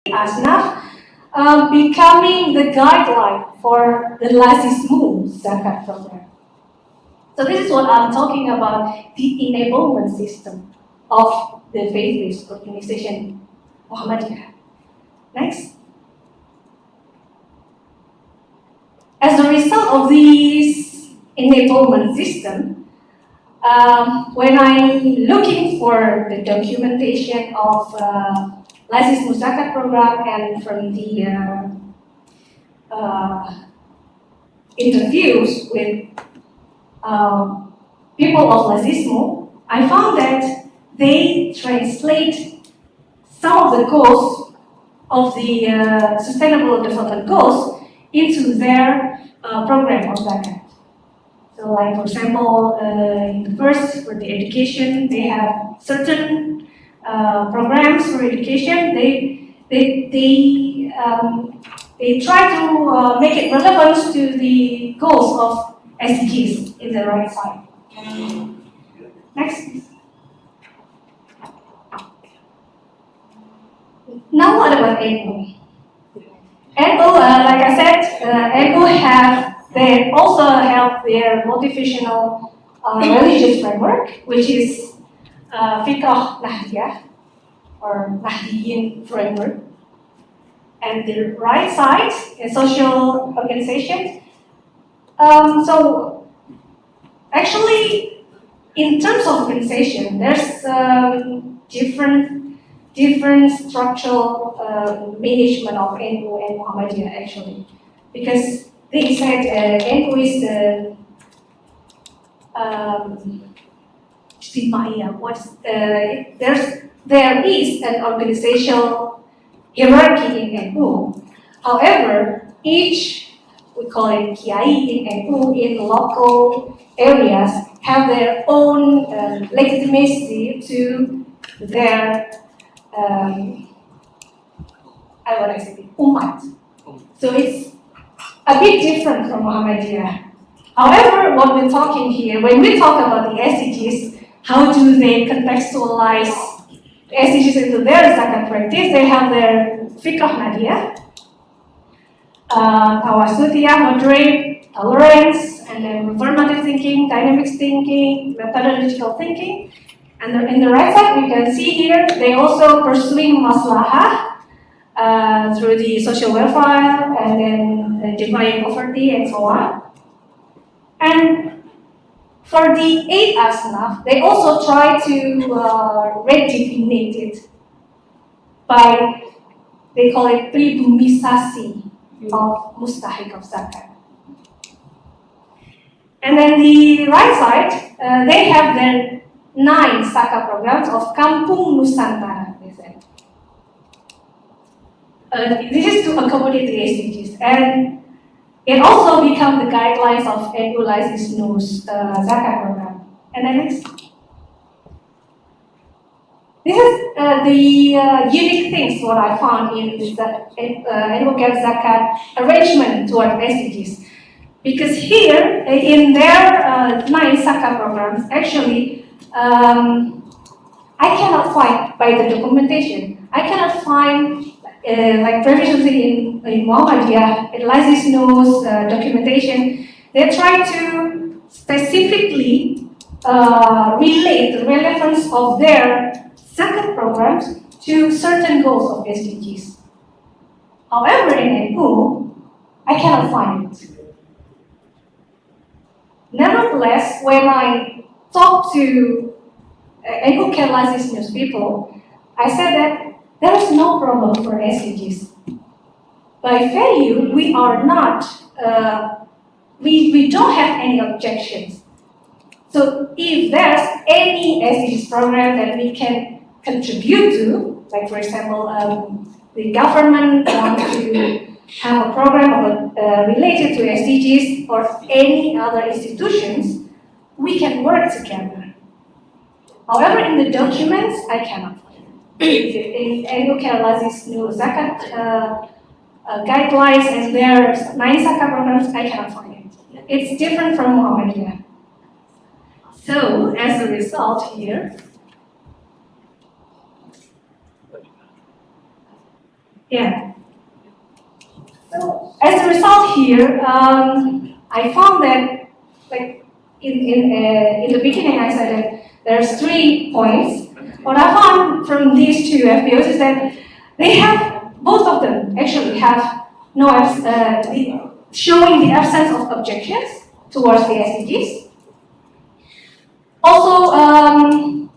Asnaf becoming the guideline for the lazismu zakat program. So this is what I'm talking about, the enablement system of the faith-based organization Muhammadiyah. Next. As a result of this enablement system, when I'm looking for the documentation of lazismu zakat program and from the interviews with people of lazismu, I found that they translate some of the goals of the Sustainable Development Goals into their program of zakat. So, like for example, in the first, for the education, they have certain programs for education. They try to make it relevant to the goals of SDGs in the right side. Next. Now what about NU? NU, like I said, NU they also have their motivational religious framework, which is Fiqh Nahdiyah or Nahdiyin framework. And the right side is social organization. So actually, in terms of organization, there's different structural management of NU and Muhammadiyah actually, because they said NU is the there is an organizational hierarchy in NU. However, each, we call it kiai in NU, in local areas have their own legitimacy to their umat. So it's a bit different from Muhammadiyah. However, what we're talking here, when we talk about the SDGs, how do they contextualize the SDGs into their zakat practice? They have their fiqh Nahdiyah, tawasutiyah, moderate, tolerance, and then reformative thinking, dynamic thinking, methodological thinking. And in the right side, we can see here, they also pursuing maslahah through the social welfare and then defying poverty and so on. And for the 8 asnaf, they also try to redefine it by, they call it pribumisasi of mustahik of zakat. And then the right side, they have their 9 zakat programs of Kampung Nusantara, they said. This is to accommodate the SDGs. And it also becomes the guidelines of Islamic's zakat program. And then next. This is the unique things what I found in the zakat arrangement toward SDGs. Because here, in their 9 zakat programs, actually, I cannot find by the documentation. I cannot find like previously in Muhammadiyah, it lies knows documentation. They try to specifically relate the relevance of their zakat programs to certain goals of SDGs. However, in NU, I cannot find it. Nevertheless, when I talk to NU Kerala's news people, I said that there is no problem for SDGs. By value, we are not, we don't have any objections. So if there's any SDGs program that we can contribute to, like for example, the government wants to have a program related to SDGs or any other institutions, we can work together. However, in the documents, I cannot. In NU Kerala's new zakat guidelines and their 9 zakat programs, I cannot find it. It's different from Muhammadiyah. So, as a result here, Yeah. So as a result here, I found that, like in the beginning, I said that there's 3 points. What I found from these 2 FPOs is that they have, both of them actually have no showing the absence of objections towards the SDGs. Also,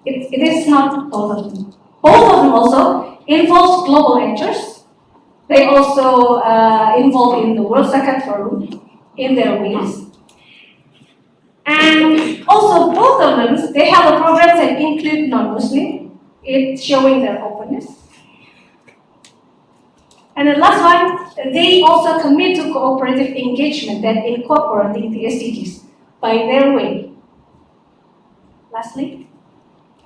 it is not both of them. Both of them also involve global actors. They also involve in the World Zakat Forum in their ways. And also both of them, they have a program that include non-Muslim. It's showing their openness. And the last one, they also commit to cooperative engagement that incorporating the SDGs by their way. Lastly,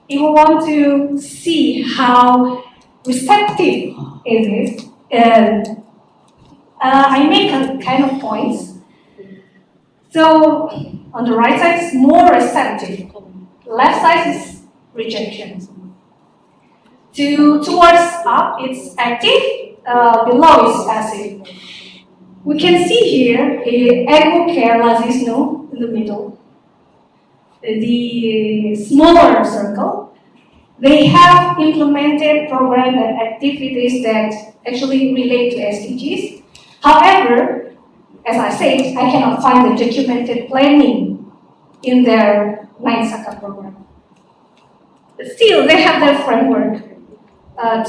if we want to see how receptive it is, I make a kind of points. So on the right side is more receptive, left side is rejection. Towards up, it's active, below is passive. We can see here ego care lazisno in the middle. The smaller circle, they have implemented programs and activities that actually relate to SDGs. However, as I said, I cannot find the documented planning in their 9 Zakat program. But still, they have their framework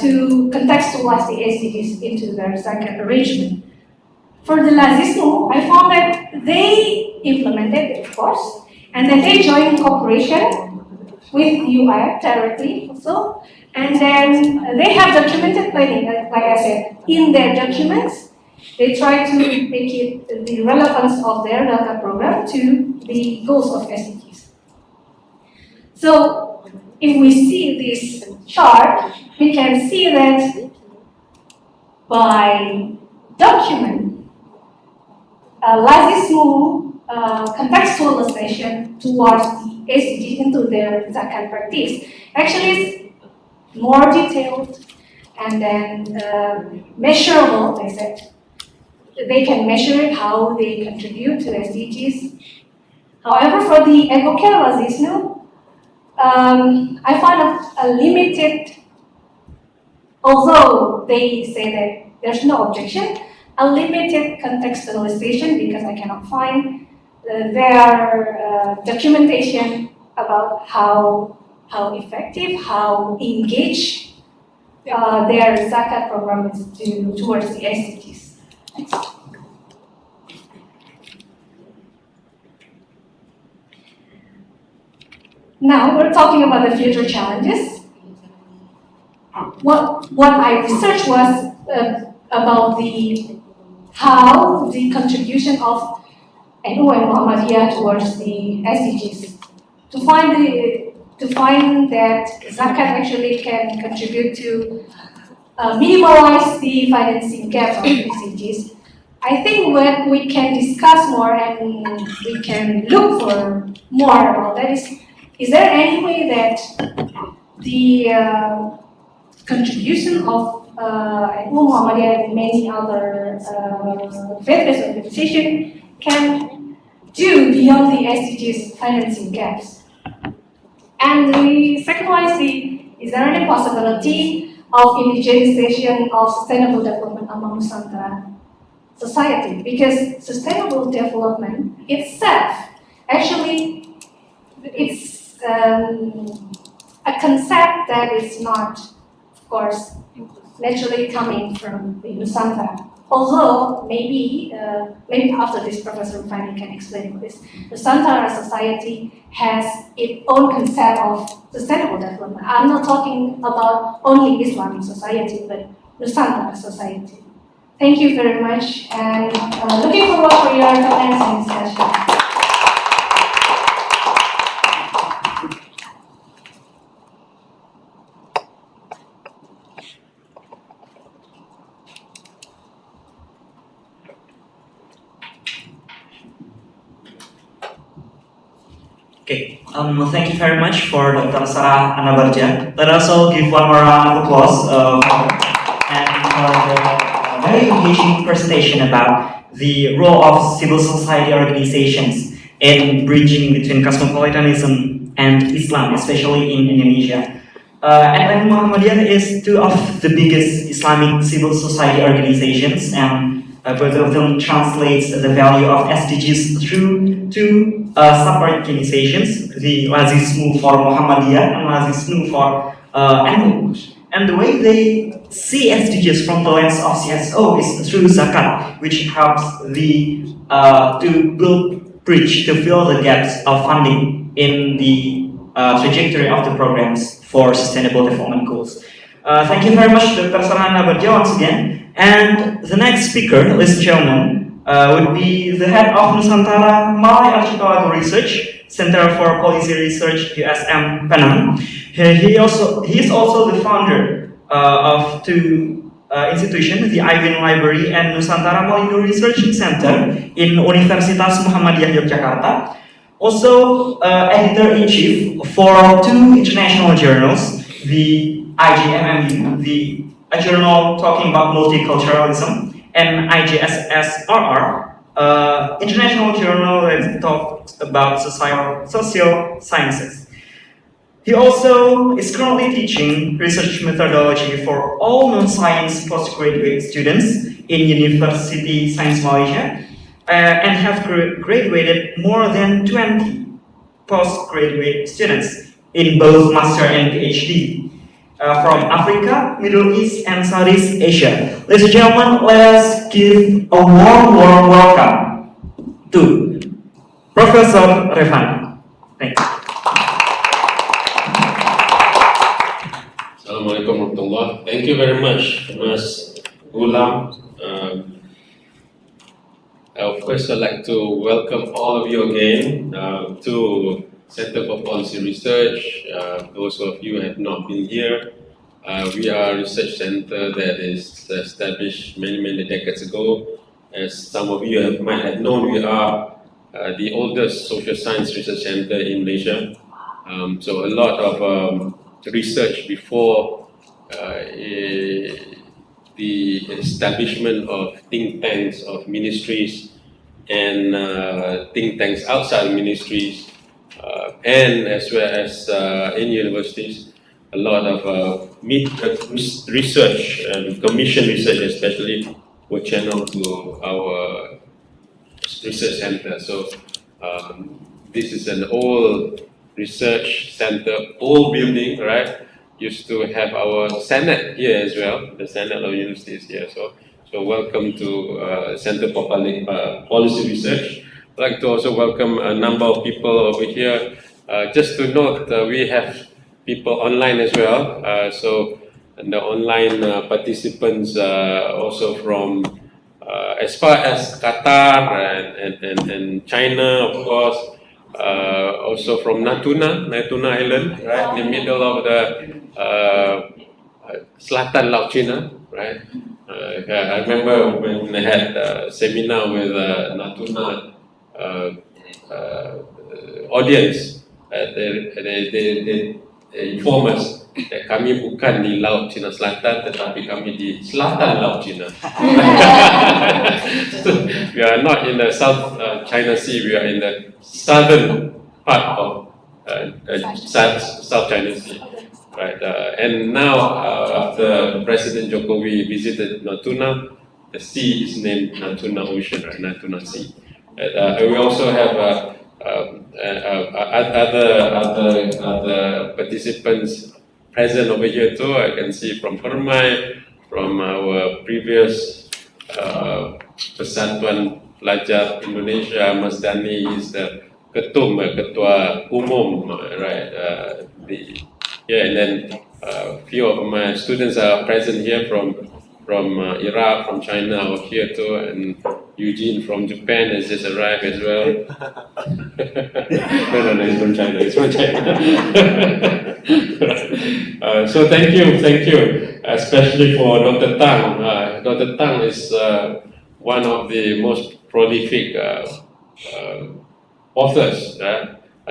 to contextualize the SDGs into their Zakat arrangement. For the Lazismo, I found that they implemented it, of course, and then they joined cooperation with UI directly also, and then they have documented planning, like I said, in their documents. They try to make it the relevance of their Zakat program to the goals of SDGs. So, if we see this chart, we can see that by document, Lazismo contextualization towards the SDGs into their Zakat practice actually is more detailed and then measurable, they said. They can measure it, how they contribute to SDGs. However, for the Ego-Care Lazismo, I found a limited, although they say that there's no objection, a limited contextualization because I cannot find their documentation about how effective, how engaged their Zakat program is towards the SDGs. Next. Now we're talking about the future challenges. What I researched was about how the contribution of NU and Muhammadiyah towards the SDGs. To find that Zakat actually can contribute to minimize the financing gap of the SDGs. I think what we can discuss more and we can look for more about that is there any way that the contribution of Muhammadiyah and many other faith-based organizations can do beyond the SDGs financing gaps? And the second one is there any possibility of indigenization of sustainable development among Nusantara society? Because sustainable development itself, actually, it's a concept that is not, of course, naturally coming from the Nusantara. Although maybe after this, Professor Reevany can explain this. Nusantara society has its own concept of sustainable development. I'm not talking about only Islamic society, but Nusantara society. Thank you very much, and looking forward for your comments and discussion. Okay, thank you very much for Dr. Sarah Anabarja. Let us all give one more round of applause for her. And a very engaging presentation about the role of civil society organizations in bridging between cosmopolitanism and Islam, especially in Indonesia. And Muhammadiyah is two of the biggest Islamic civil society organizations, and both of them translates the value of SDGs through two sub-organizations, the Lazismu for Muhammadiyah and Lazismu for Ilmu. And the way they see SDGs from the lens of CSO is through zakat, which helps to build bridge to fill the gaps of funding in the trajectory of the programs for sustainable development goals. Thank you very much, Dr. Anabarja, once again. And the next speaker, ladies and gentlemen, would be the head of Nusantara Malay Archipelago Research Center for Policy Research, USM Pinang. He is also the founder of two institutions, the IWIN Library and Nusantara Malay Research Center in Universitas Muhammadiyah Yogyakarta. Also, editor-in-chief for two international journals, the IGMMU, a journal talking about multiculturalism, and IGSSRR, international journal that talks about social sciences. He also is currently teaching research methodology for all non-science postgraduate students in University Sains Malaysia, and have graduated more than 20 postgraduate students in both master and PhD from Africa, Middle East, and Southeast Asia. Ladies and gentlemen, let us give a warm welcome to Professor Reevany. Thank you. Assalamualaikum warahmatullah. Thank you very much, Mas Ulama. Of course, I'd like to welcome all of you again to Center for Policy Research. Those of you who have not been here, we are a research center that is established many decades ago. As some of you might have known, we are the oldest social science research center in Malaysia. So a lot of research before the establishment of think tanks, of ministries, and think tanks outside ministries, and as well as in universities, a lot of research and commission research especially were channeled to our research center. So this is an old research center, old building, right? Used to have our Senate here as well. The Senate of University is here. So welcome to Center for Policy Research. I'd like to also welcome a number of people over here. Just to note, we have people online as well. So the online participants also from as far as Qatar and China, of course. Also from Natuna Island, right in the middle of the Selatan Laut Cina, right? I remember when I had a seminar with Natuna audience, they inform us that kami bukan di Laut Cina Selatan, tetapi kami di Selatan Laut Cina. We are not in the South China Sea, we are in the southern part of South China Sea. Right, and now after President Jokowi visited Natuna, the sea is named Natuna Ocean, right? Natuna Sea. We also have other participants present over here too. I can see from Permai, from our previous Persatuan Pelajar Indonesia, Mas Dani is the Ketua Umum, right? And then a few of my students are present here from Iraq, from China are here too, and Eugene from Japan has just arrived as well. No, it's from China, so thank you, especially for Dr. Tang. Dr. Tang is one of the most prolific authors,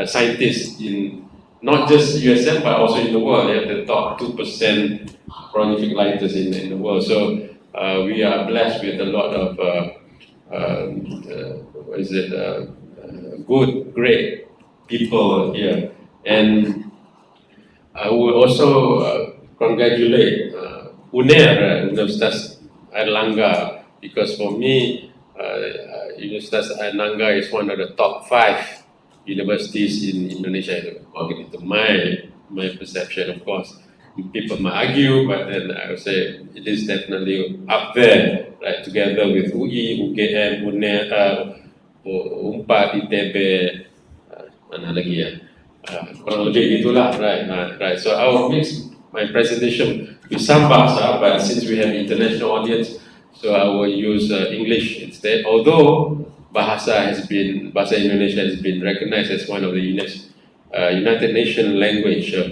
scientists in not just USM but also in the world. They are the top 2% prolific writers in the world. So we are blessed with a lot of good, great people here. And I would also congratulate Universitas Airlangga, because for me, Universitas Airlangga is one of the top 5 universities in Indonesia, according to my perception, of course. People might argue, but then I would say it is definitely up there, right, together with UI, UGM, UNPAD, ITB, mana lagi ya? Kurang lebih itulah, right. So I will mix my presentation with some bahasa, but since we have international audience, so I will use English instead. Although bahasa Indonesia has been recognized as one of the United Nations languages.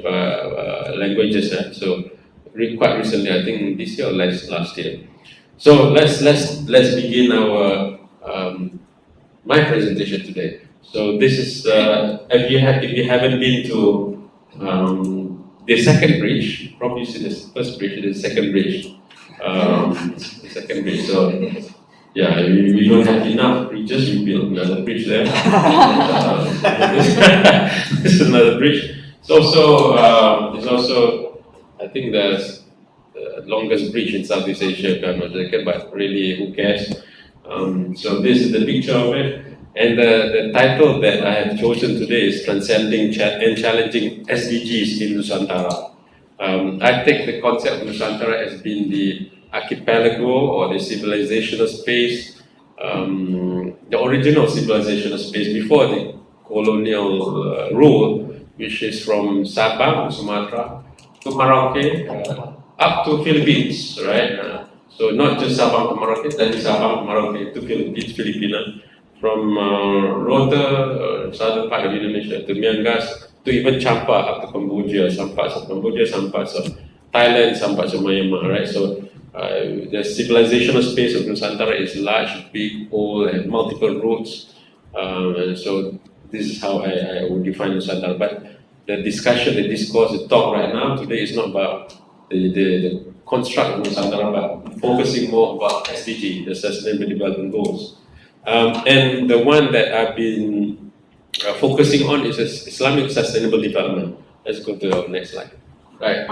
So quite recently, I think this year or last year. So let's begin our my presentation today. So this is if you haven't been to the second bridge, probably you see the first bridge, the second bridge. The second bridge. So yeah, we don't have enough bridges. We build another bridge there. This is another bridge. It's also I think the longest bridge in Southeast Asia, if I'm not mistaken, but really who cares? So this is the picture of it. And the title that I have chosen today is Transcending and Challenging SDGs in Nusantara. I take the concept of Nusantara as being the archipelago or the civilizational space, the original civilizational space before the colonial rule, which is from Sabah, Sumatra, to Merauke, up to Philippines, right? So not just Sabah to Merauke, that is Sabah to Merauke to Philippines, Filipina, from Rota, southern part of Indonesia, to Miangas, to even Champa, up to Cambodia, some parts of Thailand, some parts of Myanmar, right? So the civilizational space of Nusantara is large, big, old, and multiple routes. So this is how I would define Nusantara. But the discussion, the discourse, the talk right now today is not about the construct of Nusantara, but focusing more about SDG, the Sustainable Development Goals. And the one that I've been focusing on is Islamic Sustainable Development. Let's go to the next slide. Right.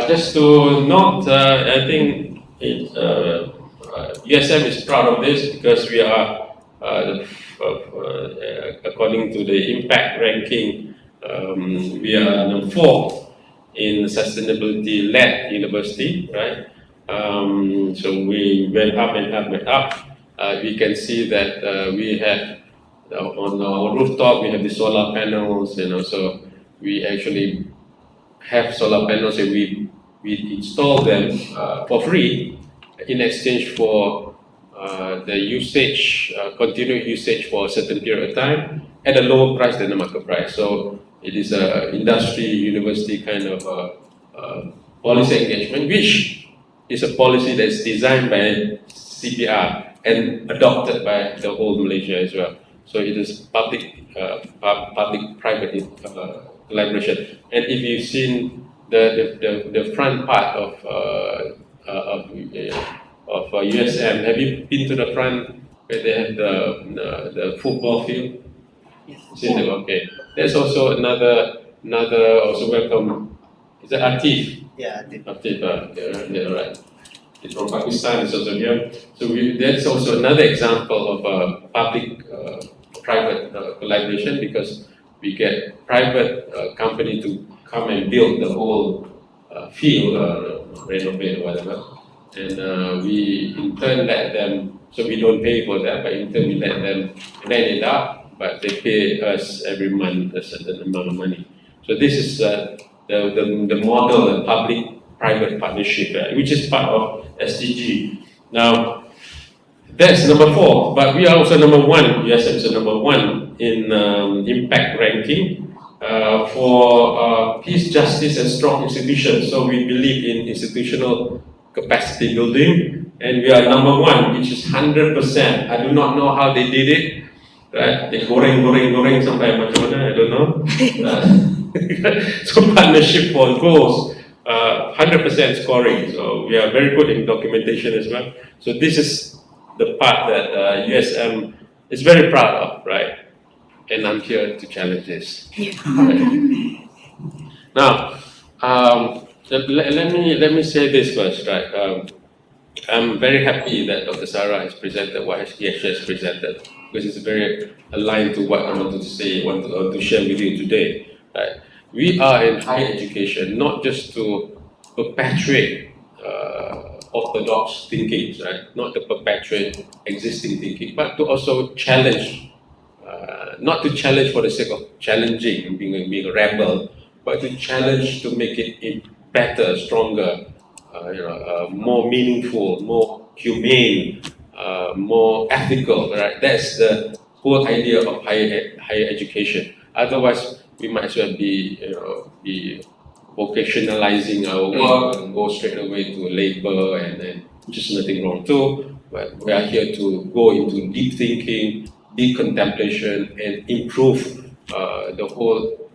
Just to note, I think USM is proud of this because we are, according to the impact ranking, we are number 4 in sustainability-led university, right? So we went up and up and up. We can see that we have on our rooftop we have the solar panels, so we actually have solar panels and we install them for free in exchange for the usage, continued usage for a certain period of time at a lower price than the market price. So it is an industry, university kind of policy engagement, which is a policy that's designed by CPR and adopted by the whole Malaysia as well. So it is public-private collaboration. And if you've seen the front part of USM, have you been to the front where they have the football field? Yes. Okay. There's also another also welcome. Is it Atif? Yeah, Atif, yeah, right. It's from Pakistan, it's also here. So that's also another example of a public-private collaboration, because we get private company to come and build the whole field, renovate or whatever. And we in turn let them, so we don't pay for that, but in turn we let them rent it out, but they pay us every month a certain amount of money. So this is the model, the public-private partnership, which is part of SDG. Now, that's number 4, but we are also number 1, USM is number 1 in impact ranking for peace, justice, and strong institutions. So we believe in institutional capacity building, and we are number 1, which is 100%. I do not know how they did it. Right? They goreng sampai macam mana, I don't know. So partnership for goals. 100% scoring. So we are very good in documentation as well. So this is the part that USM is very proud of, right? And I'm here to challenge this. Now, let me say this first, right? I'm very happy that Dr. Sarah has presented what he actually has presented, because it's very aligned to what I wanted to say, want to share with you today. Right? We are in higher education not just to perpetuate orthodox thinking, right? Not to perpetuate existing thinking, but to also challenge. Not to challenge for the sake of challenging and being a rebel, but to challenge to make it better, stronger, more meaningful, more humane, more ethical. Right? That's the whole idea of higher education. Otherwise, we might as well be vocationalizing our work and go straight away to labor, and then just nothing wrong too. But we are here to go into deep thinking, deep contemplation, and improve the whole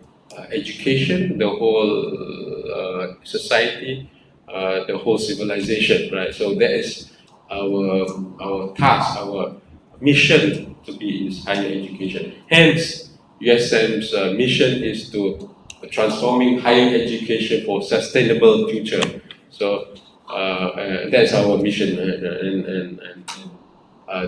education, the whole society, the whole civilization, right? So that is our task, our mission to be in higher education. Hence, USM's mission is to transforming higher education for sustainable future. So that's our mission, and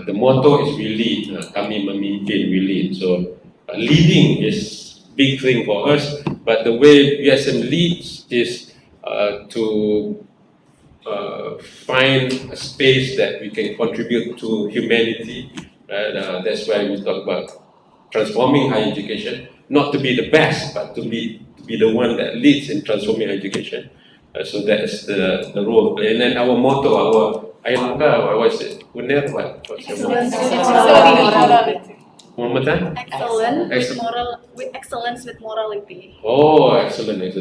the motto is we lead, kami memimpin, we lead. So leading is big thing for us, but the way USM leads is to find a space that we can contribute to humanity. Right? That's why we talk about transforming higher education, not to be the best, but to be the one that leads in transforming education. So that's the role. And then our motto, our Airlangga, what is it? What's your motto? One more time? With excellence with morality. Oh, excellent with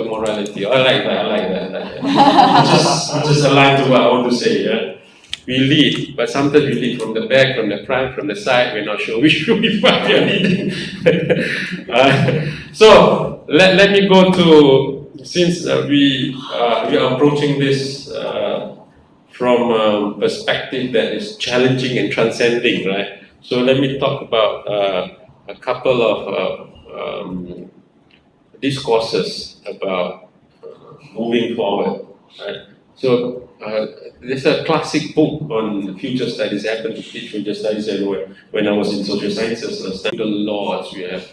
morality. I like that. Which is aligned to what I want to say. Yeah? We lead, but sometimes we lead from the back, from the front, from the side. We're not sure which part we are leading. So let me go to, since we are approaching this from a perspective that is challenging and transcending, right? So let me talk about a couple of discourses about moving forward. Right? So there's a classic book on future studies. I happened to teach future studies when I was in social sciences. The laws, we have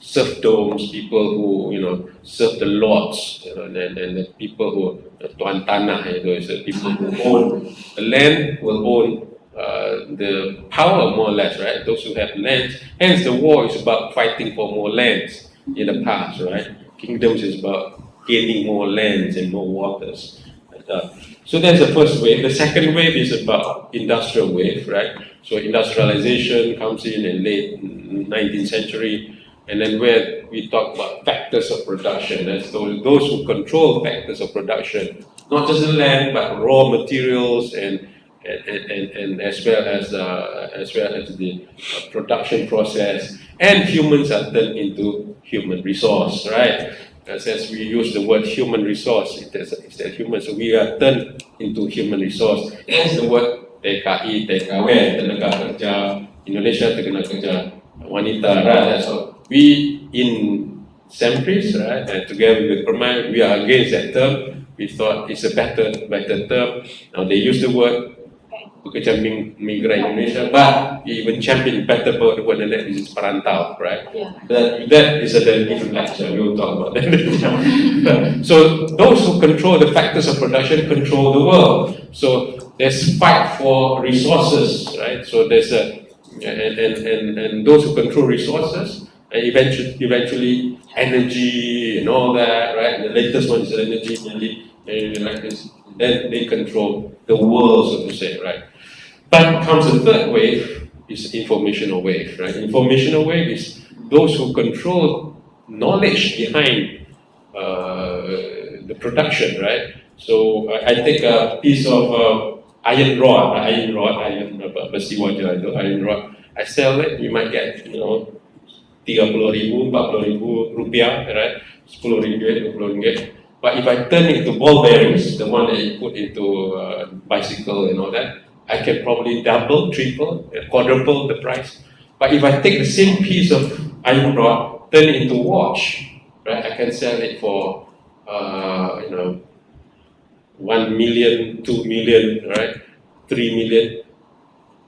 serfdoms, people who serve the lords, and the people who tuan tanah, people who own the land will own the power, more or less, right? Those who have lands. Hence, the war is about fighting for more lands in the past, right? Kingdoms is about gaining more lands and more waters. So that's the first wave. The second wave is about industrial wave, right? So industrialization comes in late 19th century, and then where we talk about factors of production. That's those who control factors of production, not just the land, but raw materials and as well as the production process, and humans are turned into human resource, right? As we use the word human resource, it's that human, so we are turned into human resource. Hence the word TKI, TKW, tenaga kerja Indonesia, tenaga kerja wanita, right? So we in Sempris, right, and together with Permai, we are against that term. We thought it's a better term. Now they use the word pekerja migran Indonesia, but we even champion better word than that, which is perantau, right? Yeah. That is a different lecture. We will talk about that. So those who control the factors of production control the world. So there's fight for resources, right? So there's and those who control resources, eventually energy and all that, right? The latest one is energy, like this. Then they control the world, so to say, right? But comes the third wave, is informational wave, right? Informational wave is those who control knowledge behind the production, right? So I take a piece of iron rod, besi wajah itu, iron rod. I sell it, you might get, 30,000, 40,000 rupiah, right? RM10, RM20. But if I turn it into ball bearings, the one that you put into bicycle and all that, I can probably double, triple, quadruple the price. But if I take the same piece of iron rod, turn it into watch, right? I can sell it for 1 million, 2 million, right? 3 million.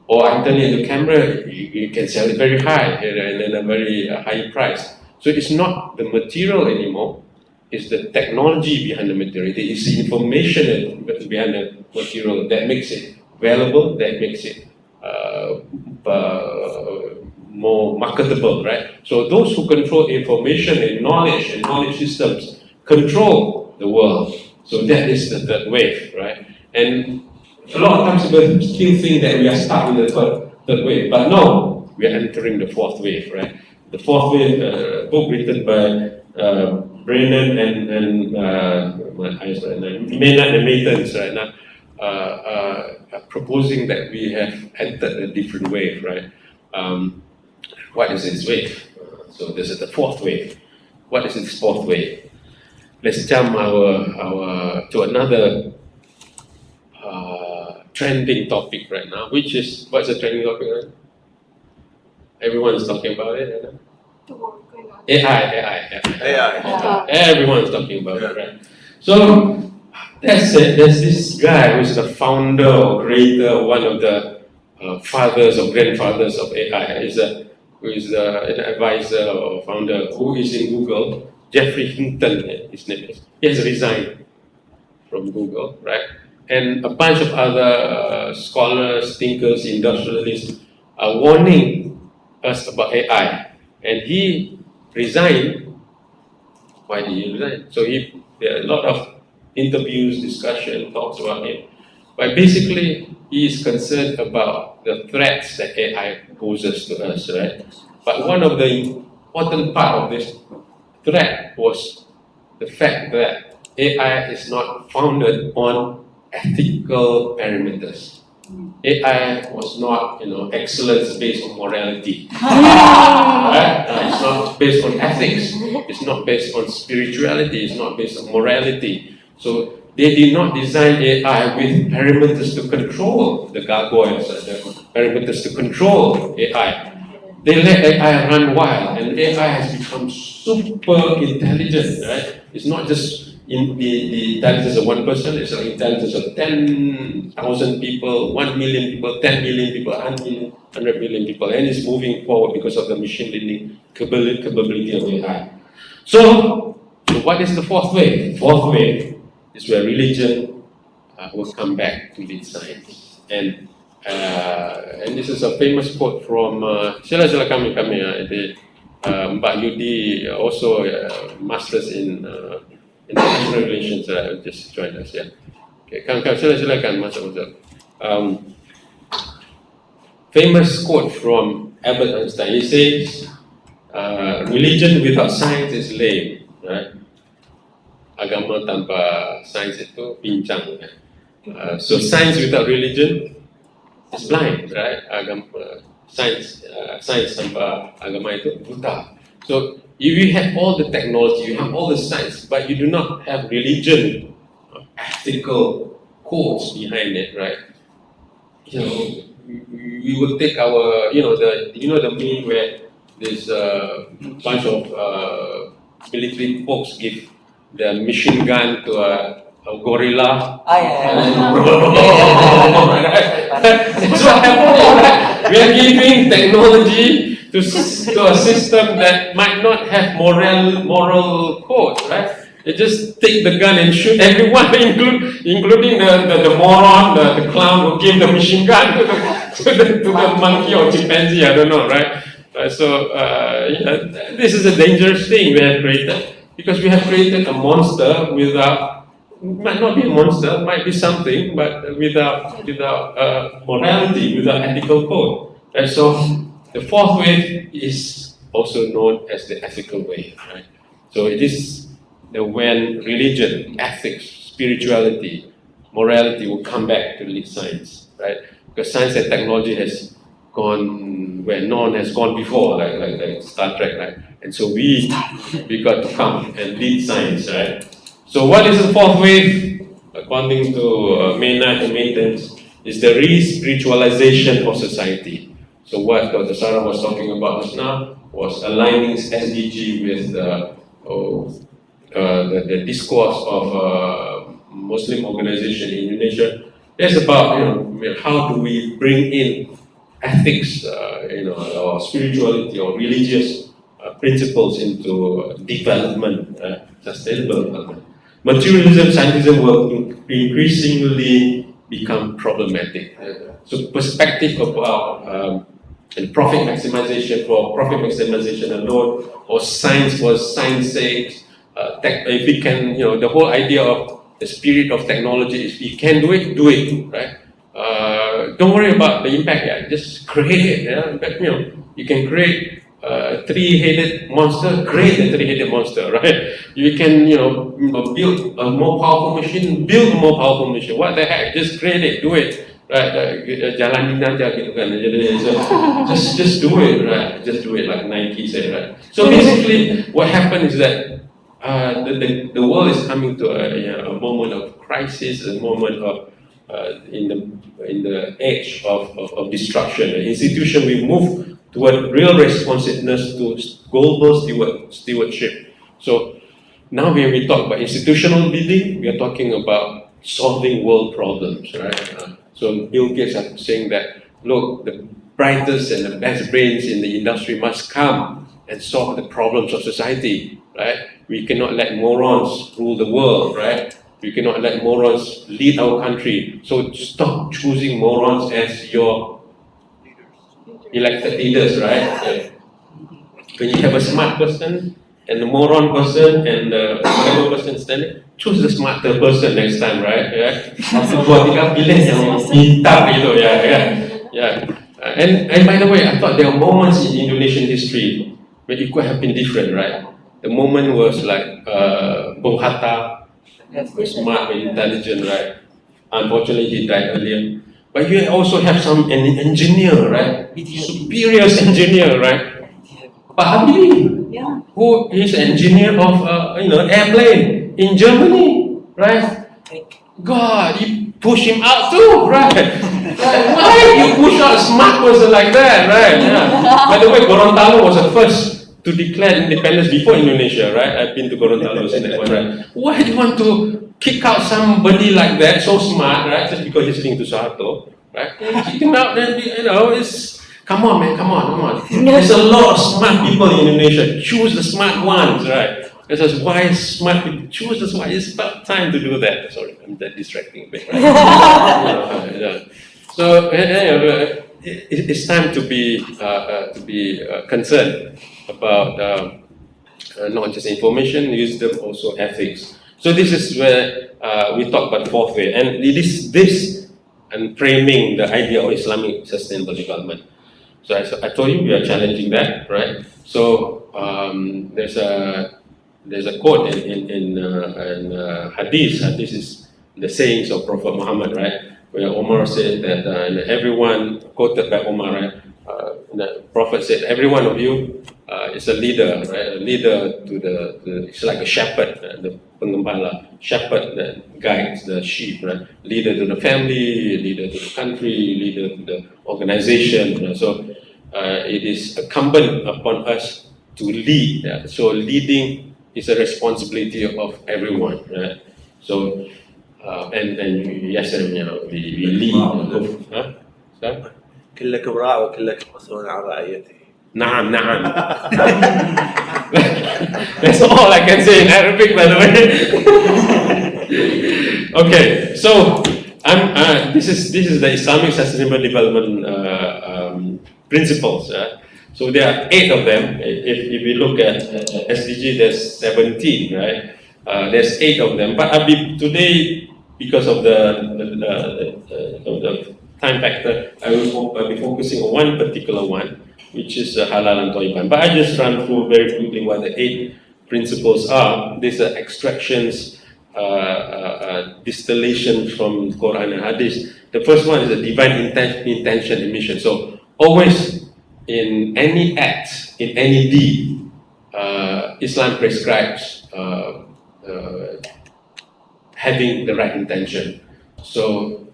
Or I turn it into camera, you can sell it very high and then a very high price. So it's not the material anymore, it's the technology behind the material, it's the information behind the material that makes it valuable, that makes it more marketable, right? So those who control information and knowledge systems control the world. So that is the third wave, right? And a lot of times people still think that we are stuck in the third wave, but no, we are entering the fourth wave, right? The fourth wave, book written by Brennan and Maynard and Mathens right now, proposing that we have entered a different wave, right? What is this wave? So this is the fourth wave. What is this fourth wave? Let's jump to another trending topic right now, which is, what's the trending topic right now? Everyone's talking about it, right now? The work going on. AI. Everyone's talking about it, right? So that's it. There's this guy who's the founder or creator, one of the fathers or grandfathers of AI, who is an advisor or founder, who is in Google. Jeffrey Hinton, his name is. He has resigned from Google, right? And a bunch of other scholars, thinkers, industrialists are warning us about AI. And he resigned. Why did he resign? So there are a lot of interviews, discussion, talks about him. But basically, he is concerned about the threats that AI poses to us, right? But one of the important part of this threat was the fact that AI is not founded on ethical parameters. AI was not, excellence based on morality. Right? It's not based on ethics. It's not based on spirituality. It's not based on morality. So they did not design AI with parameters to control the gargoyles, the parameters to control AI. They let AI run wild, and AI has become super intelligent. Right? It's not just in the intelligence of one person, it's the intelligence of 10,000 people, 1 million people, 10 million people, 100 million people, and it's moving forward because of the machine learning capability of AI. So what is the fourth wave? The fourth wave is where religion will come back to lead science. And this is a famous quote from sila kami Mbak Yudi, also masters in international relations, just joined us, yeah. Okay, silakan masuk. Famous quote from Albert Einstein. He says, "Religion without science is lame." Right? Agama tanpa sains itu pincang. So science without religion is blind, right? Science tanpa agama itu buta. So if you have all the technology, you have all the science, but you do not have religion, ethical codes behind it, right? We will take our, the meme where there's a bunch of military folks give the machine gun to a gorilla. So we are giving technology to a system that might not have moral codes, right? They just take the gun and shoot everyone, including the moron, the clown who gave the machine gun to the monkey or chimpanzee, I don't know, right? This is a dangerous thing we have created, because we have created a monster might not be a monster, might be something, but without morality, without ethical code. And so the fourth wave is also known as the ethical wave, right? So it is when religion, ethics, spirituality, morality will come back to lead science, right? Because science and technology has gone where none has gone before, like Star Trek, right? And so we got to come and lead science, right? So what is the fourth wave? According to Maynard and Maitens, is the re-spiritualization of society. So what Dr. Sarah was talking about just now was aligning SDG with the discourse of Muslim organization in Indonesia. It's about how do we bring in ethics, or spirituality or religious principles into development, sustainable development. Materialism, scientism will increasingly become problematic. So perspective about profit maximization for profit maximization alone, or science for science sake. If we can, the whole idea of the spirit of technology is we can do it, right? Don't worry about the impact yet, just create it. In fact, you can create a three-headed monster, create a three-headed monster, right? You can, build a more powerful machine, build a more powerful machine. What the heck? Just create it, do it, right? Jalanin aja gitu kan. Just do it, right? Just do it like Nike said, right? So basically, what happened is that the world is coming to a moment of crisis, a moment of in the edge of destruction. The institution will move toward real responsiveness to global stewardship. So now when we talk about institutional building, we are talking about solving world problems, right? So Bill Gates are saying that, look, the brightest and the best brains in the industry must come and solve the problems of society, right? We cannot let morons rule the world, right? We cannot let morons lead our country. So stop choosing morons as your elected leaders, right? When you have a smart person and a moron person and the whatever person standing, choose the smarter person next time, right? Buat tiga pilih yang pintar gitu, yeah. And by the way, I thought there are moments in Indonesian history where it could have been different, right? The moment was like Bung Hatta, smart and intelligent, right? Unfortunately, he died earlier. But you also have an engineer, right? Superior engineer, right? Pak Habibie, who is engineer of airplane in Germany, right? God, you push him out too, right? Why you push out a smart person like that, right? Yeah. By the way, Gorontalo was the first to declare independence before Indonesia, right? I've been to Gorontalo, seen that one, right? Why do you want to kick out somebody like that, so smart, right? Just because he's listening to Soeharto, right? Kick him out, then it's come on, man, come on. There's a lot of smart people in Indonesia. Choose the smart ones, right? There's this wise, smart people. Choose the smart. It's about time to do that. Sorry, I'm that distracting a bit, right? So it's time to be concerned about not just information, wisdom, also ethics. So this is where we talk about the fourth way, and this and framing the idea of Islamic sustainable development. So I told you we are challenging that, right? So there's a quote in hadith. Hadith is the sayings of Prophet Muhammad, right? Where Omar said that everyone, quoted by Omar, right? The Prophet said, every one of you is a leader, right? A leader it's like a shepherd, the pengembala, shepherd that guides the sheep, right? Leader to the family, leader to the country, leader to the organization. You know? So it is incumbent upon us to lead. Yeah? So leading is a responsibility of everyone, right? So and yes, we lead. Huh? كلكم راع وكلكم مسؤول عن رعيته. نعم. That's all I can say in Arabic, by the way. Okay, so this is the Islamic Sustainable Development principles. So there are 8 of them. If we look at SDG, there's 17, right? There's 8 of them. But today, because of the time factor, I will be focusing on one particular one, which is halal and toiban. But I just run through very quickly what the 8 principles are. These are extractions, distillation from Quran and Hadith. The first one is a divine intention and mission. So always in any act, in any deed, Islam prescribes having the right intention. So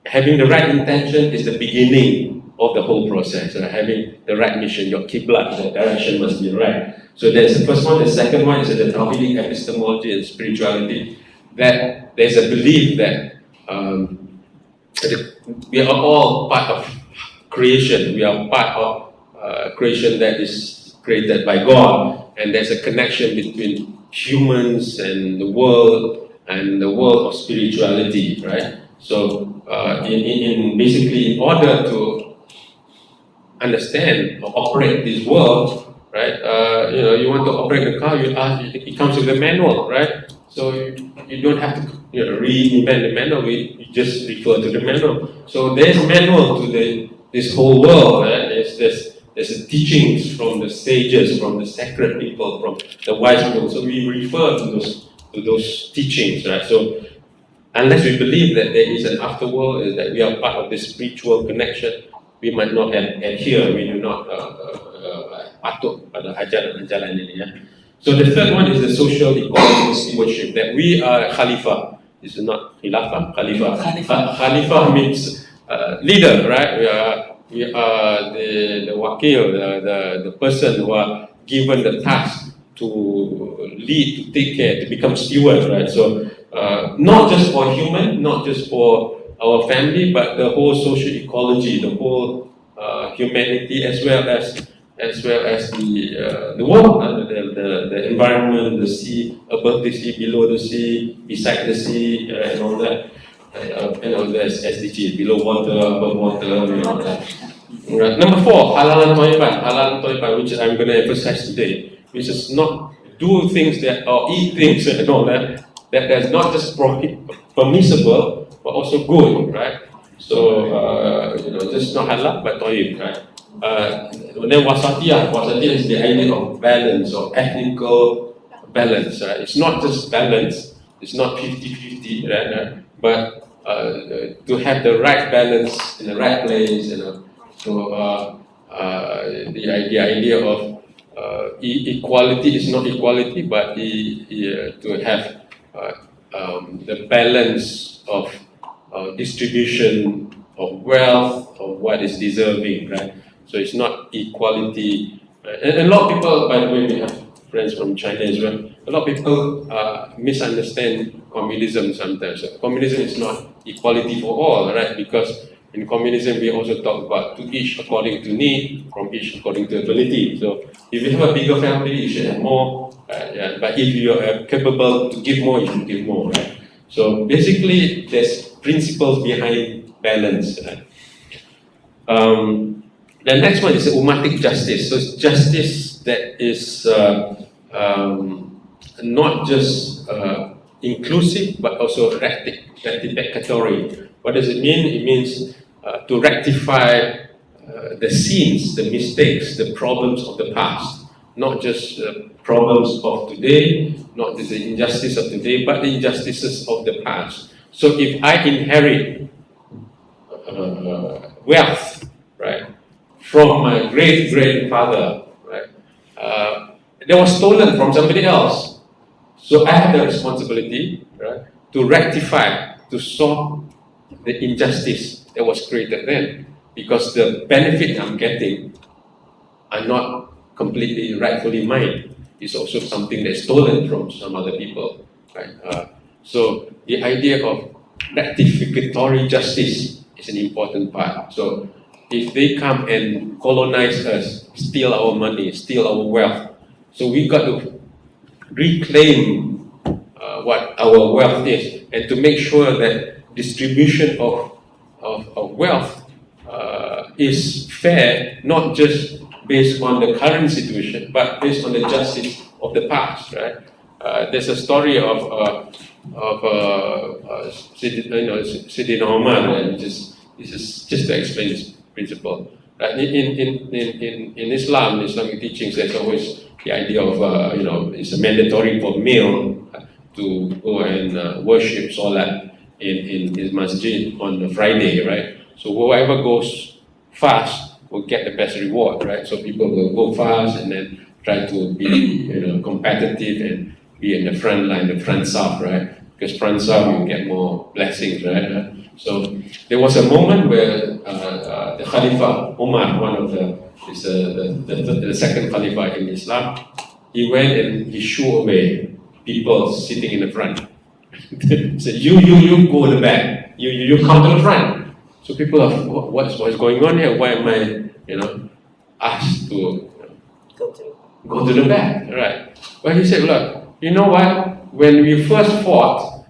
having the right intention is the beginning of the whole process. Having the right mission, your qibla, the direction must be right. So there's the first one. The second one is the Tawhidic epistemology and spirituality. That there's a belief that we are all part of creation. We are part of creation that is created by God, and there's a connection between humans and the world of spirituality, right? So, basically, in order to understand or operate this world, right? You want to operate a car, it comes with a manual, right? So you don't have to reinvent the manual. You just refer to the manual. So there's a manual to this whole world. Right? There's teachings from the sages, from the sacred people, from the wise people. So we refer to those teachings, right? So unless we believe that there is an afterworld, is that we are part of this spiritual connection, we might not adhere. We do not patut pada ajaran-ajaran ini. Ya. So the third one is the social ecological stewardship, that we are Khalifah. This is not Khilafah, Khalifah. Khalifah means leader, right? We are the wakil, the person who are given the task to lead, to take care, to become steward, right? So not just for human, not just for our family, but the whole social ecology, the whole humanity, as well as the world, the environment, the sea, above the sea, below the sea, beside the sea, and all that. There's SDGs, below water, above water, and all that. Right. Number 4, halal toiban, which I'm going to emphasize today, which is not do things that or eat things and all that is not just permissible but also good, right? So just not halal but toib, right? Then wasatiyah is the idea of balance or ethnical balance, right? It's not just balance, it's not 50-50, right? But to have the right balance in the right place, so the idea of equality is not equality, but to have the balance of distribution of wealth, of what is deserving, right? So it's not equality. And a lot of people, by the way, we have friends from China as well. A lot of people misunderstand communism sometimes. Communism is not equality for all, right? Because in communism, we also talk about to each according to need, from each according to ability. So if you have a bigger family, you should have more. But if you are capable to give more, you should give more, right? So basically, there's principles behind balance. Right? The next one is umatic justice. So it's justice that is not just inclusive, but also rectificatory. What does it mean? It means to rectify the sins, the mistakes, the problems of the past. Not just problems of today, not just the injustice of today, but the injustices of the past. So if I inherit wealth, right, from my great-grandfather, right, that was stolen from somebody else. So I have the responsibility, right, to rectify, to solve the injustice that was created then, because the benefit I'm getting are not completely rightfully mine. It's also something that's stolen from some other people, right? So the idea of rectificatory justice is an important part. So if they come and colonize us, steal our money, steal our wealth, so we got to reclaim what our wealth is, and to make sure that distribution of wealth is fair, not just based on the current situation, but based on the justice of the past, right? There's a story of Sidina Omar, and this is just to explain this principle. Right? In Islam, Islamic teachings, there's always the idea of it's a mandatory for male to go and worship Salat in his masjid on a Friday, right? So whoever goes fast will get the best reward, right? So people will go fast and then try to be competitive and be in the front line, the front south, right? Because front south you get more blessings, right? So there was a moment where the Khalifa Umar, one of the second Khalifa in Islam, he went and he shoo away people sitting in the front. Said, you go to the back. You come to the front. So people are, what's going on here? Why am I, asked to go to the back, right? But he said, look, you know what? When we first fought,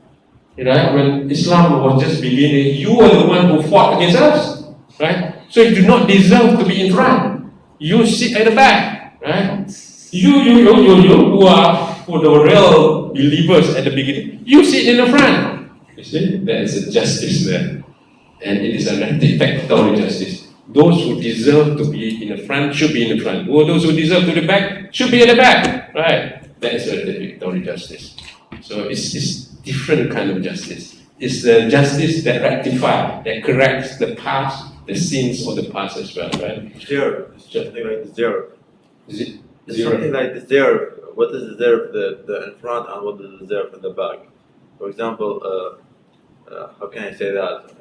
right? When Islam was just beginning, you were the one who fought against us, right? So you do not deserve to be in front. You sit at the back, right? You who are for the real believers at the beginning, you sit in the front. You see, there is a justice there. And it is a rectificatory justice. Those who deserve to be in the front should be in the front. Or those who deserve to the back should be at the back. Right? That is a rectificatory justice. So it's different kind of justice. It's the justice that rectifies, that corrects the past, the sins of the past as well, right? Deserve. It's something like deserve. Is it It's zero? something like deserve. What is deserve the in front and what is deserve in the back? For example, how can I say that?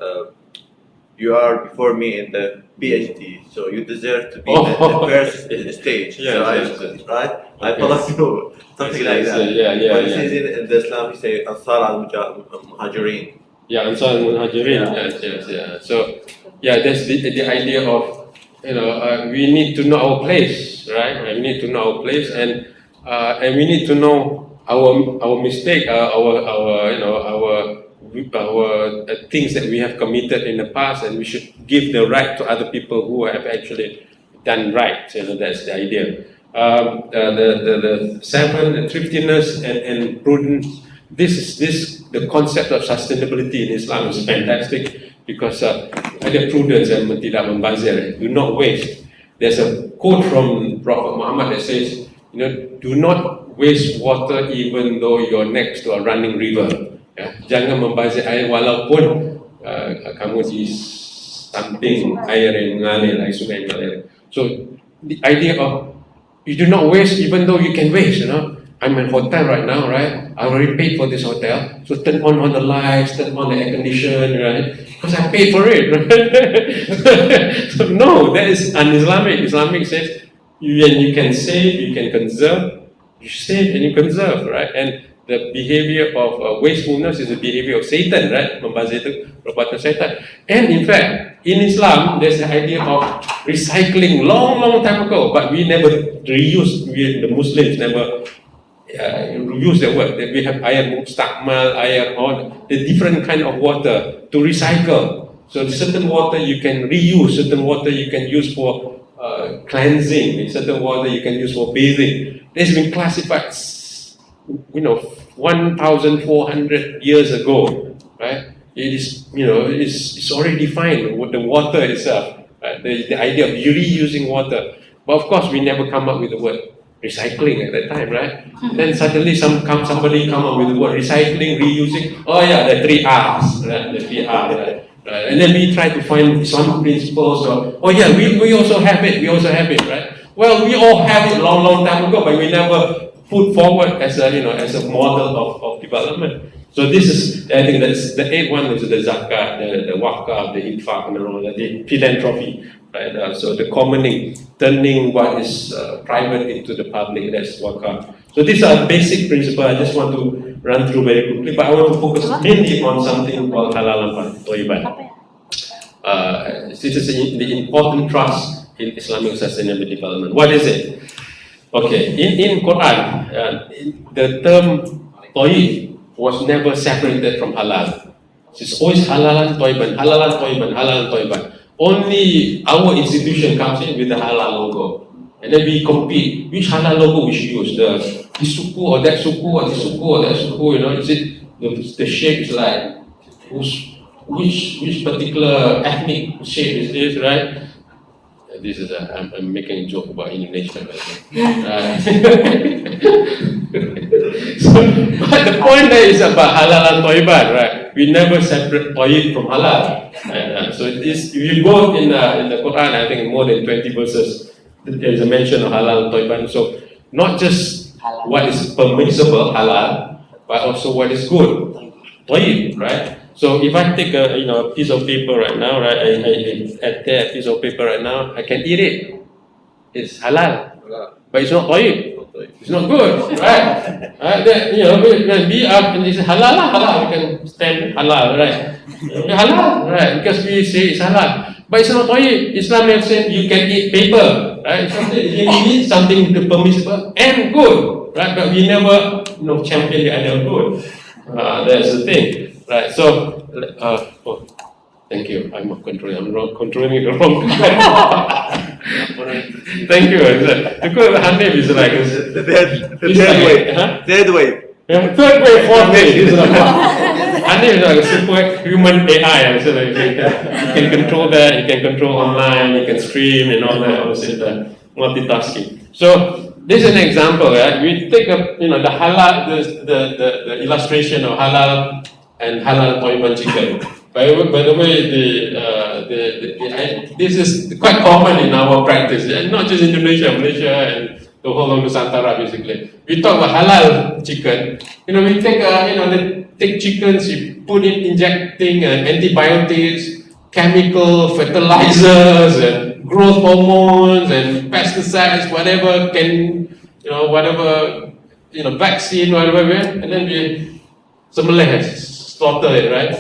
You are before me in the PhD, so you deserve to be at the first stage. Yes, so yes. right? I Okay. follow you. Something like that. Yeah. But it says in the Islam, we say Ansar al-Muhajirin. Yeah, Ansar al-Muhajirin. Yeah. Yes. So, that's the idea of, we need to know our place, right? We need to know our place, and we need to know our mistake, our things that we have committed in the past, and we should give the right to other people who have actually done right. That's the idea. The seven, the thriftiness and prudence. The concept of sustainability in Islam is fantastic because ada prudence and tidak membazir. Do not waste. There's a quote from Prophet Muhammad that says, do not waste water even though you're next to a running river. Jangan membazir air walaupun kamu di samping air yang mengalir, air sungai yang mengalir. So the idea of you do not waste even though you can waste, I'm in a hotel right now, right? I already paid for this hotel, so turn on the lights, turn on the air condition, right? Because I paid for it, right? So no, that is un-Islamic. Islamic says you can save, you can conserve, you save and you conserve, right? And the behavior of wastefulness is the behavior of Satan, right? Membazir itu perbuatan Satan. And in fact, in Islam, there's the idea of recycling long time ago, but we never reuse. The Muslims never use the word. We have air mustakmal, air on the different kind of water to recycle. So certain water you can reuse, certain water you can use for cleansing, certain water you can use for bathing. It's been classified, 1,400 years ago, right? It is, it's already defined with the water itself, right? The idea of reusing water. But of course, we never come up with the word recycling at that time, right? Then suddenly somebody come up with the word recycling, reusing. Oh yeah, the 3 R's, right? The 3 R's, right? And then we try to find Islamic principles. We also have it, right? Well, we all have it long time ago, but we never put forward as a model of development. So this is, I think that's the 8th one is the zakat, the waqaf, the infaq, and all that, the philanthropy, right? So the commoning, turning what is private into the public, that's waqaf. So these are basic principles. I just want to run through very quickly, but I want to focus mainly on something called halal and thayyiban. This is the important trust in Islamic sustainable development. What is it? Okay, in Quran, the term tayyib was never separated from halal. It's always halalan thayyiban, halalan thayyiban, halalan thayyiban. Only our institution comes in with the halal logo. And then we compete, which halal logo we should use, this suku or that suku or this suku or that suku, is it, the shape is like, which particular ethnic shape is this, right? This is I'm making a joke about Indonesia right now. But the point there is about halal and thayyiban, right? We never separate tayyib from halal. So this, if you go in the Quran, I think more than 20 verses, there's a mention of halal toiban. So not just what is permissible halal, but also what is good, toyib, right? So if I take a piece of paper right now, right, I take a piece of paper right now, I can eat it. It's halal, but it's not toyib. It's not good, right? When we are and it's halal, halal. You can stand halal, right? Halal, right? Because we say it's halal, but it's not toyib. Islam has said you can eat paper, right? Something you can eat something permissible and good, right? But we never, champion the other good. That's the thing, right? So, thank you. I'm controlling the wrong. Thank you. Because Hanif is like The third way. Third way. Third way, fourth way. Hanif is like a super human AI. So like you can control that. You can control online. You can stream and all that. Also the multitasking. So this is an example. Right? We take the halal, the illustration of halal and halal toiban chicken. By the way, this is quite common in our practice, and not just Indonesia, Malaysia, and the whole of Nusantara. Basically, we talk about halal chicken. We take take chickens, you put in injecting antibiotics, chemical fertilizers, and growth hormones, and pesticides, whatever vaccine, whatever, and then we slaughter it, right?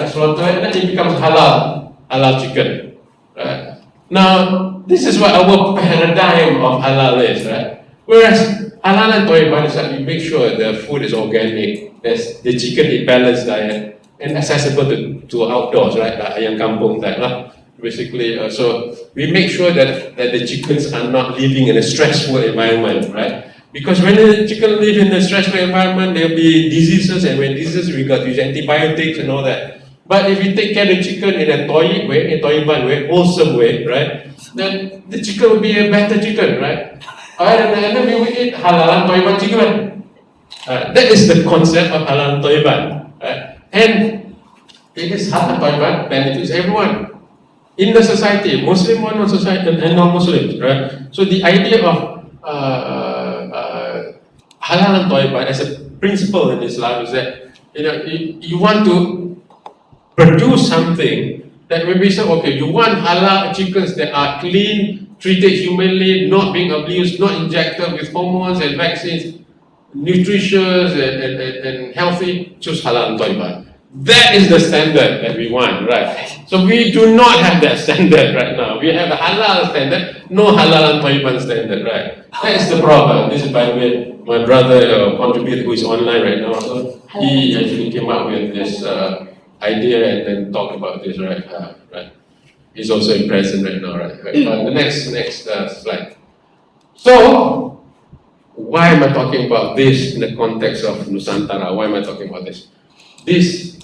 Slaughter it, and then it becomes halal chicken, right? Now, this is what our paradigm of halal is, right? Whereas halal and toiban is that we make sure the food is organic, there's the chicken is balanced diet, and accessible to outdoors, right? Like ayam kampung type, basically. So we make sure that the chickens are not living in a stressful environment, right? Because when the chicken live in a stressful environment, there will be diseases, and when diseases, we got to use antibiotics and all that. But if you take care of the chicken in a toiban way, wholesome way, right, then the chicken will be a better chicken, right? And then we will eat halal toiban chicken. That is the concept of halal toiban, right? And it is halal toiban benefits everyone in the society, Muslim or non-society and non-Muslims, right? So the idea of halal and toiban as a principle in Islam is that you want to produce something that when we say, okay, you want halal chickens that are clean, treated humanly, not being abused, not injected with hormones and vaccines, nutritious and healthy, choose halal and toiban. That is the standard that we want, right? So we do not have that standard right now. We have a halal standard, no halal and toiban standard, right? That is the problem. This is, by the way, my brother contributor who is online right now. So he actually came up with this idea and then talk about this, right? Right. He's also in present right now, right? The next slide. So why am I talking about this in the context of Nusantara? Why am I talking about this? This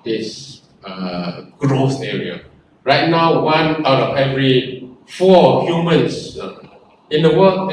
is a growth area. Right now, 1 out of every 4 humans in the world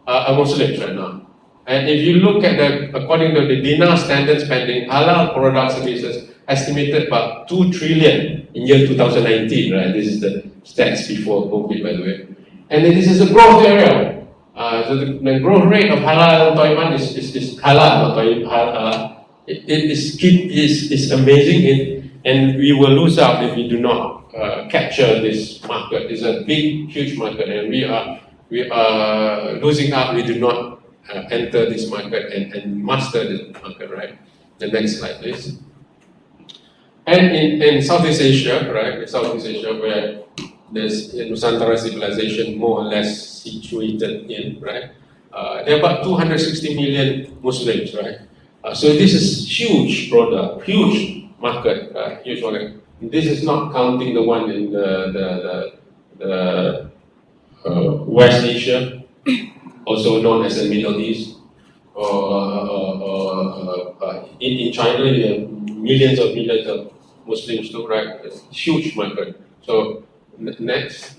are Muslims right now. And if you look at according to the dinar standard spending, halal product services estimated about 2 trillion in year 2019, right? This is the stats before COVID, by the way. And this is a growth area. So the growth rate of halal and toiban is halal, not toiban. It is amazing, and we will lose out if we do not capture this market. It's a big, huge market, and we are losing out. We do not enter this market and master this market, right? The next slide, please. And in Southeast Asia, right? In Southeast Asia, where there's Nusantara civilization more or less situated in, right? There are about 260 million Muslims, right? So this is huge product, huge market, huge market. This is not counting the one in the West Asia, also known as the Middle East, or in China, there are millions of Muslims too, right? It's a huge market. So next.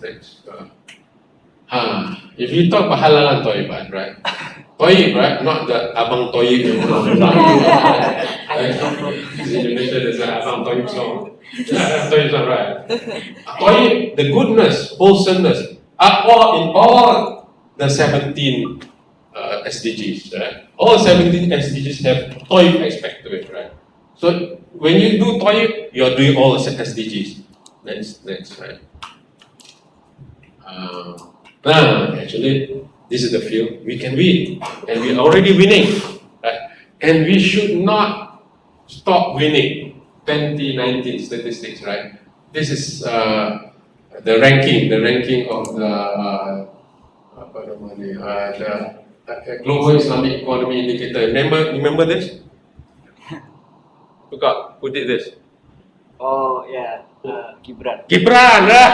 If you talk about halal and toiban, right? Toib, right? Not the abang toib. In Indonesia, there's an abang toib song. Toilet is not right. Toilet, the goodness, wholesomeness, are all in all the 17 SDGs, right? All 17 SDGs have toilet aspect to it, right? So when you do toilet, you are doing all the SDGs. Next, right? Actually, this is the field we can win, and we are already winning, right? And we should not stop winning. 2019 statistics, right? This is the ranking of the Global Islamic Economy Indicator. Remember this? Who did this? Oh yeah, Gibran. Gibran, right?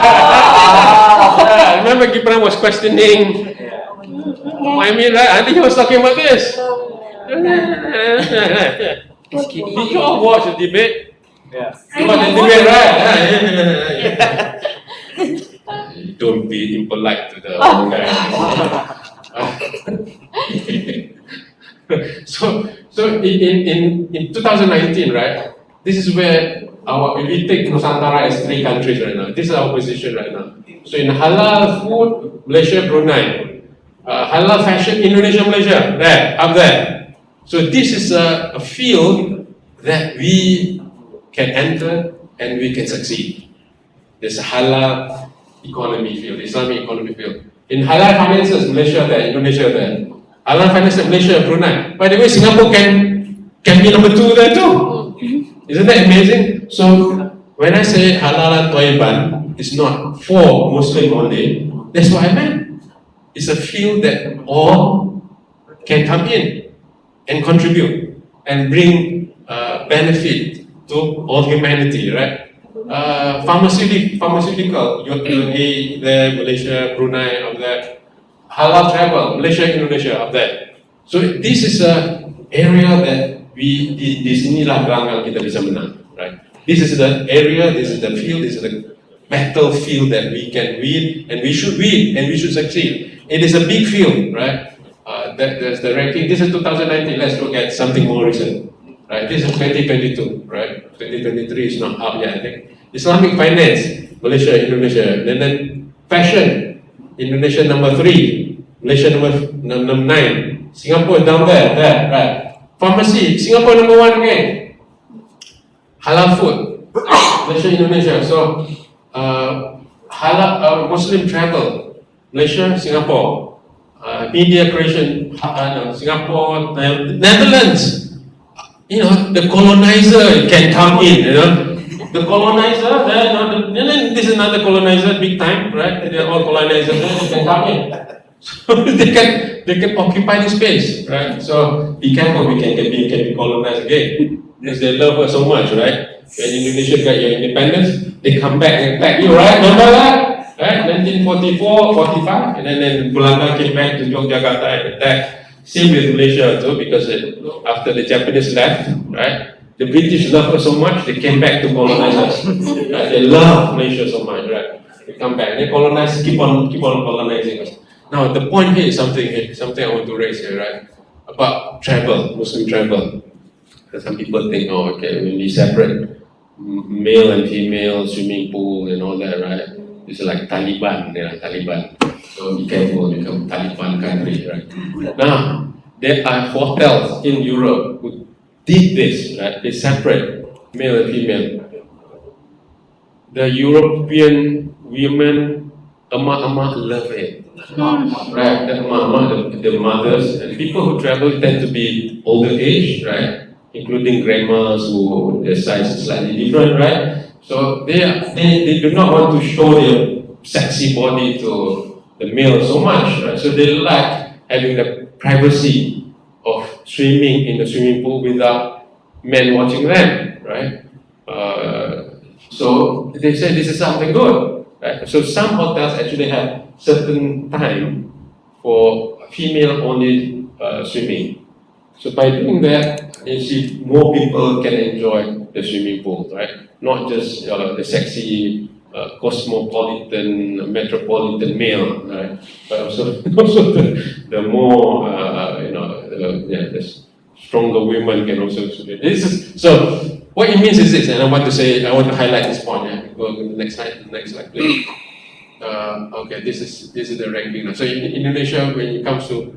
Remember Gibran was questioning. I mean, right? I think he was talking about this. Did you all watch the debate? Yeah. You watch the debate, right? Don't be impolite to the guy. So in 2019, right? This is where we take Nusantara as 3 countries right now. This is our position right now. So in halal food, Malaysia, Brunei. Halal fashion, Indonesia, Malaysia. There, up there. So this is a field that we can enter and we can succeed. There's a halal economy field, Islamic economy field. In halal finances, Malaysia there, Indonesia there. Halal finances, Malaysia, Brunei. By the way, Singapore can be number 2 there too. Isn't that amazing? So when I say halal toiban, it's not for Muslim only. That's what I meant. It's a field that all can come in and contribute and bring benefit to all humanity, right? Pharmaceutical, UAE there, Malaysia, Brunei, up there. Halal travel, Malaysia, Indonesia, up there. So this is an area that di sinilah gelanggang kita bisa menang, right? This is the area, this is the field, this is the battlefield that we can win, and we should win, and we should succeed. It is a big field, right? There's the ranking. This is 2019. Let's look at something more recent, right? This is 2022, right? 2023 is not up yet, I think. Islamic finance, Malaysia, Indonesia. Then fashion, Indonesia number 3, Malaysia number 9, Singapore down there, right? Pharmacy, Singapore number 1 again. Halal food, Malaysia, Indonesia. So halal Muslim travel, Malaysia, Singapore. Media creation, Singapore, Netherlands. You know, the colonizer can come in. You know, the colonizer. Then this is another colonizer, big time, right? They are all colonizers. They can come in. So they can occupy the space, right? So be careful, we can be colonized again because they love us so much, right? When Indonesia got your independence, they come back and attack you, right? Remember that, right? 1944, 45, and then Belanda came back to Yogyakarta and attacked. Same with Malaysia too, because after the Japanese left, right? The British loved us so much, they came back to colonize us. Right? They love Malaysia so much, right? They come back, they colonize, keep on colonizing us. Now, the point here is something I want to raise here, right? About travel, Muslim travel. Some people think, oh, okay, when we separate male and female swimming pool and all that, right? It's like Taliban, Taliban. So be careful, become Taliban country, right? Now, there are hotels in Europe who did this, right? They separate male and female. The European women, Amma love it. Right, the mothers and people who travel tend to be older age, right? Including grandmas who their size is slightly different, right? So they do not want to show their sexy body to the male so much, right? So they like having the privacy of swimming in the swimming pool without men watching them, right? So they say this is something good, right? So some hotels actually have certain time for female-only swimming. So by doing that, you see more people can enjoy the swimming pool, right? Not just the sexy, cosmopolitan, metropolitan male, right? But also the more, the stronger women can also swim. What it means is this, and I want to highlight this point. Yeah? Go to the next slide, please. Okay, this is the ranking now. So in Indonesia, when it comes to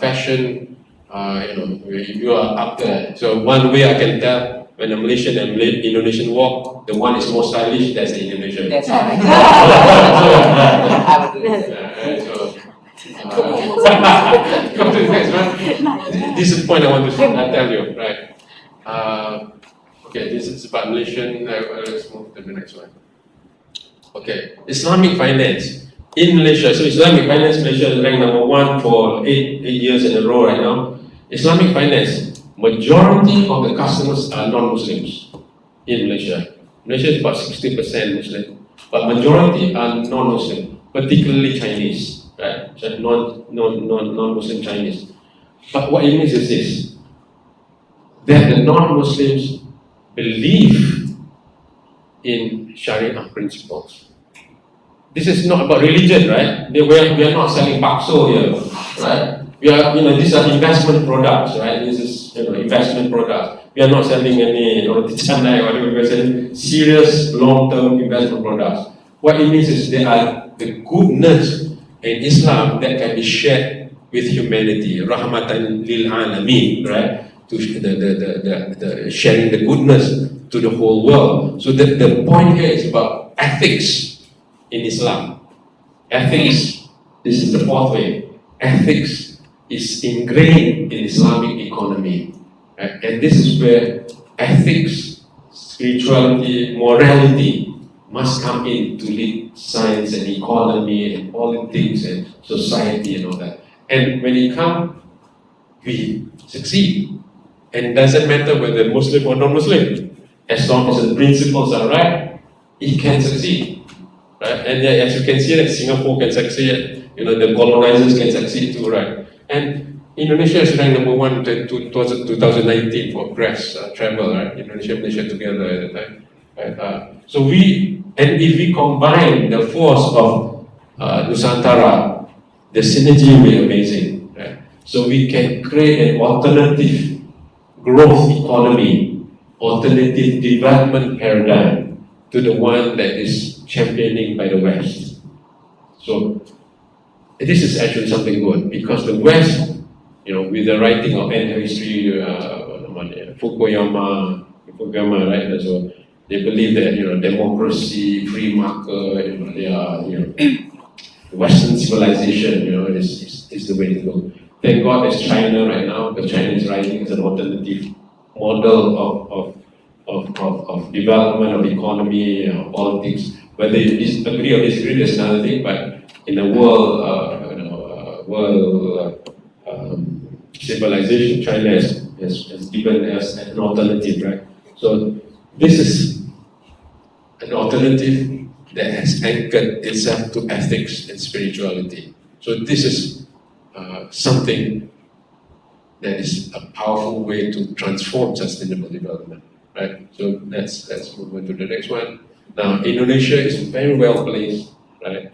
fashion, you are up there. So one way I can tell when a Malaysian and Indonesian walk, the one is more stylish, that's the Indonesian. That's right. Come to the next one. This is the point I want to tell you, right? Okay, this is about Malaysian. Let's move to the next one. Okay, Islamic finance in Malaysia. So Islamic finance, Malaysia is ranked number 1 for 8 years in a row right now. Islamic finance, majority of the customers are non-Muslims in Malaysia. Malaysia is about 60% Muslim, but majority are non-Muslim, particularly Chinese, right? So non-Muslim Chinese. But what it means is this, that the non-Muslims believe in Sharia principles. This is not about religion, right? We are not selling bakso here, right? We are, these are investment products, right? This is, investment products. We are not selling any roti canai or whatever. We are selling serious long-term investment products. What it means is there are the goodness in Islam that can be shared with humanity. Rahmatan lil alamin, right? To the sharing the goodness to the whole world. So the point here is about ethics in Islam. Ethics, this is the 4th way. Ethics is ingrained in Islamic economy. Right? And this is where ethics, spirituality, morality must come in to lead science and economy and politics and society and all that. And when it comes, we succeed. And it doesn't matter whether Muslim or non-Muslim. As long as the principles are right, it can succeed. Right? And as you can see, that Singapore can succeed, the colonizers can succeed too, right? And Indonesia is ranked number 1 in 2019 for press travel, right? Indonesia and Malaysia together at the time. Right? So if we combine the force of Nusantara, the synergy will be amazing, right? So we can create an alternative growth economy, alternative development paradigm to the one that is championing by the West. So this is actually something good because the West, with the writing of end history, Fukuyama, right? So they believe that democracy, free market, they are Western civilization, is the way to go. Thank God there's China right now, because China is rising as an alternative model of development of economy, politics. Whether you agree or disagree, that's another thing. But in the world, civilization, China has given us an alternative, right? So this is an alternative that has anchored itself to ethics and spirituality. So this is something that is a powerful way to transform sustainable development, right? So let's move on to the next one. Now, Indonesia is very well placed, right,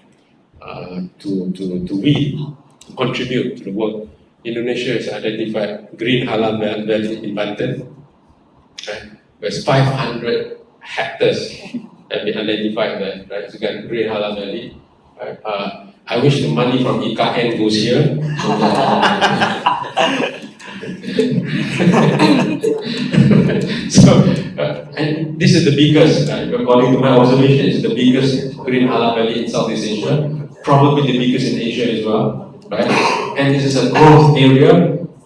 to contribute to the work. Indonesia has identified green halal valley in Banten, right? There's 500 hectares have been identified there, right? So you got green halal valley. Right? I wish the money from IKN goes here. So, and this is the biggest, according to my observation, it's the biggest green halal valley in Southeast Asia, probably the biggest in Asia as well, right? And this is a growth area,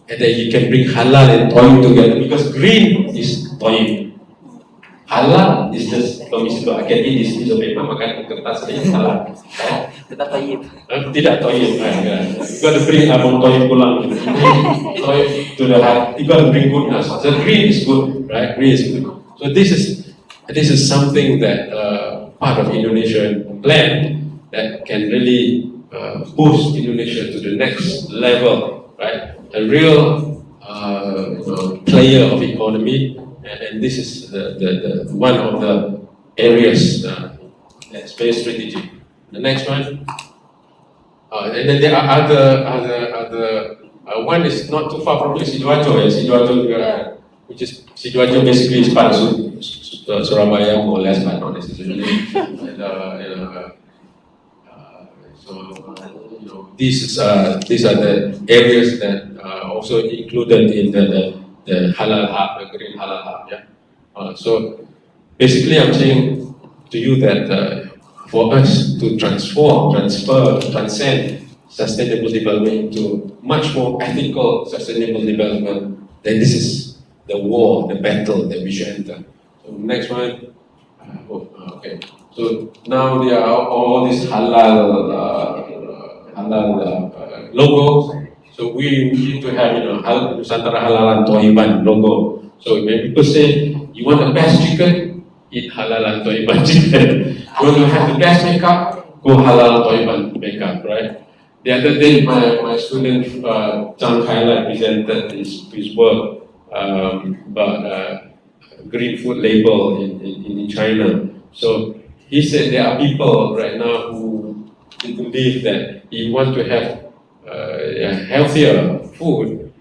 and then you can bring halal and toyib together because green is toyib. Halal is just permissible. I can eat this piece of paper, makan kertas ini halal. Kita toyib. Tidak toyib. You got to bring abang toyib pulang. Toyib to the heart. You got to bring goodness. So green is good, right? Green is good. So this is something that part of Indonesian plan that can really boost Indonesia to the next level, right? A real player of economy. And this is the one of the areas that's very strategic. The next one, and then there are other one is not too far from here, Sidoarjo. Sidoarjo juga which is Sidoarjo basically is part of Surabaya more or less, but not necessarily. And, these are the areas that are also included in the halal hub, the green halal hub. Yeah. So basically, I'm saying to you that for us to transcend sustainable development into much more ethical sustainable development, then this is the war, the battle that we should enter. So next one. Okay. So now there are all these halal logos. So we need to have Nusantara Halalan Toiban logo. So when people say you want the best chicken, eat Halalan Toiban chicken. You want to have the best makeup, go Halal Toiban makeup, right? The other day, my student Zhang Kailai presented his work about green food label in China. So he said there are people right now who believe that you want to have healthier food,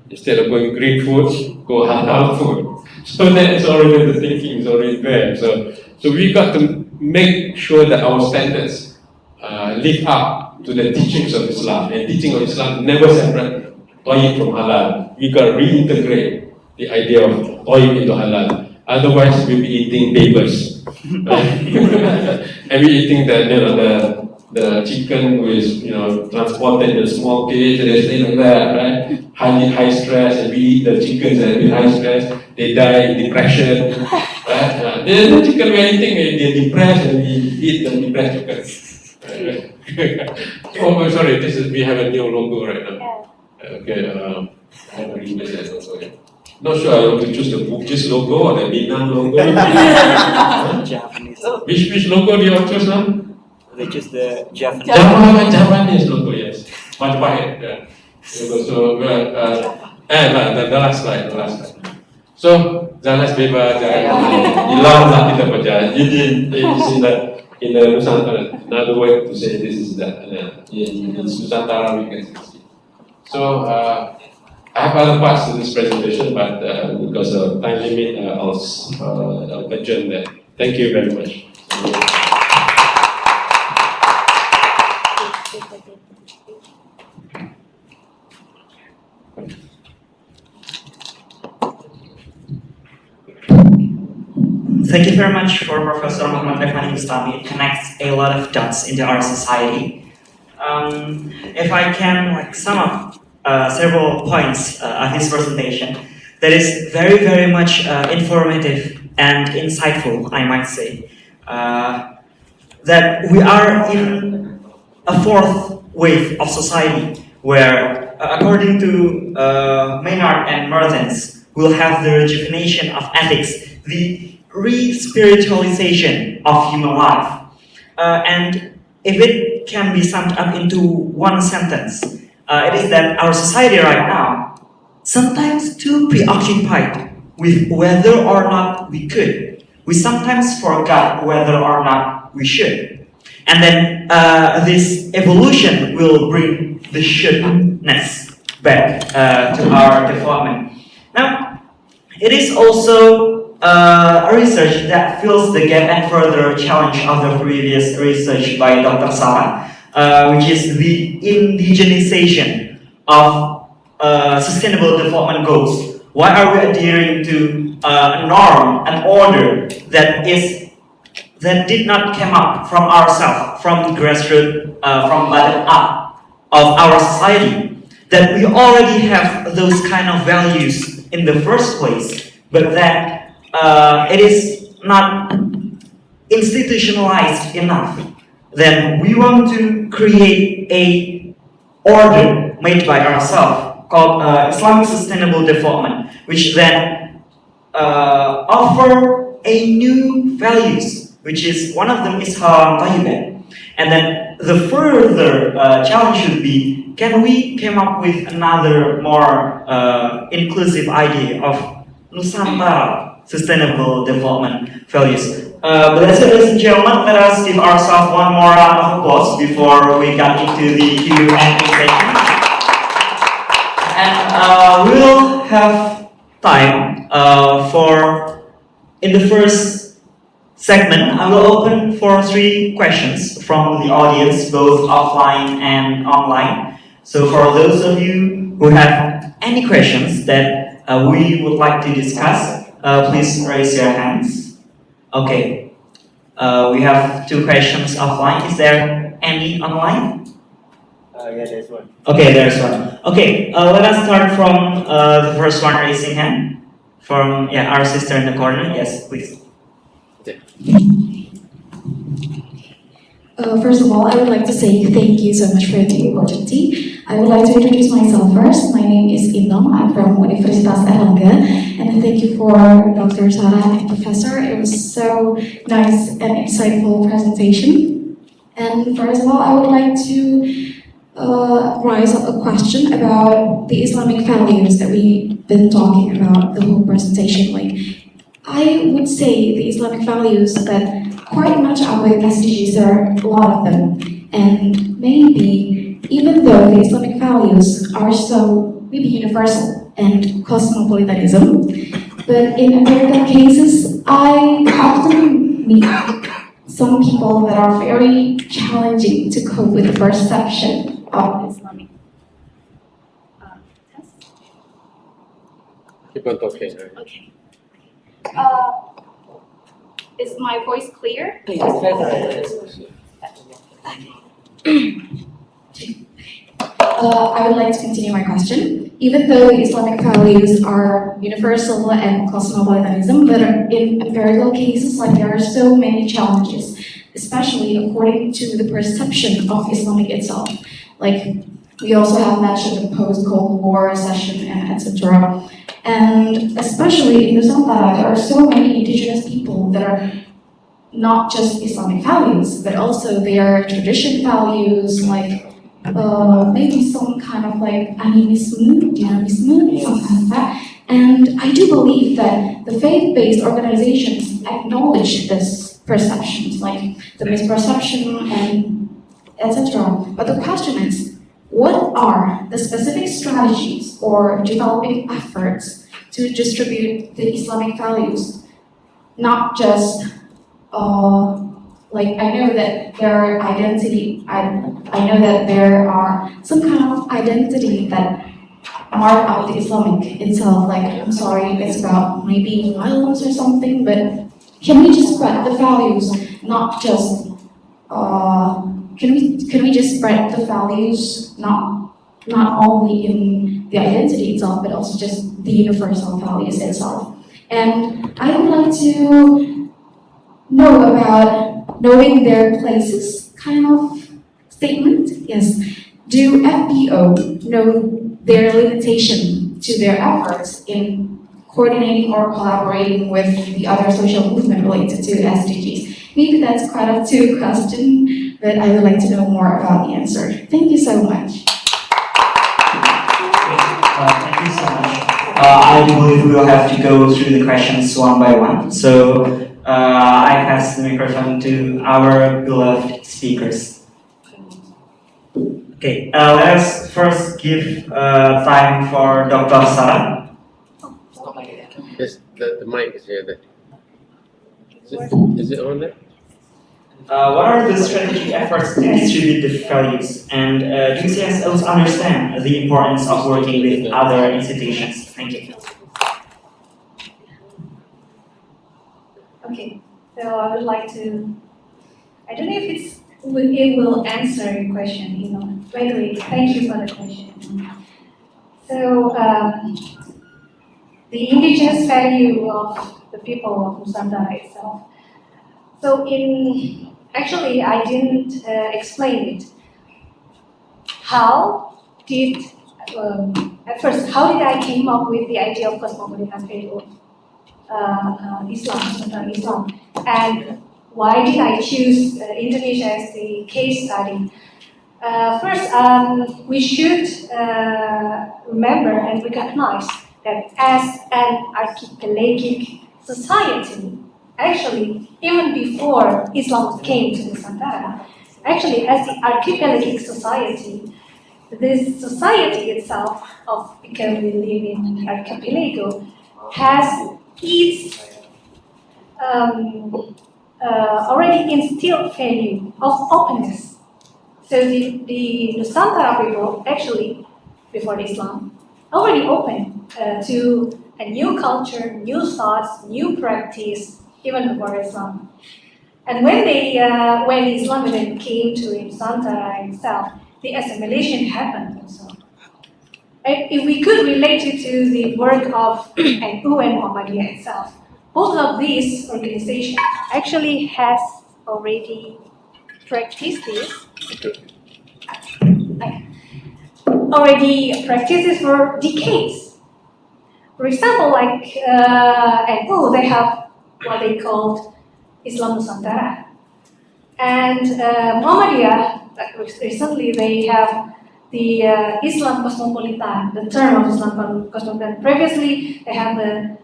instead of going green food, go halal food. So that's already the thinking is already there. So we got to make sure that our standards live up to the teachings of Islam. And teaching of Islam never separate Tayyib from halal. We got to reintegrate the idea of Tayyib into halal. Otherwise, we'll be eating papers. And we're eating the chicken with transported in a small cage and things like that, right? High stress, and we eat the chickens that with high stress, they die in depression, right? The chicken we're eating, they're depressed, and we eat the depressed chicken. Oh, sorry, we have a new logo right now. Okay, I have to read this also. Not sure I want to choose the Bugis logo or the Pinang logo. Japanese. Which logo do you want to choose now? They choose the Japanese. Japanese logo, yes. Majapahit, yeah. So, the last slide. So, jangan bebas, hilanglah kita berjalan. In the Nusantara, another way to say this is that in Nusantara we can see. So, I have other parts to this presentation, but because of time limit, I'll adjourn that. Thank you very much. Thank you very much for Professor Muhammad Reevany Bustami. It connects a lot of dots into our society. If I can sum up several points of his presentation, that is very, very much informative and insightful, I might say. That we are in a fourth wave of society where, according to Maynard and Mertens, we'll have the rejuvenation of ethics, the re-spiritualization of human life. And if it can be summed up into one sentence, it is that our society right now, sometimes too preoccupied with whether or not we could, we sometimes forgot whether or not we should. And then this evolution will bring the shouldness back to our development. Now, it is also a research that fills the gap and further challenge of the previous research by Dr. Sarah, which is the indigenization of sustainable development goals. Why are we adhering to a norm, an order that did not come up from ourselves, from the grassroots, from bottom up of our society? That we already have those kind of values in the first place, but that it is not institutionalized enough. Then we want to create a order made by ourselves called Islamic Sustainable Development, which then offer a new values, which is one of them is halal tayyiban. And then the further challenge should be, can we come up with another more inclusive idea of Nusantara sustainable development values? Ladies and gentlemen, let us give ourselves one more round of applause before we get into the Q&A session. And we'll have time In the first segment, I will open for 3 questions from the audience, both offline and online. So for those of you who have any questions that we would like to discuss, please raise your hands. Okay, we have 2 questions offline. Is there any online? Yeah, there's one. Okay, there's one. Okay, let us start from the first one raising hand. From our sister in the corner. Yes, please. First of all, I would like to say thank you so much for the opportunity. I would like to introduce myself first. My name is Pinang. I'm from Universitas Airlangga, and thank you for Dr. Sarah and Professor. It was so nice and insightful presentation. And first of all, I would like to rise up a question about the Islamic values that we've been talking about the whole presentation. Like, I would say the Islamic values that quite match up with SDGs. There are a lot of them, and maybe even though the Islamic values are so maybe universal and cosmopolitanism, but in American cases, I often meet some people that are very challenging to cope with the perception of Islamic. Keep on talking. Okay. Is my voice clear? I would like to continue my question. Even though Islamic values are universal and cosmopolitanism, but in empirical cases, like there are so many challenges, especially according to the perception of Islamic itself. Like we also have mentioned the post-Cold War session and etc. And especially in Nusantara, there are so many indigenous people that are not just Islamic values, but also their tradition values, like maybe some kind of like animism, dynamism, some kind of that. And I do believe that the faith-based organizations acknowledge this perceptions, like the misperception and etc. But the question is, what are the specific strategies or developing efforts to distribute the Islamic values? Not just like I know that there are identity. I know that there are some kind of identity that mark out the Islamic itself. Like I'm sorry, it's about maybe violence or something. But can we just spread the values, not just can we just spread the values not only in the identity itself, but also just the universal values itself? And I would like to know about knowing their places kind of statement. Yes. Do FBO know their limitation to their efforts in coordinating or collaborating with the other social movement related to SDGs? Maybe that's quite a 2 question, but I would like to know more about the answer. Thank you so much. Thank you so much. I believe we will have to go through the questions one by one. So I pass the microphone to our beloved speakers. Okay, let us first give time for Dr. Sarah. Yes, the mic is here. Is it on there? What are the strategic efforts to distribute the values? And do CSOs understand the importance of working with other institutions? Thank you. Okay, so I would like to, I don't know if it will answer your question, By the way, thank you for the question. So, the indigenous value of the people of Nusantara itself. So actually I didn't explain it. At first, how did I came up with the idea of cosmopolitan faith of Islam, and why did I choose Indonesia as the case study? First, we should remember and recognize that as an archipelagic society, actually, even before Islam came to Nusantara, actually, as the archipelagic society, this society itself, because we live in the archipelago, has its already instilled value of openness. So the Nusantara people actually, before Islam, already open to a new culture, new thoughts, new practice, even before Islam. And when Islam then came to Nusantara itself, the assimilation happened also. And if we could relate it to the work of Ilmu and Muhammadiyah itself, both of these organizations actually has already practiced this. Already practiced this for decades. For example, like Ilmu, they have what they called Islam Nusantara. And Muhammadiyah, recently they have the Islam Cosmopolitan, the term of Islam Cosmopolitan. Previously, they have the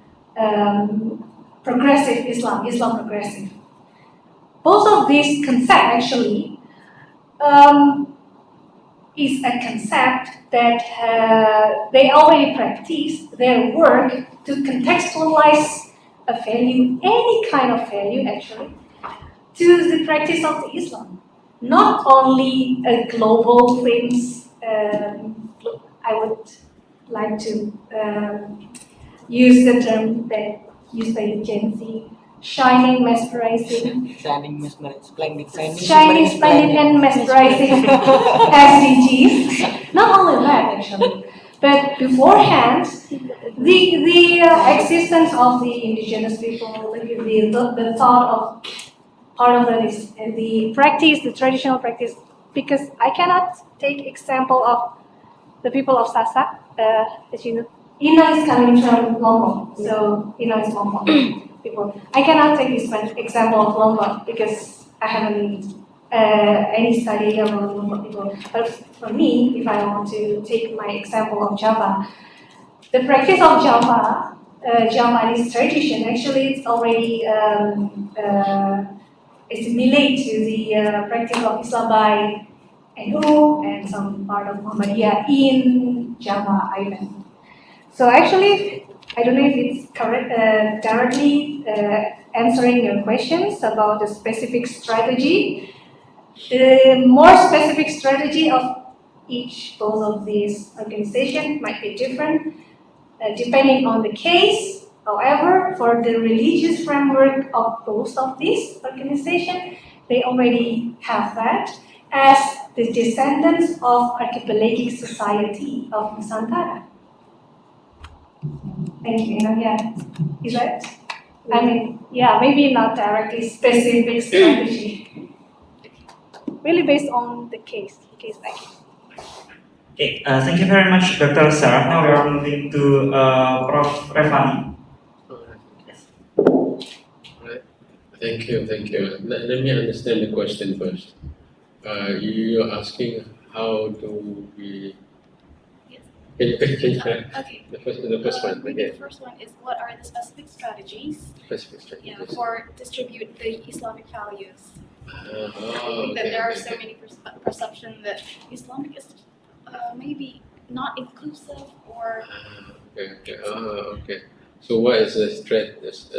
progressive Islam, Islam progressive. Both of these concepts actually is a concept that they already practice their work to contextualize a value, any kind of value actually, to the practice of the Islam. Not only a global things, I would like to use the term that used by Gen Z, shining, mesmerizing. Shining, splendid, Shining, splendid, and mesmerizing SDGs. Not only that, actually, but beforehand, the existence of the indigenous people, the thought of part of that is the practice, the traditional practice. Because I cannot take example of the people of Sasak, as you know. Ina is coming from Lombok, so Ina is Lombok people. I cannot take this example of Lombok because I haven't any study about Lombok people. But for me, if I want to take my example of Java, the practice of Java, Javanese tradition, actually it's already assimilate to the practice of Islam by Ilmu and some part of Muhammadiyah in Java Island. So actually, I don't know if it's correct, directly answering your questions about the specific strategy. The more specific strategy of both of these organizations might be different depending on the case. However, for the religious framework of both of these organizations, they already have that as the descendants of archipelagic society of Nusantara. Thank you. Yeah, is that? I mean, yeah, maybe not directly specific strategy. Really based on the case by case. Okay, thank you very much, Dr. Sarah. Now we are moving to Prof. Reevany. Right. Thank you. Let me understand the question first. You're asking how do we... Okay. The first one. The first one is what are the specific strategies for distribute the Islamic values? I think that there are so many perceptions that Islamic is maybe not inclusive or... Okay. So what is a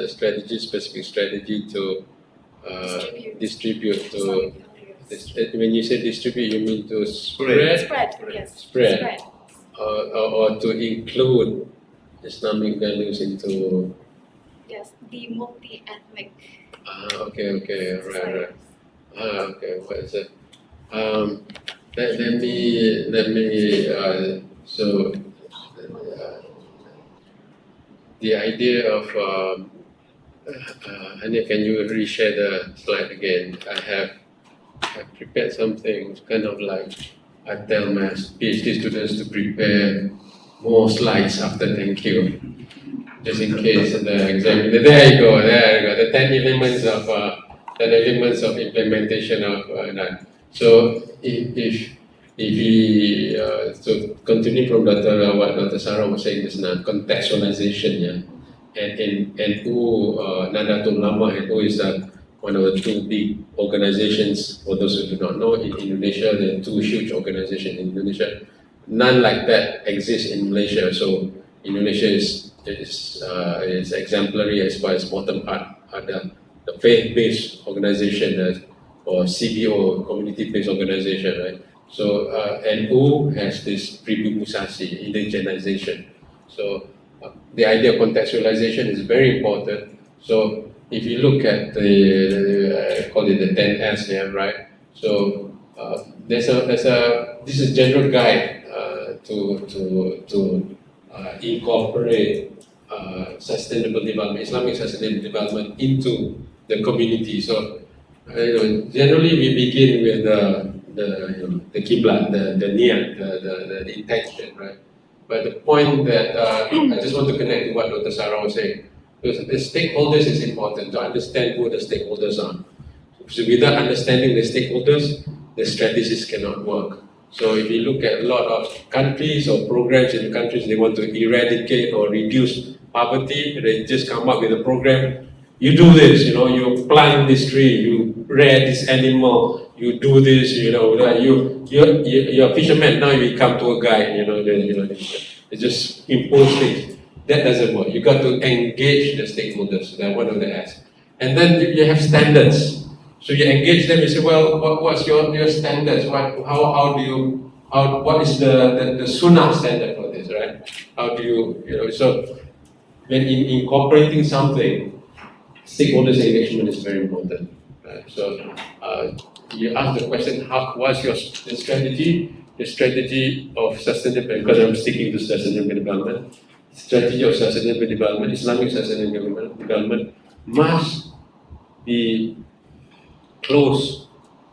strategy, specific strategy to distribute to... When you say distribute, you mean to spread? Spread. Or to include Islamic values into... Yes, the multi-ethnic. Right. Okay, what is it? Let me the idea of Anya, can you reshare the slide again? I have prepared something kind of like I tell my PhD students to prepare more slides after thank you, just in case the exam. There you go. The 10 elements of implementation of that. So if so continue from what Dr. Sarah was saying just now, contextualization, and Nahdlatul Ulama, who is one of the two big organizations. For those who do not know, in Indonesia, there are two huge organizations in Indonesia. None like that exists in Malaysia. So Indonesia is is exemplary as far as bottom part ada the faith-based organization or CBO, community-based organization, right? So NU has this pribimusasi, indigenization. So the idea of contextualization is very important. So if you look at I call it the 10S there, right? So this is general guide to incorporate sustainable development, Islamic sustainable development into the community. So generally we begin with the qiblat, the niyat, the intention, right? But the point that I just want to connect to what Dr. Sarah was saying, because the stakeholders is important to understand who the stakeholders are. So without understanding the stakeholders, the strategies cannot work. So if you look at a lot of countries or programs in the countries, they want to eradicate or reduce poverty, they just come up with a program. You do this, you plant this tree, you rear this animal, you do this, you're a fisherman, now you become tour guide, they just impose things. That doesn't work. You got to engage the stakeholders. That's one of the S's. And then you have standards. So you engage them. You say, well, what's your standards? What is the sunnah standard for this, right? How do you So when incorporating something, stakeholders engagement is very important. Right? So you ask the question, what's your strategy? The strategy of sustainable, because I'm sticking to sustainable development. Strategy of sustainable development, Islamic sustainable development must be close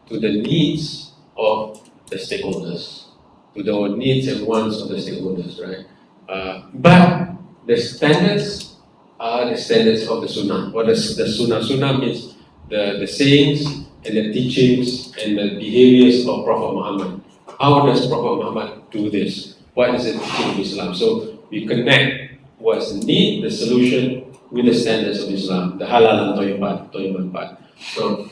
to the needs of the stakeholders, to the needs and wants of the stakeholders, right? But the standards are the standards of the Sunnah. What is the Sunnah? Sunnah means the sayings and the teachings and the behaviors of Prophet Muhammad. How does Prophet Muhammad do this? What is the teaching of Islam? So we connect what's the need, the solution, with the standards of Islam, the halal and toiban part. So,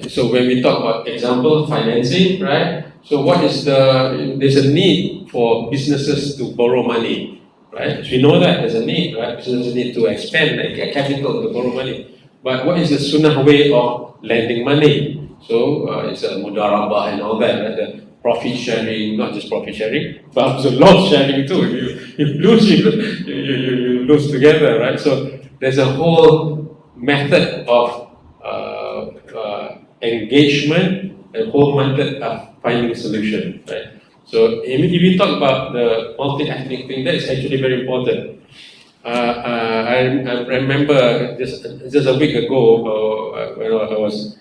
so when we talk about example, financing, right? So what is there's a need for businesses to borrow money, right? So we know that there's a need, right? Businesses need to expand, get capital to borrow money. But what is the sunnah way of lending money? So it's a mudarabah and all that, right? The profit sharing, not just profit sharing, but also loss sharing too. If you lose, you lose together, right? So there's a whole method of engagement, a whole method of finding a solution, right? So if we talk about the multi-ethnic thing, that is actually very important. I remember just a week ago when I was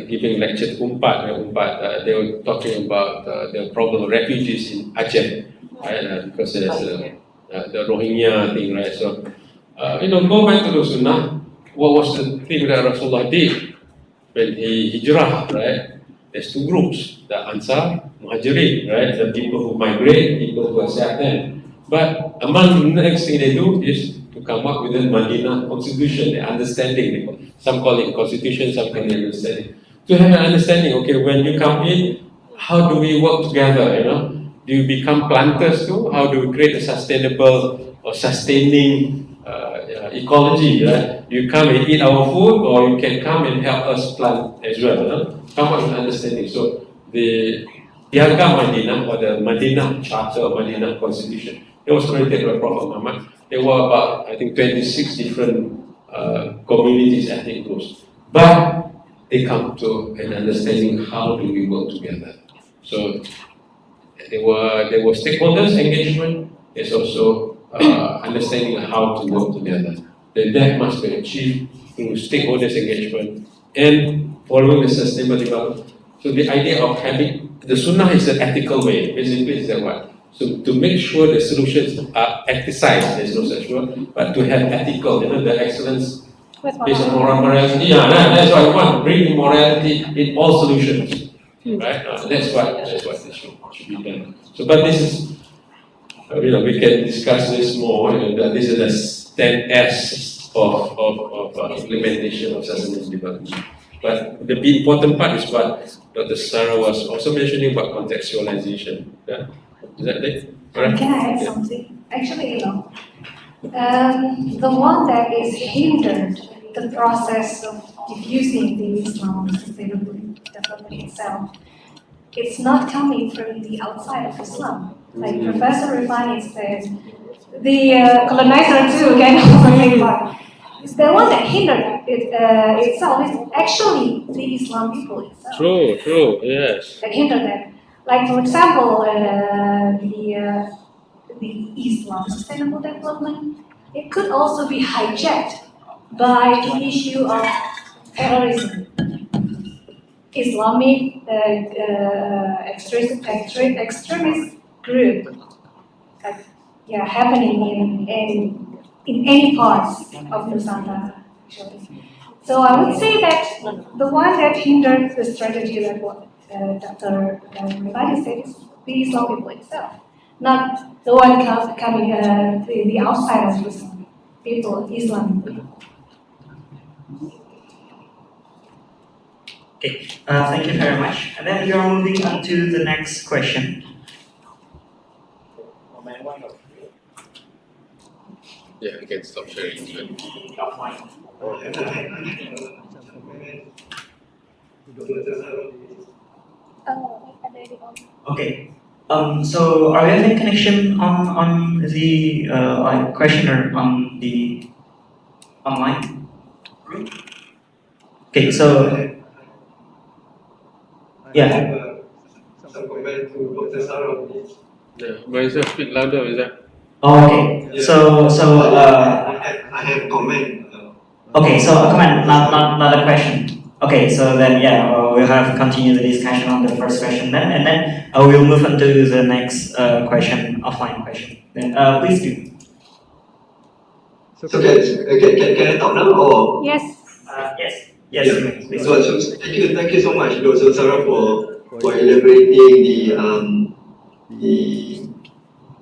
giving lecture to Umpat, they were talking about the problem of refugees in Aceh, right? Because there's the Rohingya thing, right? So, go back to the Sunnah. What was the thing that Rasulullah did when he hijrah, right? There's two groups, the Ansar, Muhajirin, right? The people who migrate, people who accept them. But among the next thing they do is to come up with a Madinah constitution, the understanding. Some call it constitution, some call it understanding. To have an understanding, okay, when you come in, how do we work together, Do you become planters too? How do we create a sustainable or sustaining ecology, right? You come and eat our food, or you can come and help us plant as well, Come up with understanding. So the Piagam Madinah, or the Madinah Charter or Madinah Constitution, it was created by Prophet Muhammad. There were about, I think, 26 different communities, ethnic groups. But they come to an understanding, how do we work together? So there were stakeholders engagement. There's also understanding how to work together. Then that must be achieved through stakeholders engagement and following the sustainable development. So the idea of having the Sunnah is an ethical way. Basically, is that what? So to make sure the solutions are ethicized, there's no such word, but to have ethical, the excellence based on moral morality. Yeah, that's what I want. Bring morality in all solutions, right? That's what should be done. So, but this is, we can discuss this more. This is the 10S of implementation of sustainable development. But the important part is what Dr. Sarah was also mentioning about contextualization. Yeah? Is that it? Alright. Can I add something? Actually, the one that is hindered the process of diffusing the Islam sustainable development itself, it's not coming from the outside of Islam. Like Professor Reevany said, the colonizer too can also take part. The one that hindered it itself is actually the Islam people itself. True, yes. That hindered them. Like for example, the Islam sustainable development, it could also be hijacked by the issue of terrorism. Islamic extremist group happening in any parts of Nusantara, actually. So I would say that the one that hindered the strategy, like what Dr. Reevany said, is the Islam people itself, not the one coming the outside of Islam people, Islam people. Okay, thank you very much. And then we are moving on to the next question. Yeah, I can stop sharing. Okay. So are we having connection on the like questioner on the online group? Okay, so yeah. Some comment to Dr. Sarah. Yeah, Malaysia, speak louder, is that? Oh, okay. So I have comment. okay, so a comment, not a question. Okay, so then we'll have continue the discussion on the first question then, and then we'll move on to the next question, offline question. Then please do. So can I talk now or? Yes. Yes. Yeah. You may, please. So thank you so much, Dr. Sarah, for elaborating the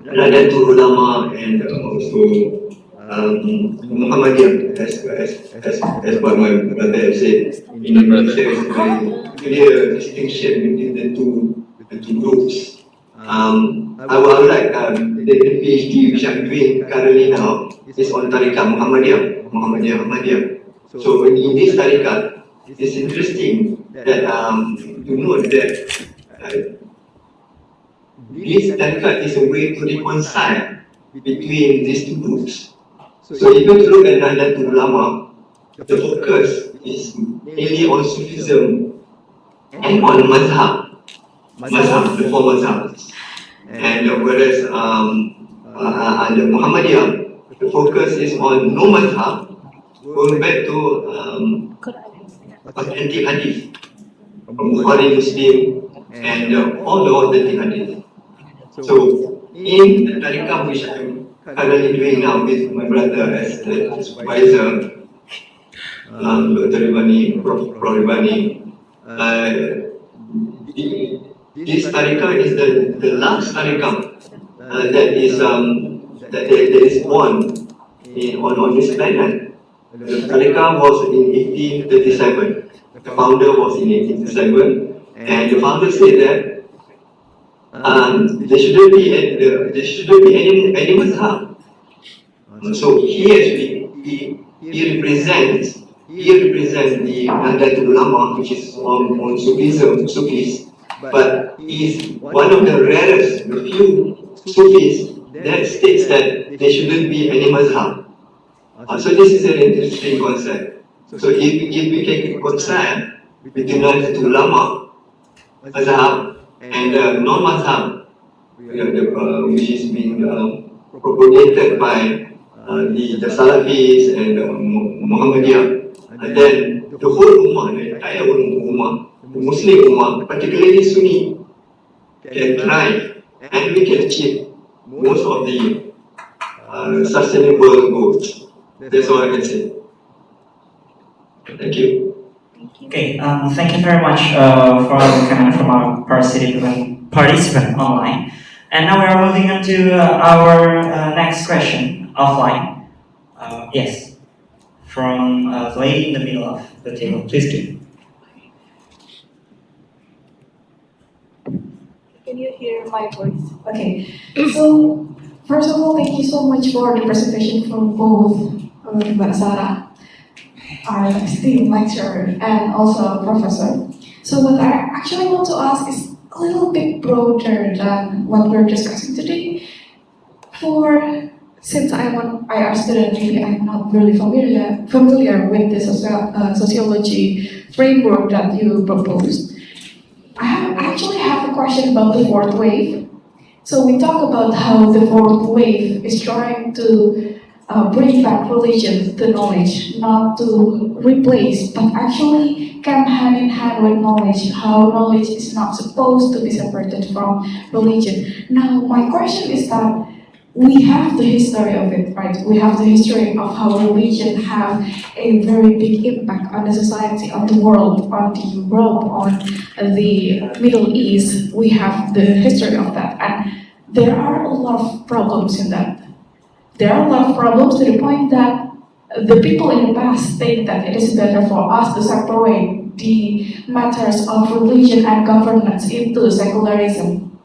Nahdlatul Ulama and also Muhammadiyah, as what my brother has said. In Indonesia, there is a very clear distinction between the two groups. I would like the PhD which I'm doing currently now is on Tariqah Muhammadiyah. So in this Tariqah, it's interesting that to note that this Tariqah is a way to reconcile between these two groups. So if you look at Nahdlatul Ulama, the focus is mainly on Sufism and on Mazhab, the four Mazhabs. And whereas the Muhammadiyah, the focus is on no Mazhab, going back to authentic hadith, Bukhari, Muslim, and all the authentic hadith. So in the Tariqah which I'm currently doing now with my brother as the supervisor, Dr. Reevany, Prof. Reevany, this Tariqah is the last Tariqah that is born on this planet. The Tariqah was in 1837. The founder was in 1837, and the founder said that there shouldn't be any mazhab. So he actually he represents the Nahdlatul Ulama, which is on Sufis, but he is one of the rarest, the few Sufis that states that there shouldn't be any mazhab. So this is an interesting concept. So if we can reconcile between Nahdlatul Ulama, mazhab, and non-mazhab, which is being propagated by the Salafis and Muhammadiyah, and then the whole Ummah, the entire Ummah, the Muslim Ummah, particularly Sunni, can thrive and we can achieve most of the sustainable goals. That's all I can say. Thank you. Okay, thank you very much for the comment from our participant online. And now we are moving on to our next question offline. Yes, from the lady in the middle of the table. Please do. Can you hear my voice? Okay, so first of all, thank you so much for the presentation from both Mbak Sarah, our esteemed lecturer, and also Professor. So what I actually want to ask is a little bit broader than what we're discussing today. Since I'm an IR student, maybe I'm not really familiar with the sociology framework that you proposed. I actually have a question about the fourth wave. So we talk about how the fourth wave is trying to bring back religion to knowledge, not to replace, but actually come hand in hand with knowledge, how knowledge is not supposed to be separated from religion. Now, my question is that we have the history of it, right? We have the history of how religion have a very big impact on the society, on the world, on the Europe, on the Middle East. We have the history of that, and there are a lot of problems in that. There are a lot of problems to the point that the people in the past think that it is better for us to separate the matters of religion and governance into secularism.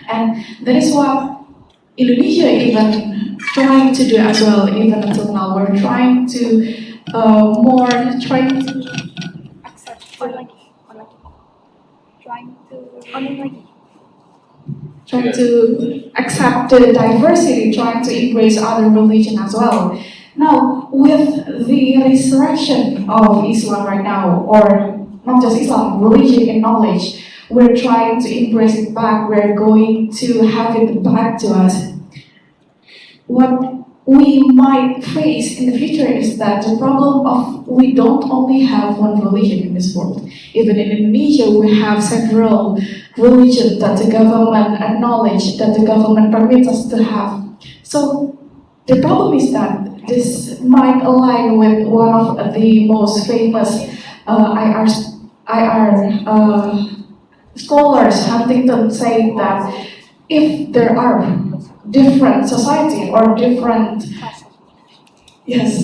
And that is what Indonesia even trying to do as well, even until now. We're trying to Accept online. trying to accept the diversity, trying to embrace other religion as well. Now, with the resurrection of Islam right now, or not just Islam, religion and knowledge, we're trying to embrace it back, we're going to have it back to us. What we might face in the future is that the problem of we don't only have one religion in this world. Even in Indonesia, we have several religions that the government acknowledge, that the government permits us to have. So the problem is that this might align with one of the most famous IR scholars, Huntington, saying that if there are different society or different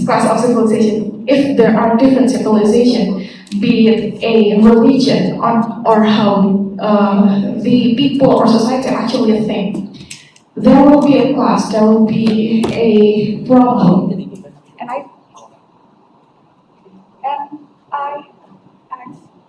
class of civilization, if there are different civilization, be it a religion or how the people or society actually think, there will be a class, there will be a problem. And I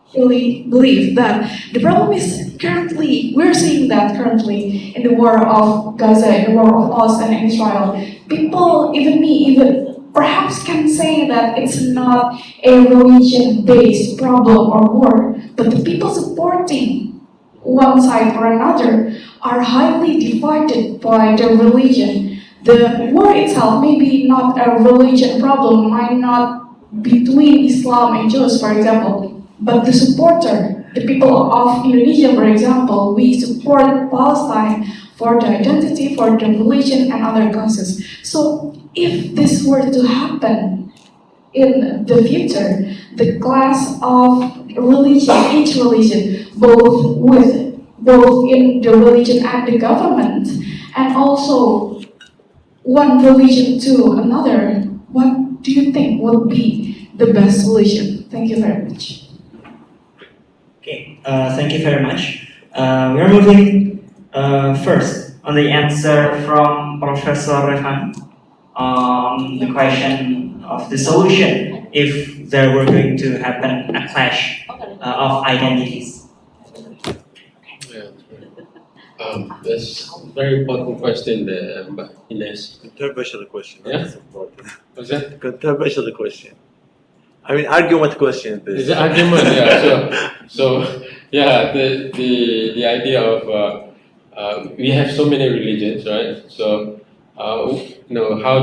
actually believe that the problem is currently, we're seeing that currently in the war of Gaza, in the war of Palestine and Israel. People, even me, even perhaps can say that it's not a religion-based problem or war, but the people supporting one side or another are highly divided by their religion. The war itself may be not a religion problem, might not be between Islam and Jews, for example, but the supporter, the people of Indonesia, for example, we support Palestine for the identity, for the religion and other causes. So if this were to happen in the future, the class of religion, each religion, both in the religion and the government, and also one religion to another, what do you think would be the best solution? Thank you very much. Okay, thank you very much. We are moving first on the answer from Professor Reevany on the question of the solution if there were going to happen a clash of identities. That's a very important question there, Ines. Controversial question. Yeah? That's important. What's that? Controversial question. I mean, argument question. It's an argument, yeah. So yeah, the idea of we have so many religions, right? So how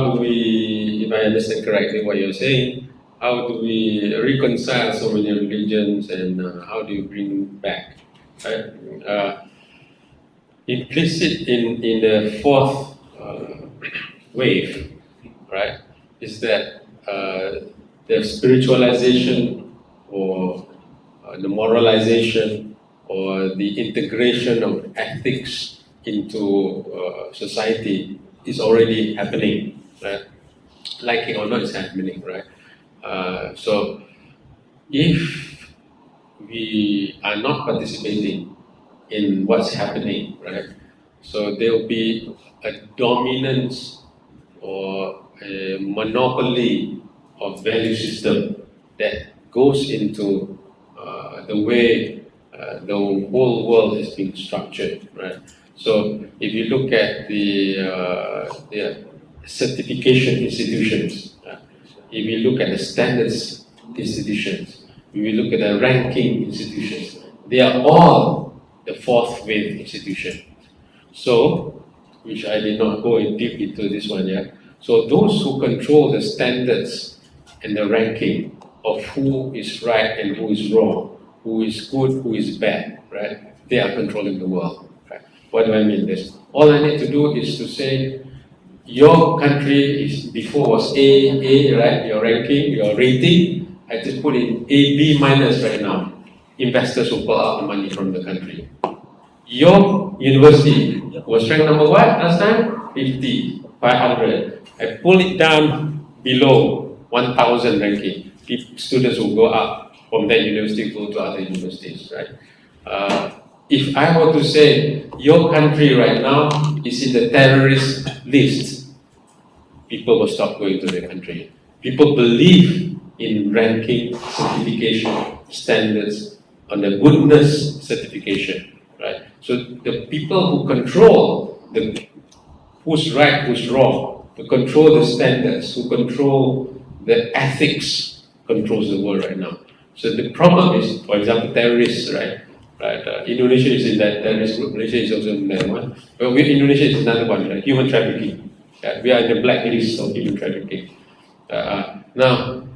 do we, if I understand correctly what you're saying, how do we reconcile so many religions and how do you bring back, right? Implicit in the fourth wave, right, is that the spiritualization or the moralization or the integration of ethics into society is already happening, right? Like it or not, it's happening, right? So if we are not participating in what's happening, right? So there'll be a dominance or a monopoly of value system that goes into the way the whole world is being structured, right? So if you look at the certification institutions, if you look at the standards institutions, if you look at the ranking institutions, they are all the fourth wave institution. So, which I did not go in deep into this one yet. So those who control the standards and the ranking of who is right and who is wrong, who is good, who is bad, right? They are controlling the world. Right? What do I mean this? All I need to do is to say, your country is before was A, right? Your ranking, your rating. I just put in A, B minus right now. Investors will pull out the money from the country. Your university was ranked number what last time? 50, 500. I pull it down below 1,000 ranking. Students will go up from that university, go to other universities, right? If I were to say your country right now is in the terrorist list, people will stop going to their country. People believe in ranking, certification, standards, on the goodness certification, right? So the people who control who's right, who's wrong, who control the standards, who control the ethics, controls the world right now. So the problem is, for example, terrorists, right? Indonesia is in that terrorist group. Malaysia is also in that one. But Indonesia is another one, right? Human trafficking. We are in the black list of human trafficking. Now,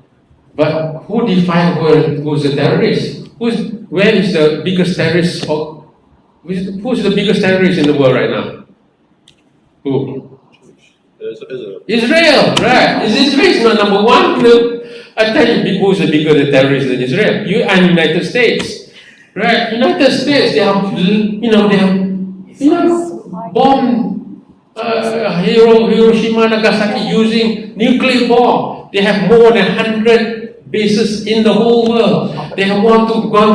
but who defines who's a terrorist? Where is the biggest terrorist? Who's the biggest terrorist in the world right now? Who? Israel. Israel, right? Israel is not number one. I tell you, who's the bigger terrorist than Israel? You and United States, right? United States, they have, bomb Hiroshima, Nagasaki using nuclear bomb. They have more than 100 bases in the whole world. They have gone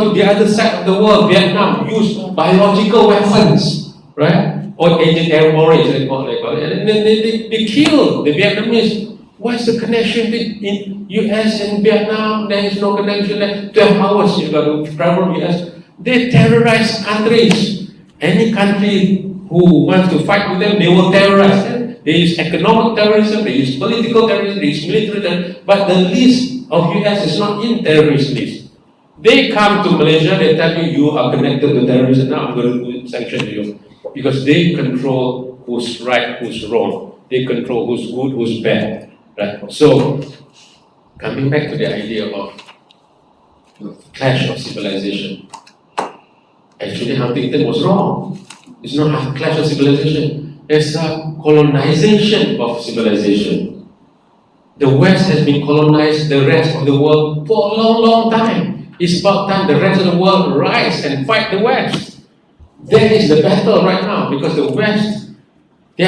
to the other side of the world, Vietnam, use biological weapons, right? Or Agent Air Orange, they call it. And then they kill the Vietnamese. What's the connection between US and Vietnam? There is no connection there. 12 hours you got to travel US. They terrorize countries. Any country who wants to fight with them, they will terrorize them. They use economic terrorism, they use political terrorism, they use military terrorism. But the list of US is not in terrorist list. They come to Malaysia, they tell you, you are connected to terrorism, now I'm going to sanction you. Because they control who's right, who's wrong. They control who's good, who's bad. Right? So, coming back to the idea of clash of civilization. Actually, Huntington was wrong. It's not a clash of civilization. It's a colonization of civilization. The West has been colonized the rest of the world for a long, long time. It's about time the rest of the world rise and fight the West. That is the battle right now, because the West, they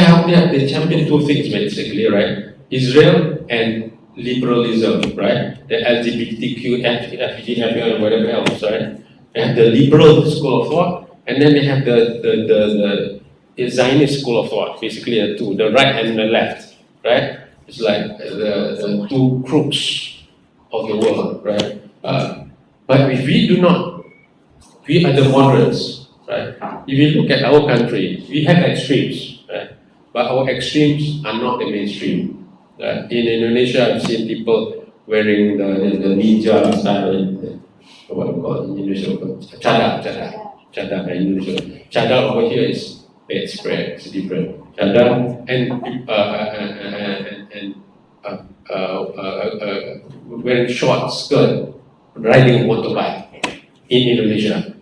champion two things basically, right? Israel and liberalism, right? The LGBTQ, FGM, and whatever else, right? They have the liberal school of thought, and then they have the Zionist school of thought, basically the two, the right and the left, right? It's like the two crooks of the world, right? But if we do not, we are the moderates, right? If you look at our country, we have extremes, right? But our extremes are not the mainstream. In Indonesia, I've seen people wearing the ninja style, what we call in Indonesia, cadar in Indonesia. Cadar over here is bedspread, it's different. Cadar and wearing short skirt, riding a motorbike in Indonesia.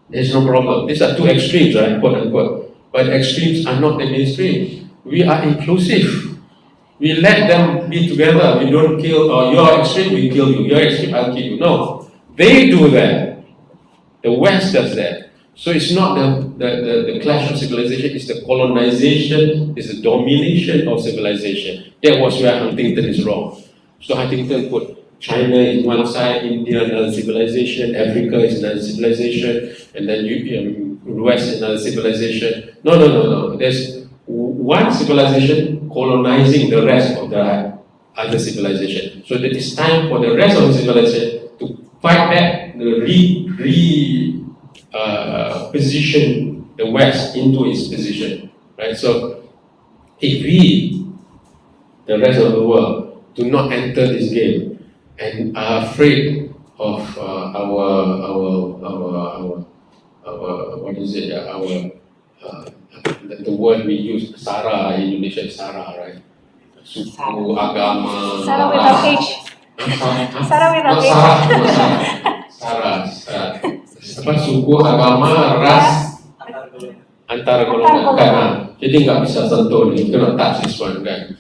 There's no problem. These are two extremes, right? Quote unquote. But extremes are not the mainstream. We are inclusive. We let them be together. We don't kill, you're extreme, we kill you. You're extreme, I'll kill you. No. They do that. The West does that. So it's not the clash of civilization, it's the colonization, it's the domination of civilization. That was where Huntington is wrong. So Huntington put China is one side, India another civilization, Africa is another civilization, and then West is another civilization. No. There's one civilization colonizing the rest of the other civilization. So it is time for the rest of the civilization to fight back, position the West into its position, right? So if we, the rest of the world, do not enter this game and are afraid of the word we use, Sara in Indonesia is Sara, right? Suku, agama, Sarah without H. Sarah without H. Sara, suku, agama, ras, antara golongan kan. Jadi nggak bisa sentuh ni, cannot touch this one kan.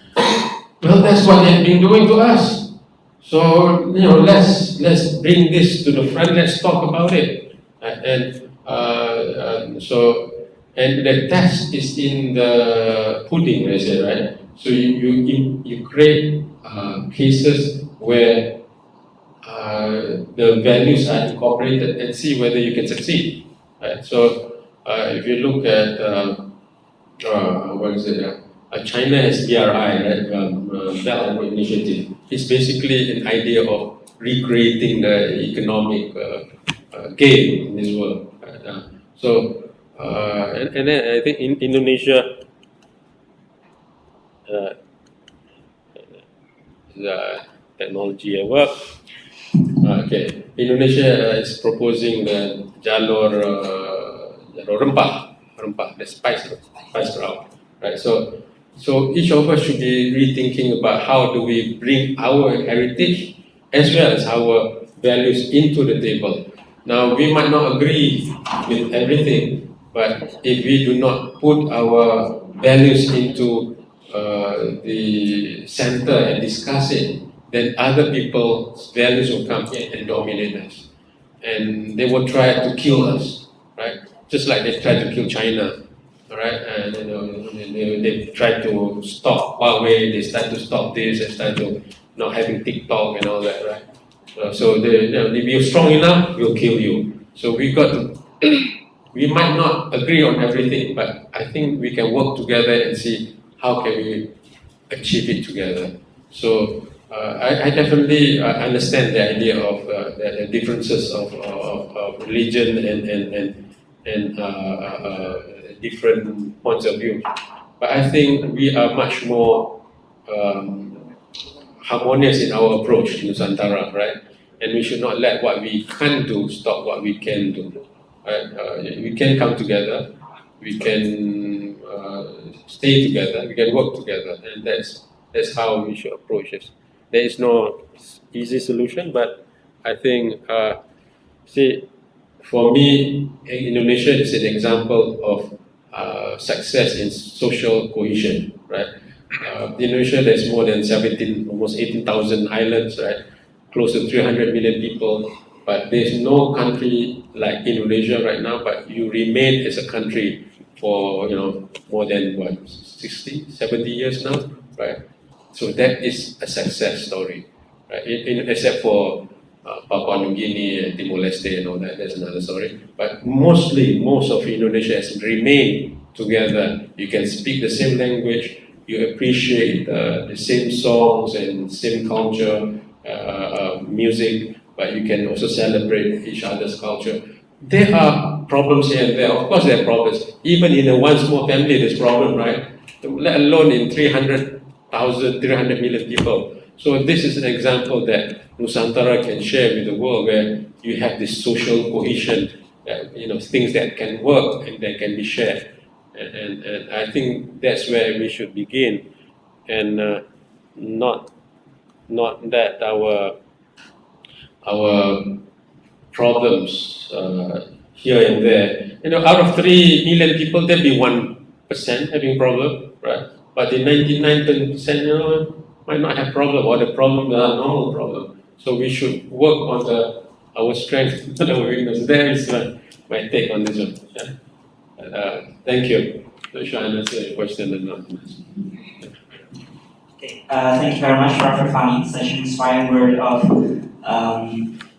Well, that's what they've been doing to us. So let's bring this to the front. Let's talk about it. And the test is in the pudding, I said, right? So you create cases where the values are incorporated and see whether you can succeed. Right? So if you look at China has BRI, right? Belt and Road Initiative. It's basically an idea of recreating the economic game in this world. And then I think in Indonesia, the technology at work. Okay, Indonesia is proposing the jalur rempah, the spice route, right? So each of us should be rethinking about how do we bring our heritage as well as our values into the table. Now, we might not agree with everything, but if we do not put our values into the center and discuss it, then other people's values will come in and dominate us. And they will try to kill us, right? Just like they tried to kill China, right? And they tried to stop Huawei, they started to stop this, they started to not having TikTok and all that, right? So if you're strong enough, we'll kill you. So we might not agree on everything, but I think we can work together and see how can we achieve it together. So I definitely understand the idea of the differences of religion and different points of view. But I think we are much more harmonious in our approach to Nusantara, right? And we should not let what we can't do stop what we can do. Right? We can come together, we can stay together, we can work together, and that's how we should approach it. There is no easy solution, but I think, for me, Indonesia is an example of success in social cohesion, right? In Indonesia, there's more than almost 18,000 islands, right? Close to 300 million people, but there's no country like Indonesia right now, but you remain as a country for, more than 60, 70 years now, right? So that is a success story, right? Except for Papua New Guinea and Timor-Leste and all that, that's another story. But most of Indonesia has remained together. You can speak the same language, you appreciate the same songs and same culture, music, but you can also celebrate each other's culture. There are problems here and there. Of course, there are problems. Even in a one small family, there's problem, right? Let alone in 300 million people. So this is an example that Nusantara can share with the world, where you have this social cohesion, things that can work and that can be shared. And I think that's where we should begin, and not that our problems here and there. Out of 3 million people, there'll be 1% having problem, right? But the 99%, might not have problem, or the problem are normal problem. So we should work on our strength, not our weakness. That is my take on this one. Yeah? Thank you. Not sure I answered your question or not. Thank you very much for Reevany, such an inspiring word of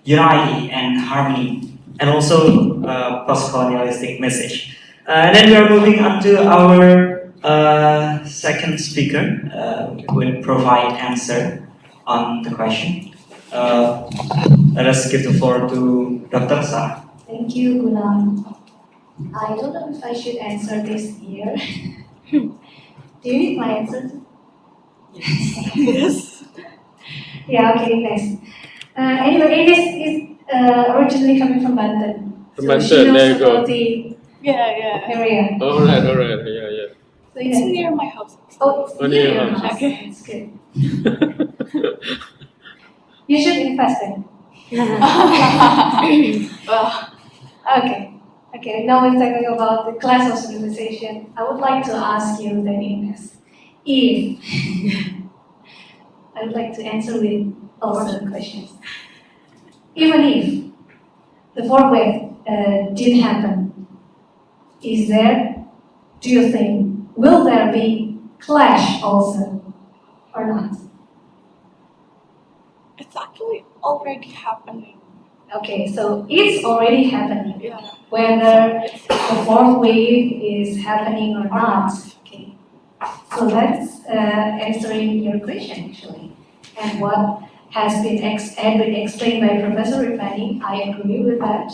unity and harmony, and also post-colonialistic message. And then we are moving on to our second speaker, who will provide answer on the question. Let us give the floor to Dr. Sarah. Thank you, Gulam. I don't know if I should answer this here. Do you need my answer? Yes. Yeah, okay, thanks. Anyway, Ines is originally coming from Banten. From So she Banten, there knows you go. about the Yeah. area. All right, yeah. So, It's near my house. Oh, it's Oh, near near your your house. Okay. That's good. You should invest in. Well, Okay, now we're talking about the class of civilization. I would like to ask you then, Ines, if I would like to answer with also questions. Even if the fourth wave didn't happen, do you think, will there be clash also or not? it's actually already happening. Okay, so it's already happening. Yeah. Whether the fourth wave is happening or not. Okay, so that's answering your question actually. And what has been explained by Professor Reevany, I agree with that.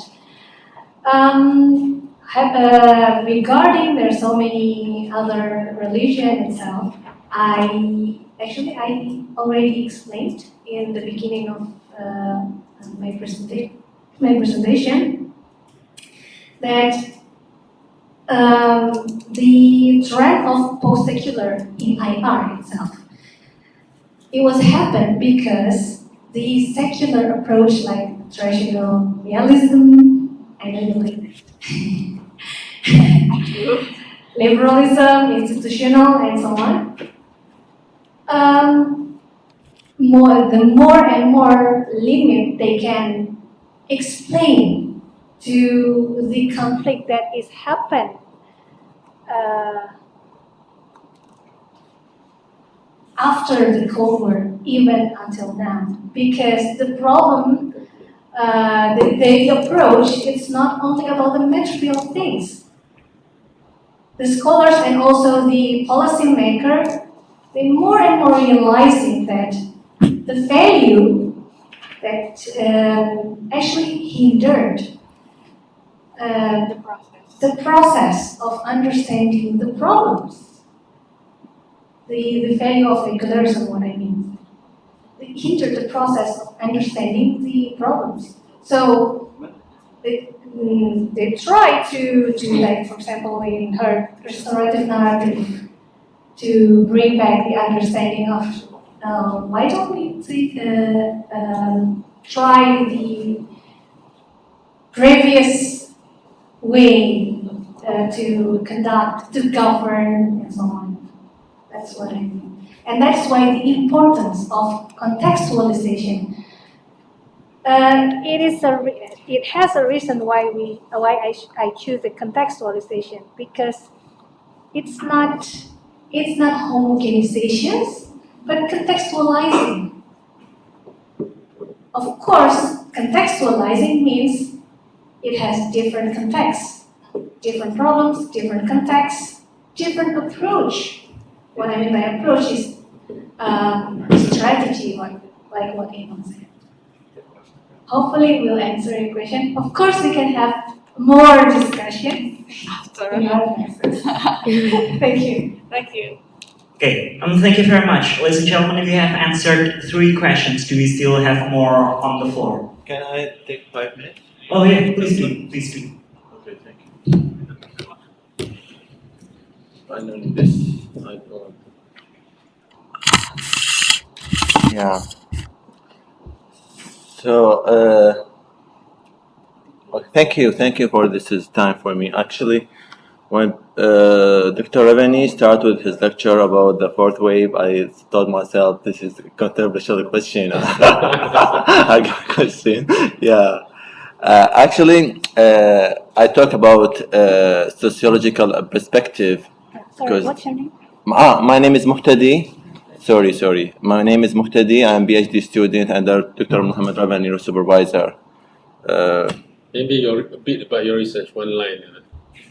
Regarding there's so many other religion itself, I already explained in the beginning of my presentation that the trend of post-secular in IR itself, it was happened because the secular approach like traditional realism, I know you like that, liberalism, institutional, and so on. The more and more limit they can explain to the conflict that is happened after the Cold War, even until now, because the problem, the approach, it's not only about the material things. The scholars and also the policymaker, they more and more realizing that the value that actually hindered the process of understanding the problems. The value of secularism, what I mean. It hindered the process of understanding the problems. So they try to like, for example, in her restorative narrative, to bring back the understanding of why don't we try the previous way to conduct, to govern, and so on. That's what I mean. And that's why the importance of contextualization. It has a reason why I choose the contextualization, because it's not homogenizations, but contextualizing. Of course, contextualizing means it has different contexts, different problems, different contexts, different approach. What I mean by approach is strategy, like what Imam said. Hopefully, we'll answer your question. Of course, we can have more discussion after. Thank you. Thank you. Okay, thank you very much. Ladies and gentlemen, we have answered 3 questions. Do we still have more on the floor? Can I take 5 minutes? Oh yeah, please do. Okay, thank you. Finally, this I don't. Yeah. So, thank you for this is time for me. Actually, when Dr. Reevany started with his lecture about the fourth wave, I told myself this is a controversial question. I got a question. Yeah. Actually, I talk about sociological perspective. Sorry, what's your name? My name is Muhtadi. Sorry. My name is Muhtadi. I'm PhD student under Dr. Mohammad Reevany, supervisor. Maybe a bit about your research, one line.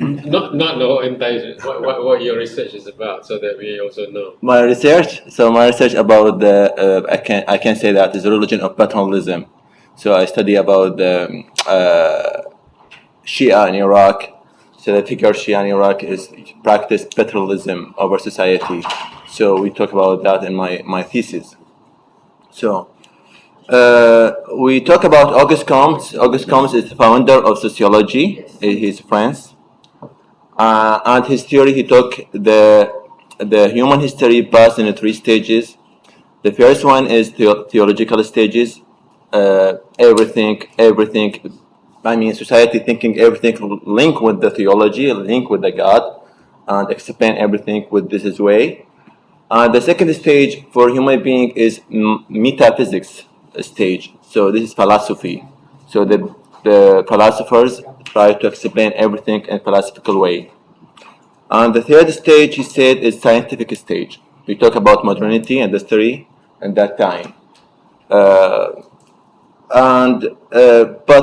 Not the whole entire, what your research is about, so that we also know. My research about the I can say that is religion of paternalism. So I study about the Shia in Iraq. So the figure Shia in Iraq is practice paternalism over society. So we talk about that in my thesis. So we talk about Auguste Comte. Auguste Comte is the founder of sociology. He's France. And his theory, he took the human history passed in 3 stages. The first one is theological stages. Everything. I mean, society thinking everything linked with the theology, linked with the God, and explain everything with this way. The second stage for human being is metaphysics stage. So this is philosophy. So the philosophers try to explain everything in a philosophical way. And the third stage, he said, is scientific stage. We talk about modernity and history at that time. But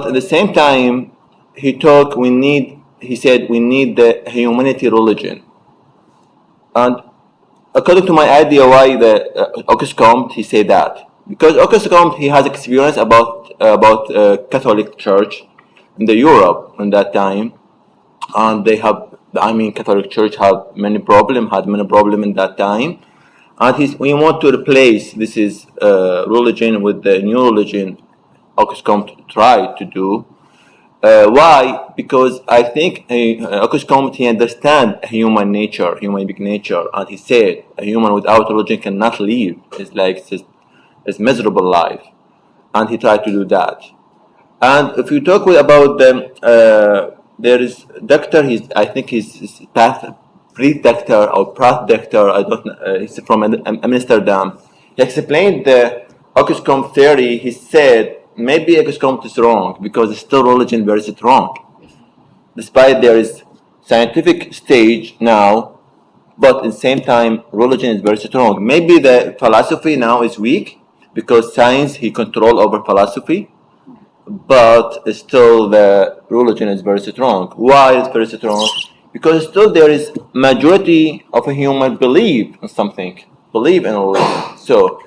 at the same time, he said we need the humanity religion. And according to my idea, why the Auguste Comte, he said that. Because Auguste Comte, he has experience about Catholic Church in the Europe in that time, and they have, Catholic Church had many problems in that time, and we want to replace this is religion with the new religion Auguste Comte tried to do. Why? Because I think Auguste Comte, he understands human nature, human big nature, and he said a human without religion cannot live. It's like it's miserable life, and he tried to do that. And if you talk about them, there is doctor. I think he's pre-doctor or prath-doctor. I don't know. He's from Amsterdam. He explained the Auguste Comte theory. He said maybe Auguste Comte is wrong because still religion very strong, despite there is scientific stage now, but at the same time religion is very strong. Maybe the philosophy now is weak because science he control over philosophy, but still the religion is very strong. Why is very strong? Because still there is majority of a human believe in something, believe in religion. So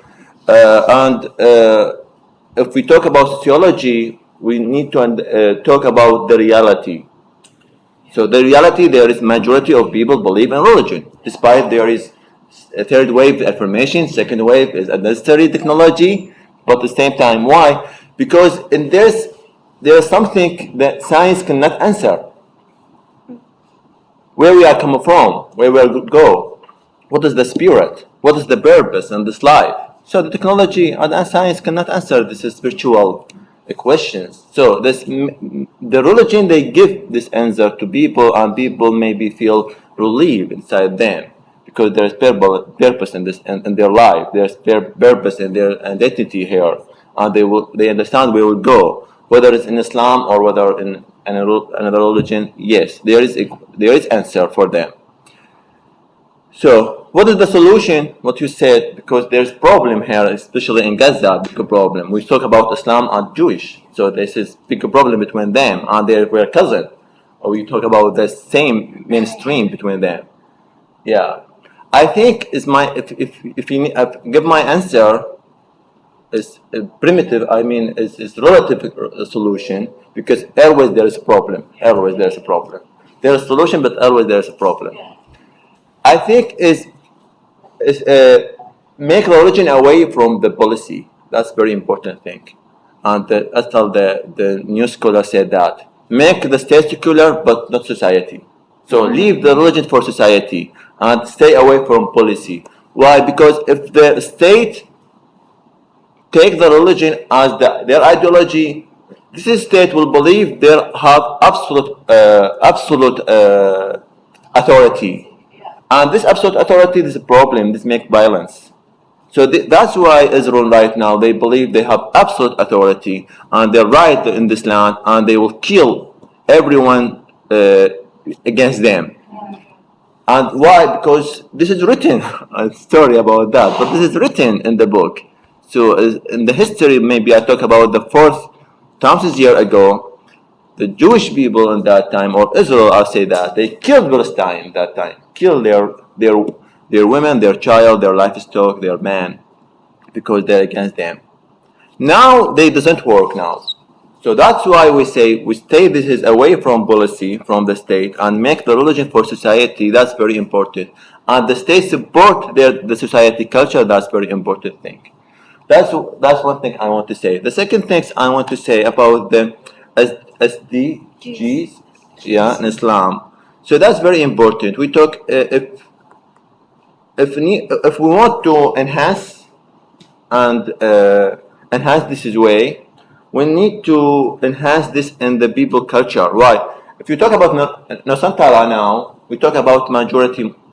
if we talk about sociology, we need to talk about the reality. So the reality, there is majority of people believe in religion, despite there is a third wave affirmation, second wave is unnecessary technology, but at the same time, why? Because in this, there is something that science cannot answer. Where we are coming from, where we will go, what is the spirit, what is the purpose in this life? So the technology and science cannot answer this spiritual questions. So the religion, they give this answer to people, and people maybe feel relieved inside them because there is purpose in this in their life. There's purpose in their identity here, and they understand where we will go, whether it's in Islam or whether in another religion. Yes, there is answer for them. So what is the solution? What you said, because there's problem here, especially in Gaza, big problem. We talk about Islam and Jewish, so this is big problem between them, and they were cousin. Or we talk about the same mainstream between them. Yeah, I think is my if you give my answer is primitive. I mean, is relative solution because always there is a problem. Always there is a problem. There is a solution, but always there is a problem. I think is make religion away from the policy. That's very important thing. And the new scholar said that. Make the state secular, but not society. So leave the religion for society and stay away from policy. Why? Because if the state take the religion as their ideology, this state will believe they have absolute authority. And this absolute authority is a problem. This makes violence. So that's why Israel right now, they believe they have absolute authority and they're right in this land, and they will kill everyone against them. And why? Because this is written, a story about that, but this is written in the book. So in the history, maybe I talk about the 4,000 years ago, the Jewish people in that time, or Israel, I'll say that, they killed Palestine that time, killed their women, their child, their livestock, their man, because they're against them. Now they doesn't work now. So that's why we say we stay this is away from policy, from the state, and make the religion for society. That's very important. And the state support the society culture. That's very important thing. That's one thing I want to say. The second thing I want to say about the SDGs, yeah, in Islam. So that's very important. We talk if we want to enhance and enhance this way, we need to enhance this in the people culture. Why? If you talk about Nusantara now, we talk about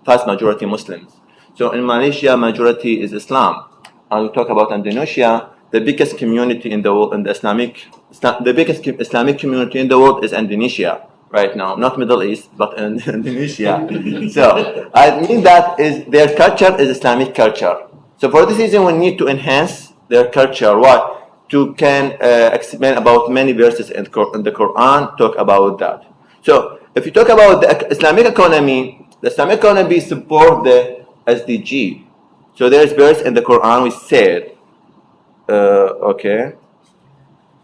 vast majority Muslims. So in Malaysia, majority is Islam. And we talk about Indonesia, the biggest community in the world, in the biggest Islamic community in the world is Indonesia right now, not Middle East, but in Indonesia. So I mean that is their culture is Islamic culture. So for this reason, we need to enhance their culture. Why? To can explain about many verses in the Quran talk about that. So if you talk about the Islamic economy, the Islamic economy support the SDG. So there's verse in the Quran we said,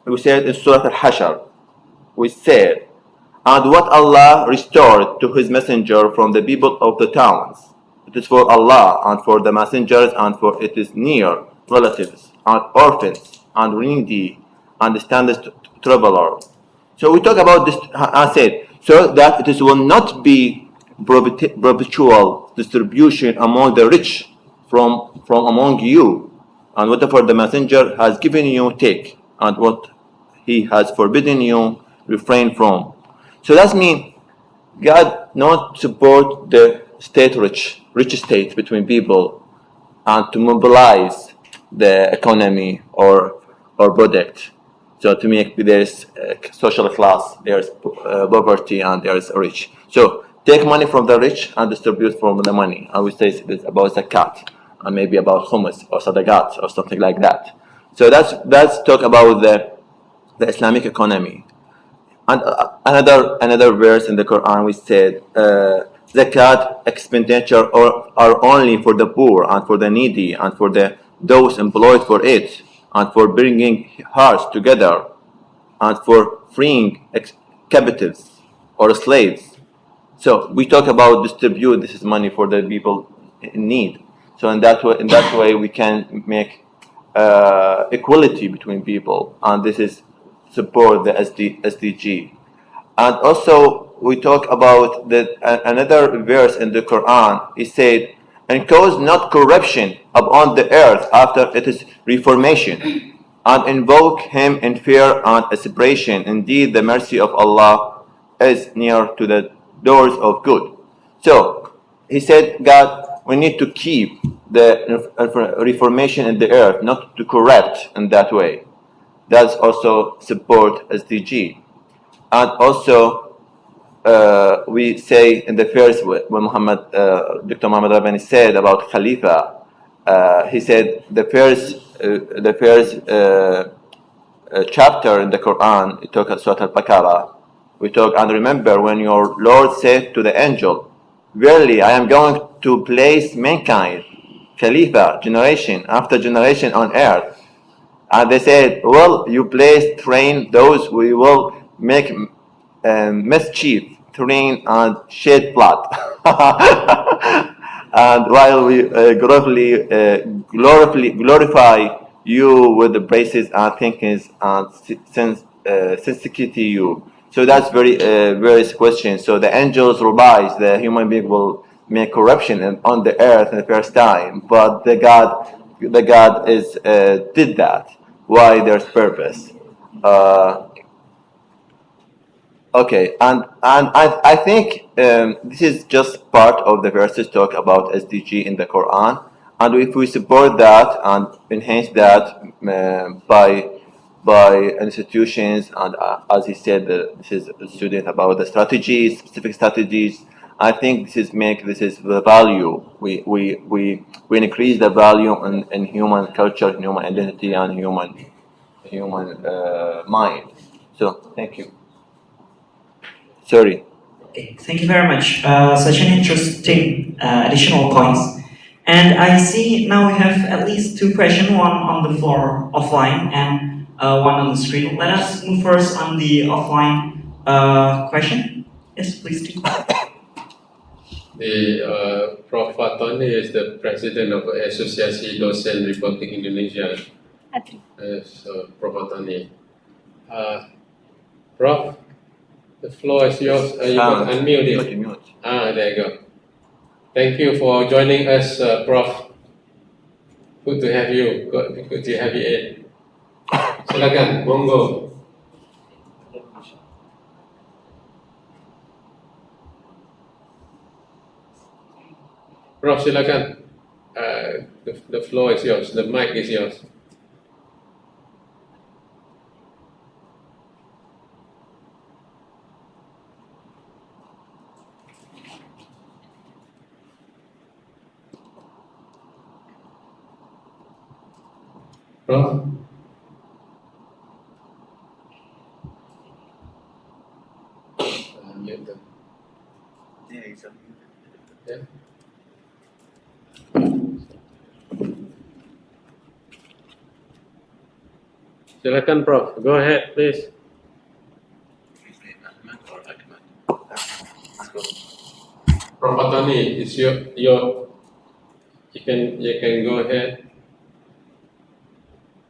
we said in Surah Al-Hashr, we said, and what Allah restored to His messenger from the people of the towns, it is for Allah and for the messengers and for it is near relatives and orphans and needy and the standard traveler. So we talk about this, I said, so that it will not be perpetual distribution among the rich from among you, and whatever the messenger has given you, take, and what he has forbidden you, refrain from. So that means God not support the rich state between people, and to mobilize the economy or product. So to make there's social class, there's poverty, and there's rich. So take money from the rich and distribute from the money. I would say it's about zakat, and maybe about hummus or sadaqat or something like that. So that's talk about the Islamic economy. And another verse in the Quran we said zakat expenditure are only for the poor and for the needy and for those employed for it, and for bringing hearts together, and for freeing captives or slaves. So we talk about distribute this is money for the people in need. So in that way we can make equality between people, and this is support the SDG. And also we talk about another verse in the Quran. It said, and cause not corruption upon the earth after it is reformation, and invoke him in fear and aspiration. Indeed, the mercy of Allah is near to the doors of good. So he said, God, we need to keep the reformation in the earth, not to corrupt in that way. That's also support SDG. And also we say in the first when Dr. Muhammad Reevany said about Khalifa, he said the first chapter in the Quran, it talks about Surah Al-Baqarah. We talk, and remember when your Lord said to the angel, verily I am going to place mankind, Khalifa, generation after generation on earth. And they said, well, you train those we will make mischief, train and shed blood. And while we glorify you with the praises and thinkings and sensitivity you. So that's various questions. So the angels realize the human being will make corruption on the earth in the first time, but the God is did that. Why? There's purpose. Okay, and I think this is just part of the verses talk about SDG in the Quran, and if we support that and enhance that by institutions, and as he said, this is a student about the strategies, specific strategies, I think this is the value. We increase the value in human culture, human identity, and human mind. So thank you. Sorry. Okay, thank you very much. Such an interesting additional points. And I see now we have at least two questions, one on the floor offline and one on the screen. Let us move first on the offline question. Yes, please do. Prof. Fatoni is the president of Asosiasi Dosen Republik Indonesia. So, Prof. Fatoni. Prof, the floor is yours. You got unmuted. There you go. Thank you for joining us, Prof. Good to have you. Good to have you in. Silakan, monggo. Prof, silakan. The floor is yours. The mic is yours. Prof? Yeah. Silakan, Prof. Go ahead, please. Prof. Fatoni, it's your you can go ahead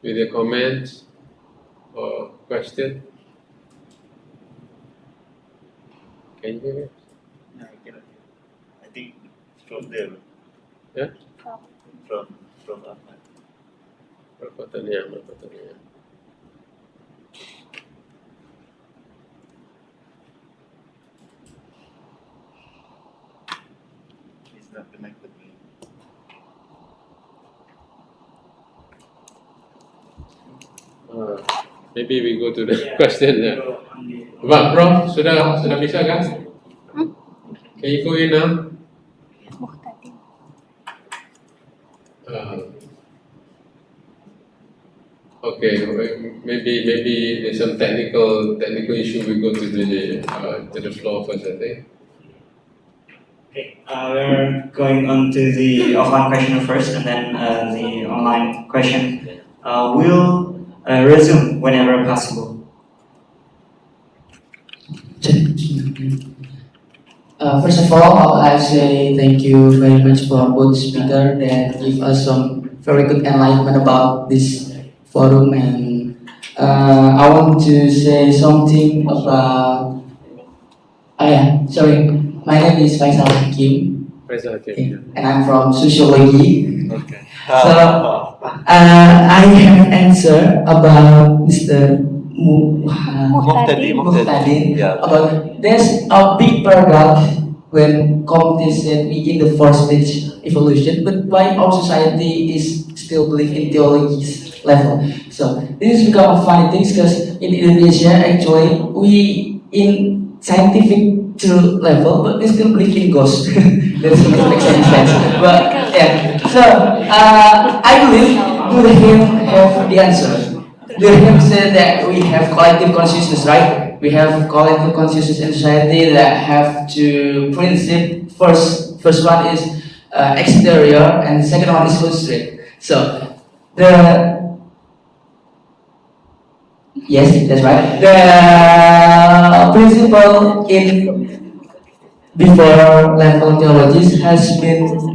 with your comments or question. Can you hear me? No, I cannot. I think it's from there. Yeah? From Ahmad. Prof. Fatoni, Ahmad Fatoni. It's not connected. Maybe we go to the question. But Prof, sudah bisa kan? Can you go in now? Okay, maybe there's some technical issue. We go to the floor first, I think. Okay, we're going on to the offline question first, and then the online question. We'll resume whenever possible. First of all, I would like to say thank you very much for both speakers that give us some very good enlightenment about this forum, and I want to say something about. My name is Faisal Hakim. And I'm from Sociology. Okay. So I have answer about Mr. Muhtadin Yeah. about there's a big paradox when Comte said we in the fourth stage evolution, but why our society is still believe in theologies level. So this has become a funny thing because in Indonesia actually we in scientific level, but we still believe in ghosts. That doesn't make sense. But yeah, so I believe Durkheim have the answer. Durkheim said that we have collective consciousness, right? We have collective consciousness in society that have two principles. First one is exterior, and the second one is construct. So yes, that's right. The principle in before level theologies has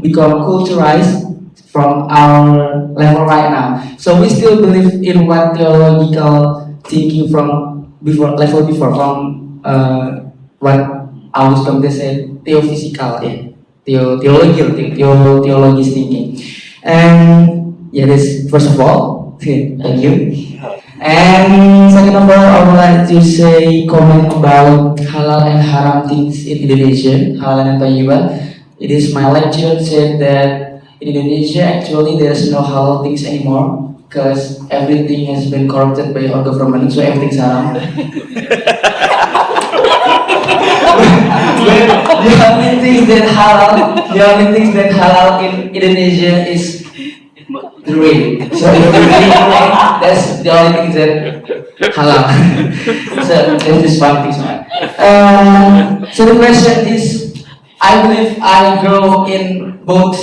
become culturalized from our level right now. So we still believe in what theological thinking from from what August Comte said, theophysical, theology thinking. And yeah, this first of all, thank you. And second of all, I would like to say comment about halal and haram things in Indonesia, halal and tayyiban. It is my lecture said that in Indonesia actually there's no halal things anymore because everything has been corrupted by our government, so everything's haram. halal in Indonesia is the rain. So if the rain, that's the only thing that halal. So that is one thing. So the question is, I believe I grow in both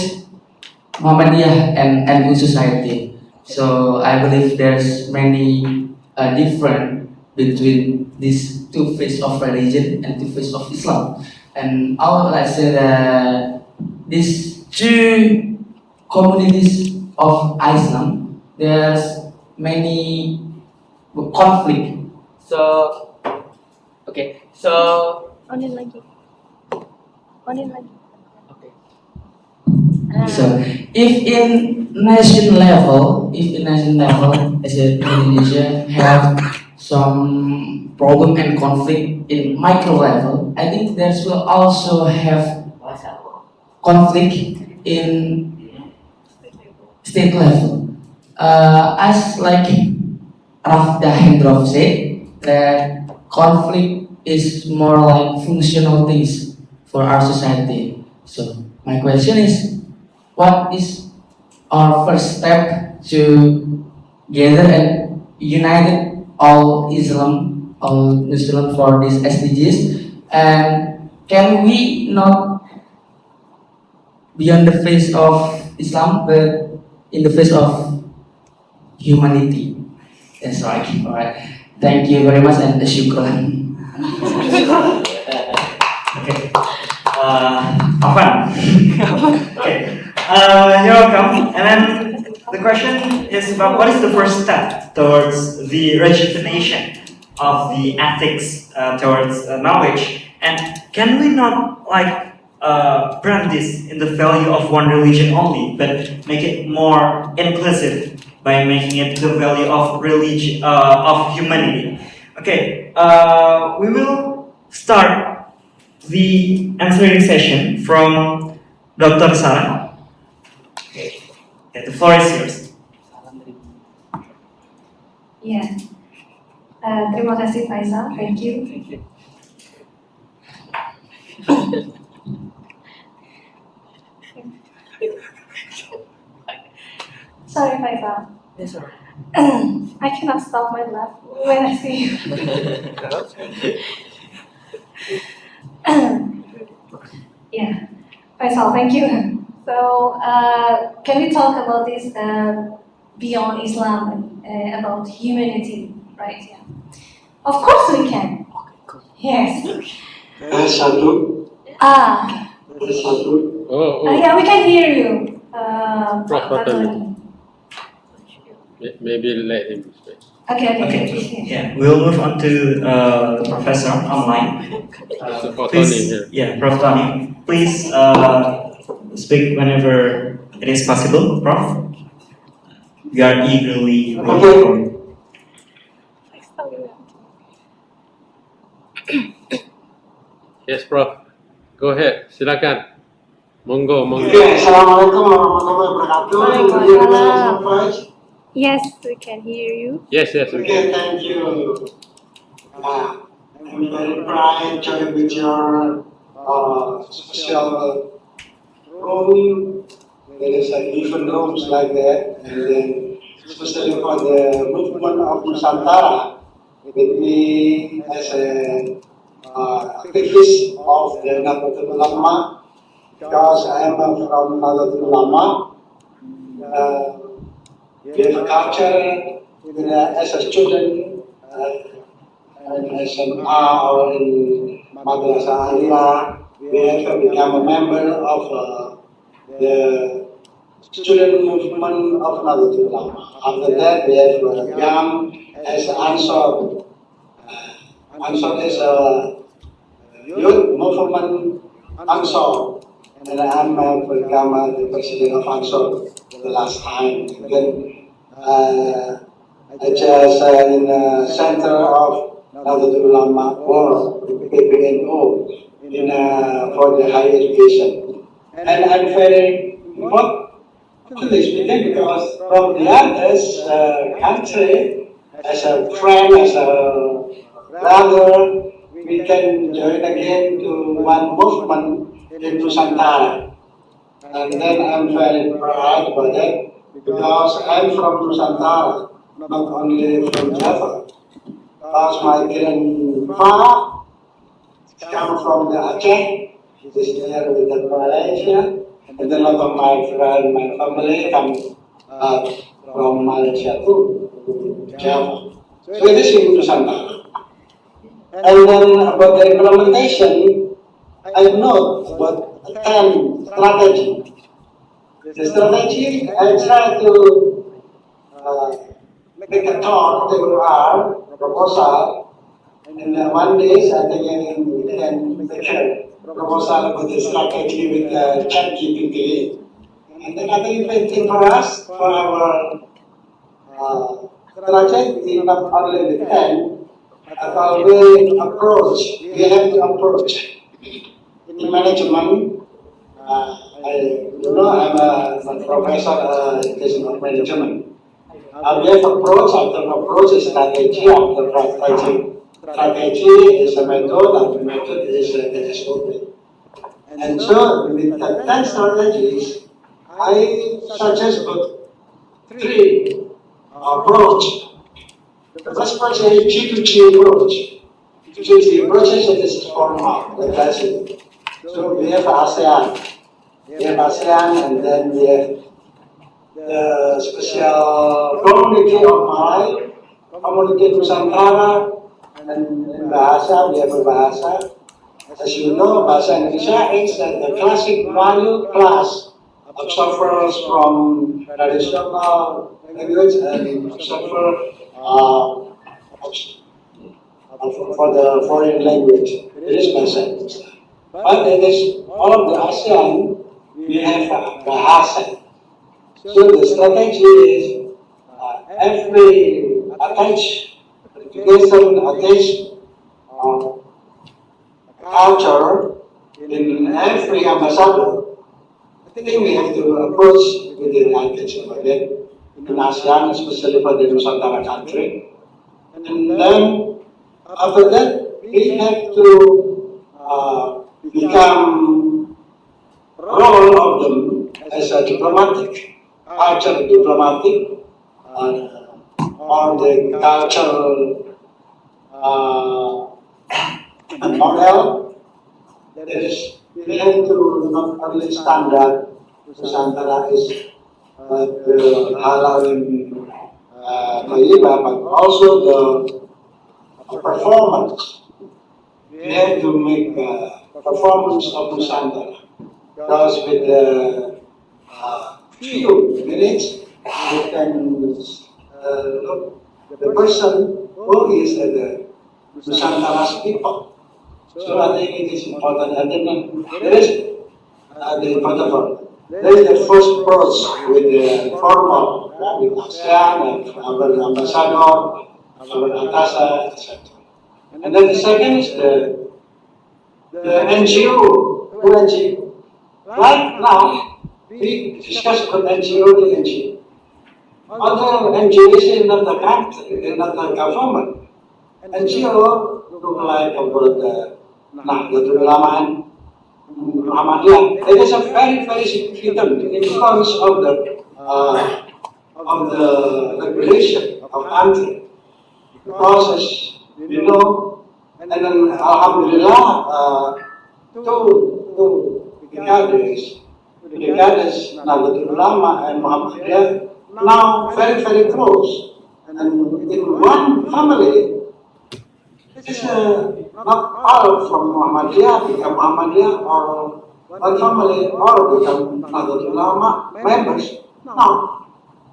Muhammadiyah and Ilmu society. So I believe there's many different between these two phases of religion and two phases of Islam. And I would like to say that these two communities of Islam, there's many conflict. So, okay, so Onin lagi. okay. So, if in nation level, as in Indonesia have some problem and conflict in micro level, I think there will also have conflict in state level. As like Rafda Hendrov said, that conflict is more like functional things for our society. So my question is, what is our first step to gather and unite all Muslim for these SDGs? And can we not be on the face of Islam, but in the face of humanity? That's right. All right. Thank you very much and syukran. Okay. Afan. Okay. You're welcome. And then the question is about what is the first step towards the rejuvenation of the ethics towards knowledge, and can we not like brand this in the value of one religion only, but make it more inclusive by making it the value of religion of humanity? Okay, we will start the answering session from Dr. Sarah. Okay, the floor is yours. Ya, terima kasih Faisal, thank you. Sorry Faisal. Yes, sir. I cannot stop my laugh when I see you. Yeah, Faisal, thank you. So, can we talk about this beyond Islam, about humanity, right? Yeah. Of course we can. Yes. Yeah, we can hear you. Maybe let him speak. Okay. Yeah, we'll move on to the professor online. Please, yeah, Prof. Tony, please speak whenever it is possible, Prof. We are eagerly waiting for you. Yes, Prof. Go ahead. Silakan. Monggo. Okay, Assalamualaikum warahmatullahi wabarakatuh. Yes, we can hear you. Yes. Okay, thank you. I'm very proud to with your social room. There is different rooms like that, and then especially for the movement of Nusantara, with me as a activist of the Nahdlatul Ulama, because I am from Nahdlatul Ulama. We have culture as a student, and as an or in Madrasah Aliyah, we have become a member of the student movement of Nahdlatul Ulama. After that, we have become as Ansar. Ansar is a youth movement Ansar, and I am become the president of Ansar the last time. Then I just in the center of Nahdlatul Ulama or PPNO in for the higher education, and I'm very important speaking because from the others country, as a friend, as a brother, we can join again to one movement in Nusantara. And then I'm very proud about that because I'm from Nusantara, not only from Java. Because my grandfather come from the Aceh, this is here with the Malaysia, and then a lot of my friends, my family come from Malaysia to Java. So it is in Nusantara. And then about the implementation, I know about 10 strategy. The strategy, I try to make a talk to our proposal. And one day, I think we can make a proposal with the strategy with ChatGPT. And then I think it's for us, for our strategy, not only the 10, but we approach, we have to approach in management. I'm a professor in management. We have approach after approach is strategy after strategy. Strategy is a method and the method is a SOP. And so with the 10 strategies, I suggest about 3 approach. The first approach is G2G approach. G2G approach is formal, the classic. So we have ASEAN. We have ASEAN and then we have the special community of Malay, community Nusantara, and Bahasa, we have a Bahasa. As you know, Bahasa Indonesia is the classic value class observers from traditional language and observer for the foreign language. It is Bahasa Indonesia. But it is all of the ASEAN, we have Bahasa. So the strategy is every attached education, attached culture in every ambassador. I think we have to approach with the attention of it in ASEAN, especially for the Nusantara country. And then after that, we have to become role of them as a diplomatic, cultural diplomatic, or the cultural model. That is, we have to not only standard Nusantara is the halal in Malaysia, but also the performance. We have to make performance of Nusantara. Because with the few minutes, we can look the person who is the Nusantara's people. So I think it is important. And then there is the important one. There is the first approach with the formal, with ASEAN, and our ambassador, our Atasa, etc. And then the second is the NGO, NGO. Right now, we discuss about NGO to NGO. Other NGOs in the country, in the government, NGO look like about the Nahdlatul Ulama, Muhammadiyah. It is a very, very significant influence of the regulation of country. Because, you know, and then Alhamdulillah, two decades, Nahdlatul Ulama and Muhammadiyah, now very, very close. And in one family, it's not all from Muhammadiyah become Muhammadiyah, or one family all become Nahdlatul Ulama members. No.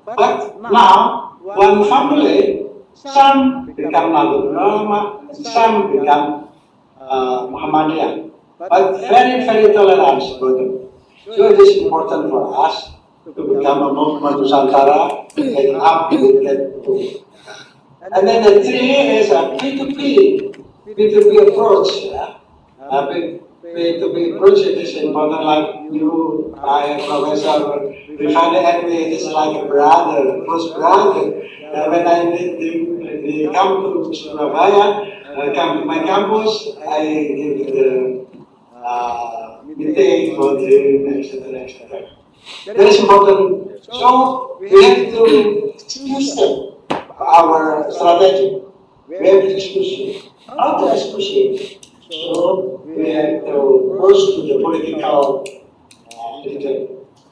But now, one family, some become Nahdlatul Ulama, and some become Muhammadiyah. But very, very tolerant for them. So it is important for us to become a movement Nusantara and up with that too. And then the 3 is a P2P approach. P2P approach, it is important, like you, I, Professor Reevany, and me, it is like a brother, close brother. When I come to Surabaya, come to my campus, I give the meeting for the etc. That is important. So we have to choose our strategy. We have to choose how to associate. So we have to first to the political leader.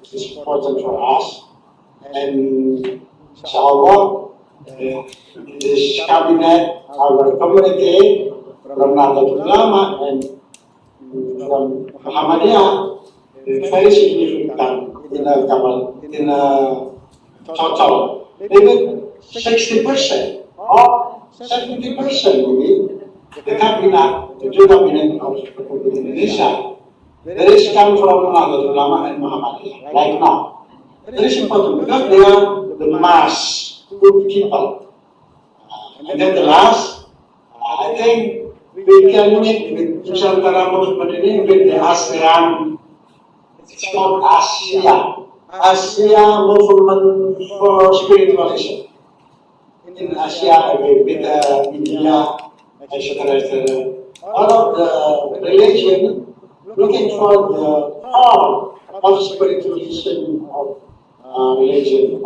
It's important for us. And inshallah, this cabinet, our community from Nahdlatul Ulama and from Muhammadiyah is very significant in a total. Maybe 60% or 70% maybe the cabinet, the two cabinet of Indonesia, there is come from Nahdlatul Ulama and Muhammadiyah right now. That is important because they are the mass good people. And then the last, I think we can meet with Nusantara movement ini with the ASEAN. It's called Asia. Asia Movement for Spiritualism. In Asia, with India, etc. All of the religion looking for the form of spiritualism of religion.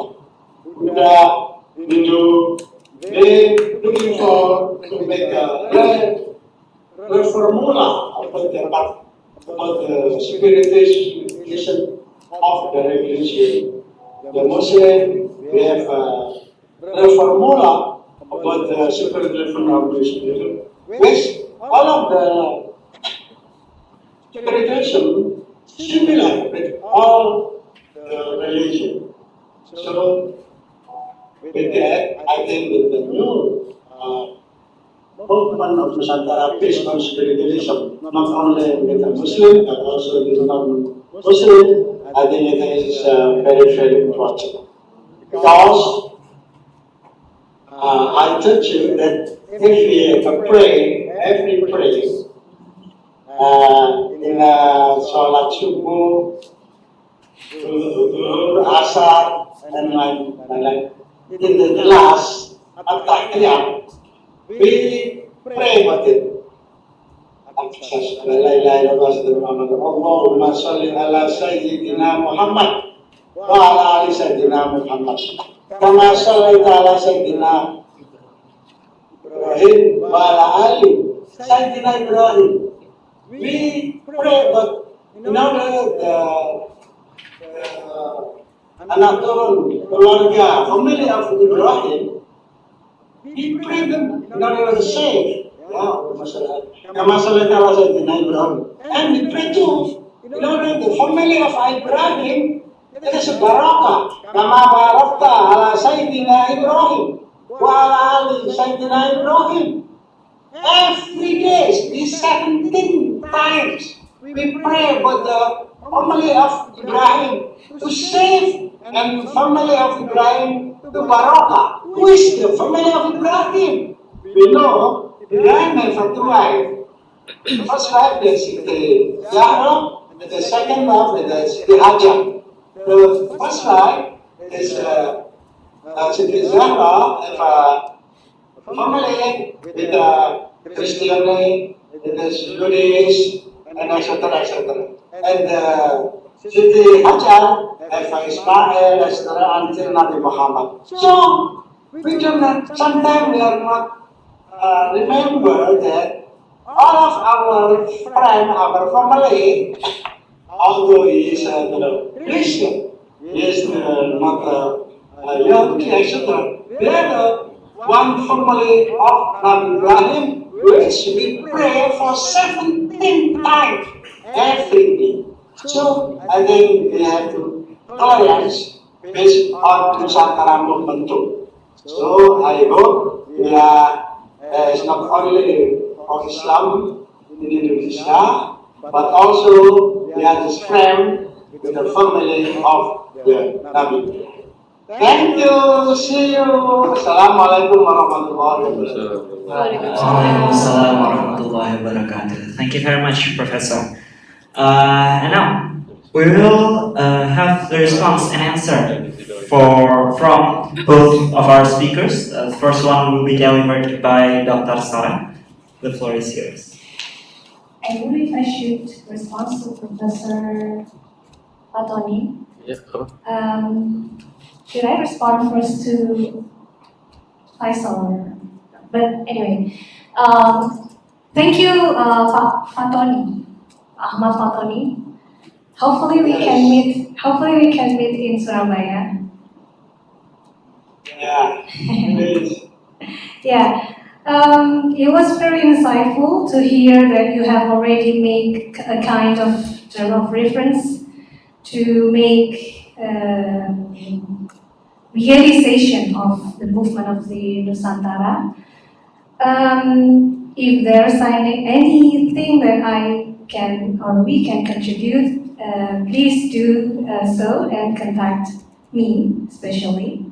Buddha, Hindu, they looking for to make a reformula about the spiritualism of the religion. The Muslim, we have a reformula about the spiritualism of religion, which all of the spiritualism similar with all the religion. So with that, I think with the new movement of Nusantara based on spiritualism, not only with the Muslim but also with non-Muslim, I think it is very, very important. Because I told you that if we pray, every prayer, in Salat Subuh, Asar, and like in the last At-Tahiyat, we pray about it. Allahumma salli ala Sayyidina Muhammad wa ala ali Sayyidina Muhammad. Kama sallaita ala Sayyidina Ibrahim wa ala ali Sayyidina Ibrahim. We pray, but in order anak turun keluarga, family of Ibrahim, we pray them in order to save. Kama sallaita ala Sayyidina Ibrahim. And we pray too, in order the family of Ibrahim, it is a barakah. Kama barakta ala Sayyidina Ibrahim wa ala ali Sayyidina Ibrahim. Every day, these 17 times, we pray for the family of Ibrahim to save and the family of Ibrahim to barakah. Who is the family of Ibrahim? We know Ibrahim has two wives. The first wife is the Zahra, the second wife is the Hajar. The first wife is the Zahra, family with the Christianity, with the Judaism, and etc. etc. And Siti Hajar, Ismail, etc. until Nabi Muhammad. So we do not, sometimes we are not remember that all of our friends, our family, although he is Christian, he is not young, etc. We are one family of Nabi Ibrahim, which we pray for 17 times every day. So I think we have to tolerance based on Nusantara movement too. So I hope we are it's not only for Islam in Indonesia, but also we are just friends with the family of the Nabi. Thank you. See you. Assalamualaikum warahmatullahi wabarakatuh. Waalaikumsalam warahmatullahi wabarakatuh. Thank you very much, Professor. And now we will have the response and answer from both of our speakers. The first one will be delivered by Dr. Sarah. The floor is yours. I wonder if I should respond to Professor Fatoni. Yeah. Should I respond first to Faisal? But anyway, thank you, Fatoni, Ahmad Fatoni. Hopefully we can meet. Hopefully we can meet in Surabaya. Yeah, please. Yeah. It was very insightful to hear that you have already made a kind of term of reference to make realization of the movement of the Nusantara. If there's anything that I can or we can contribute, please do so and contact me especially.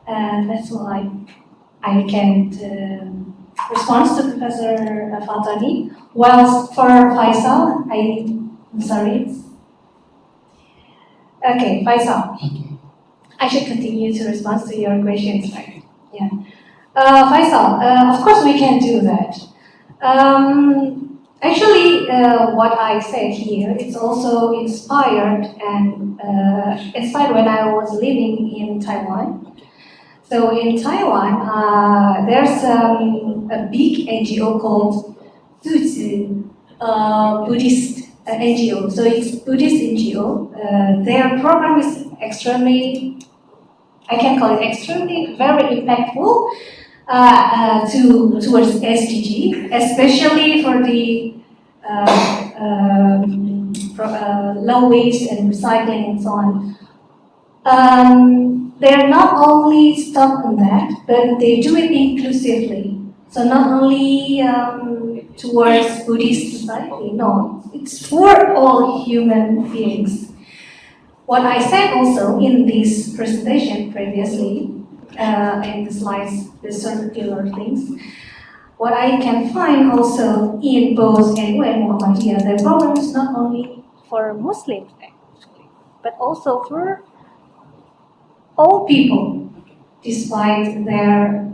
And that's all I can respond to Professor Fatani. While for Faisal, I'm sorry. Okay, Faisal. I should continue to respond to your questions, right? Yeah. Faisal, of course we can do that. Actually, what I said here, it's also inspired when I was living in Taiwan. So in Taiwan, there's a big NGO called Zuzi, Buddhist NGO. So it's Buddhist NGO. Their program is extremely, I can call it extremely, very impactful towards SDG, especially for the low waste and recycling and so on. They're not only stuck on that, but they do it inclusively. So not only towards Buddhist society, no, it's for all human beings. What I said also in this presentation previously, in the slides, the circular things, what I can find also in both NU and Muhammadiyah, the problem is not only for Muslims actually, but also for all people, despite their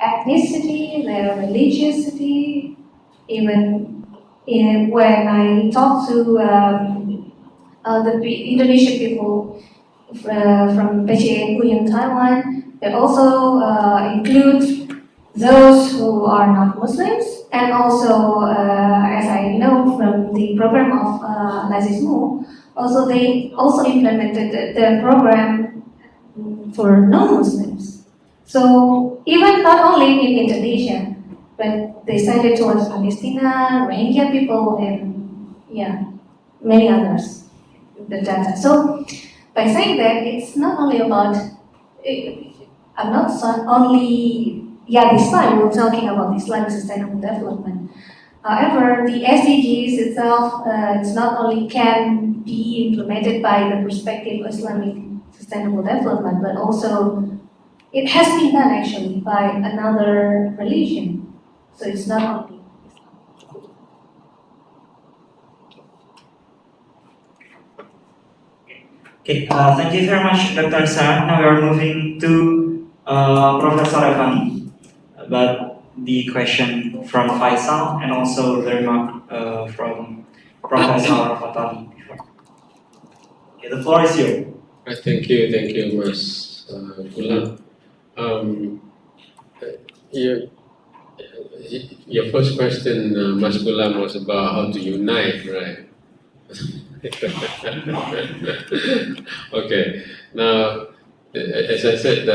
ethnicity, their religiosity, even when I talk to the Indonesian people from PCNU in Taiwan, they also include those who are not Muslims, and also, as I know from the program of Lazismu, also they also implemented the program for non-Muslims. So even not only in Indonesia, but they send it towards Palestina, Rohingya people, and many others. The data. So by saying that, it's not only about. I'm not only. This time we're talking about Islamic sustainable development. However, the SDGs itself, it's not only can be implemented by the perspective of Islamic sustainable development, but also it has been done actually by another religion. So it's not only Islam. Okay, thank you very much, Dr. Sarah. Now we are moving to Professor Reevany about the question from Faisal and also the remark from Professor Fatani before. Okay, the floor is yours. Thank you, Mas Pulau. Your first question, Mas Pulau, was about how to unite, right? Okay. Now, as I said,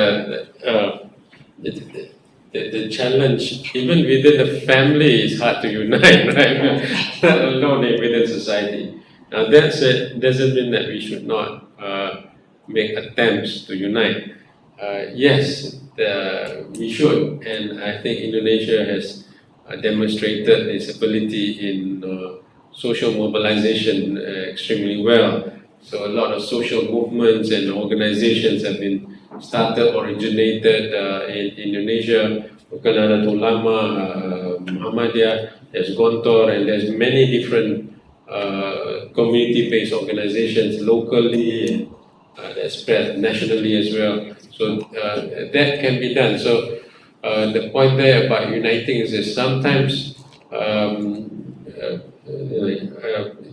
the challenge, even within the family, is hard to unite, right? Let alone within society. Now, that said, doesn't mean that we should not make attempts to unite. Yes, we should, and I think Indonesia has demonstrated its ability in social mobilization extremely well. So a lot of social movements and organizations have been started, originated in Indonesia. Ulama, Muhammadiyah, there's Gontor, and there's many different community-based organizations locally that spread nationally as well. So that can be done. So the point there about uniting is that sometimes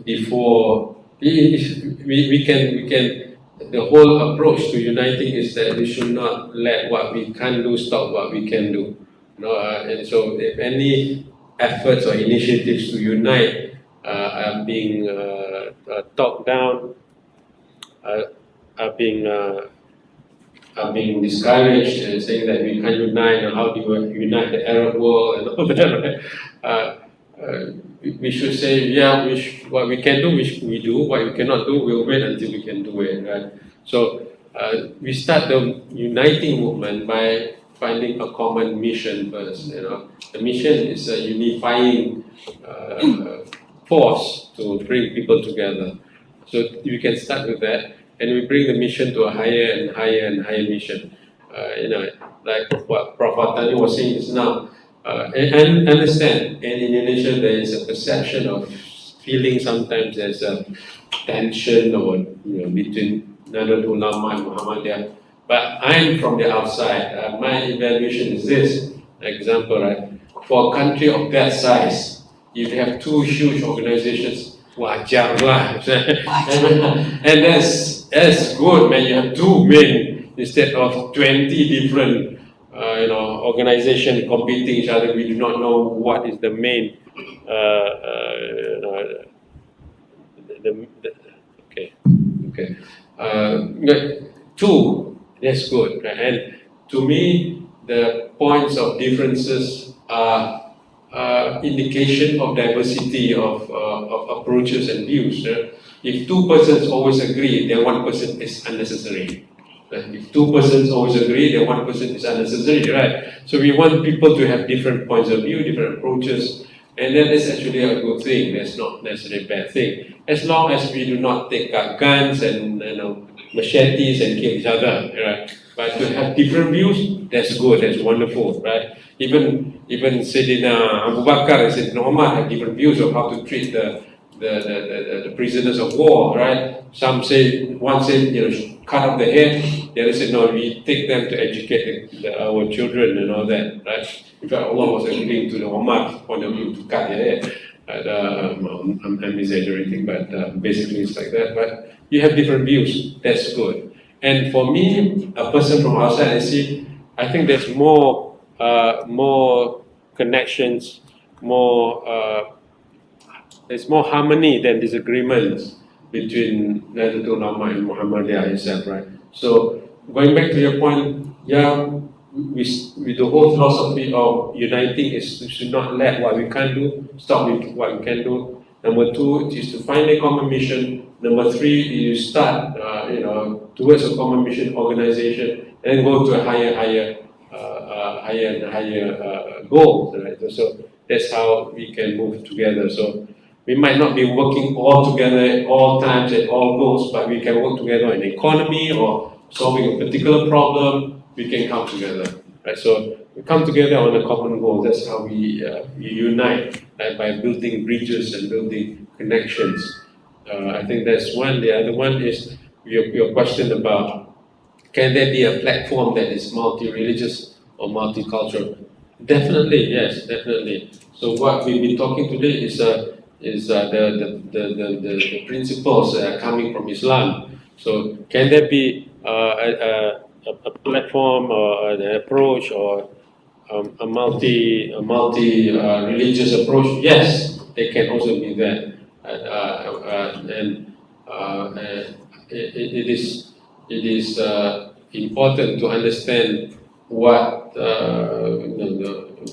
before we can the whole approach to uniting is that we should not let what we can't do stop what we can do. And so if any efforts or initiatives to unite are being talked down, are being discouraged and saying that we can't unite, and how do we unite the Arab world and all that, right? We should say, yeah, what we can do, we do. What we cannot do, we'll wait until we can do it, right? So we start the uniting movement by finding a common mission first. The mission is a unifying force to bring people together. So we can start with that, and we bring the mission to a higher and higher and higher mission. Like what Prof. Tani was saying just now. And understand, in Indonesia there is a perception of feeling sometimes there's a tension or between Nahdlatul Ulama and Muhammadiyah. But I'm from the outside. My evaluation is this. Example, right? For a country of that size, if you have two huge organizations, wajar lah. And that's good, man. You have two main instead of 20 different organization competing each other. We do not know what is the main two, that's good, right? And to me the points of differences are indication of diversity of approaches and views. If two persons always agree, then one person is unnecessary. If two persons always agree, then one person is unnecessary, right? So we want people to have different points of view, different approaches, and that is actually a good thing. That's not necessarily a bad thing, as long as we do not take out guns and machetes and kill each other, right? But to have different views, that's good, that's wonderful, right? Even Sayyidina Abu Bakar and Sayyidina Umar have different views of how to treat the prisoners of war, right? One said, cut off the head. The other said, no, we take them to educate our children and all that, right? In fact, Allah was agreeing to the Umar's point of view to cut their head. I'm exaggerating, but basically it's like that. But you have different views, that's good. And for me, a person from outside, I think there's more connections, there's more harmony than disagreements between Nahdlatul Ulama and Muhammadiyah itself, right? So going back to your point, yeah, with the whole philosophy of uniting is we should not let what we can't do stop with what we can do. Number two is to find a common mission. Number three, you start towards a common mission organization and go to a higher goal, right? So that's how we can move together. So we might not be working all together at all times, at all goals, but we can work together in the economy or solving a particular problem. We can come together, right? So we come together on a common goal. That's how we unite, right? By building bridges and building connections. I think that's one. The other one is your question about, can there be a platform that is multi-religious or multicultural? Definitely, yes, definitely. So what we've been talking today is the principles coming from Islam. So can there be a platform or an approach or a multi-religious approach? Yes, there can also be that. It is important to understand what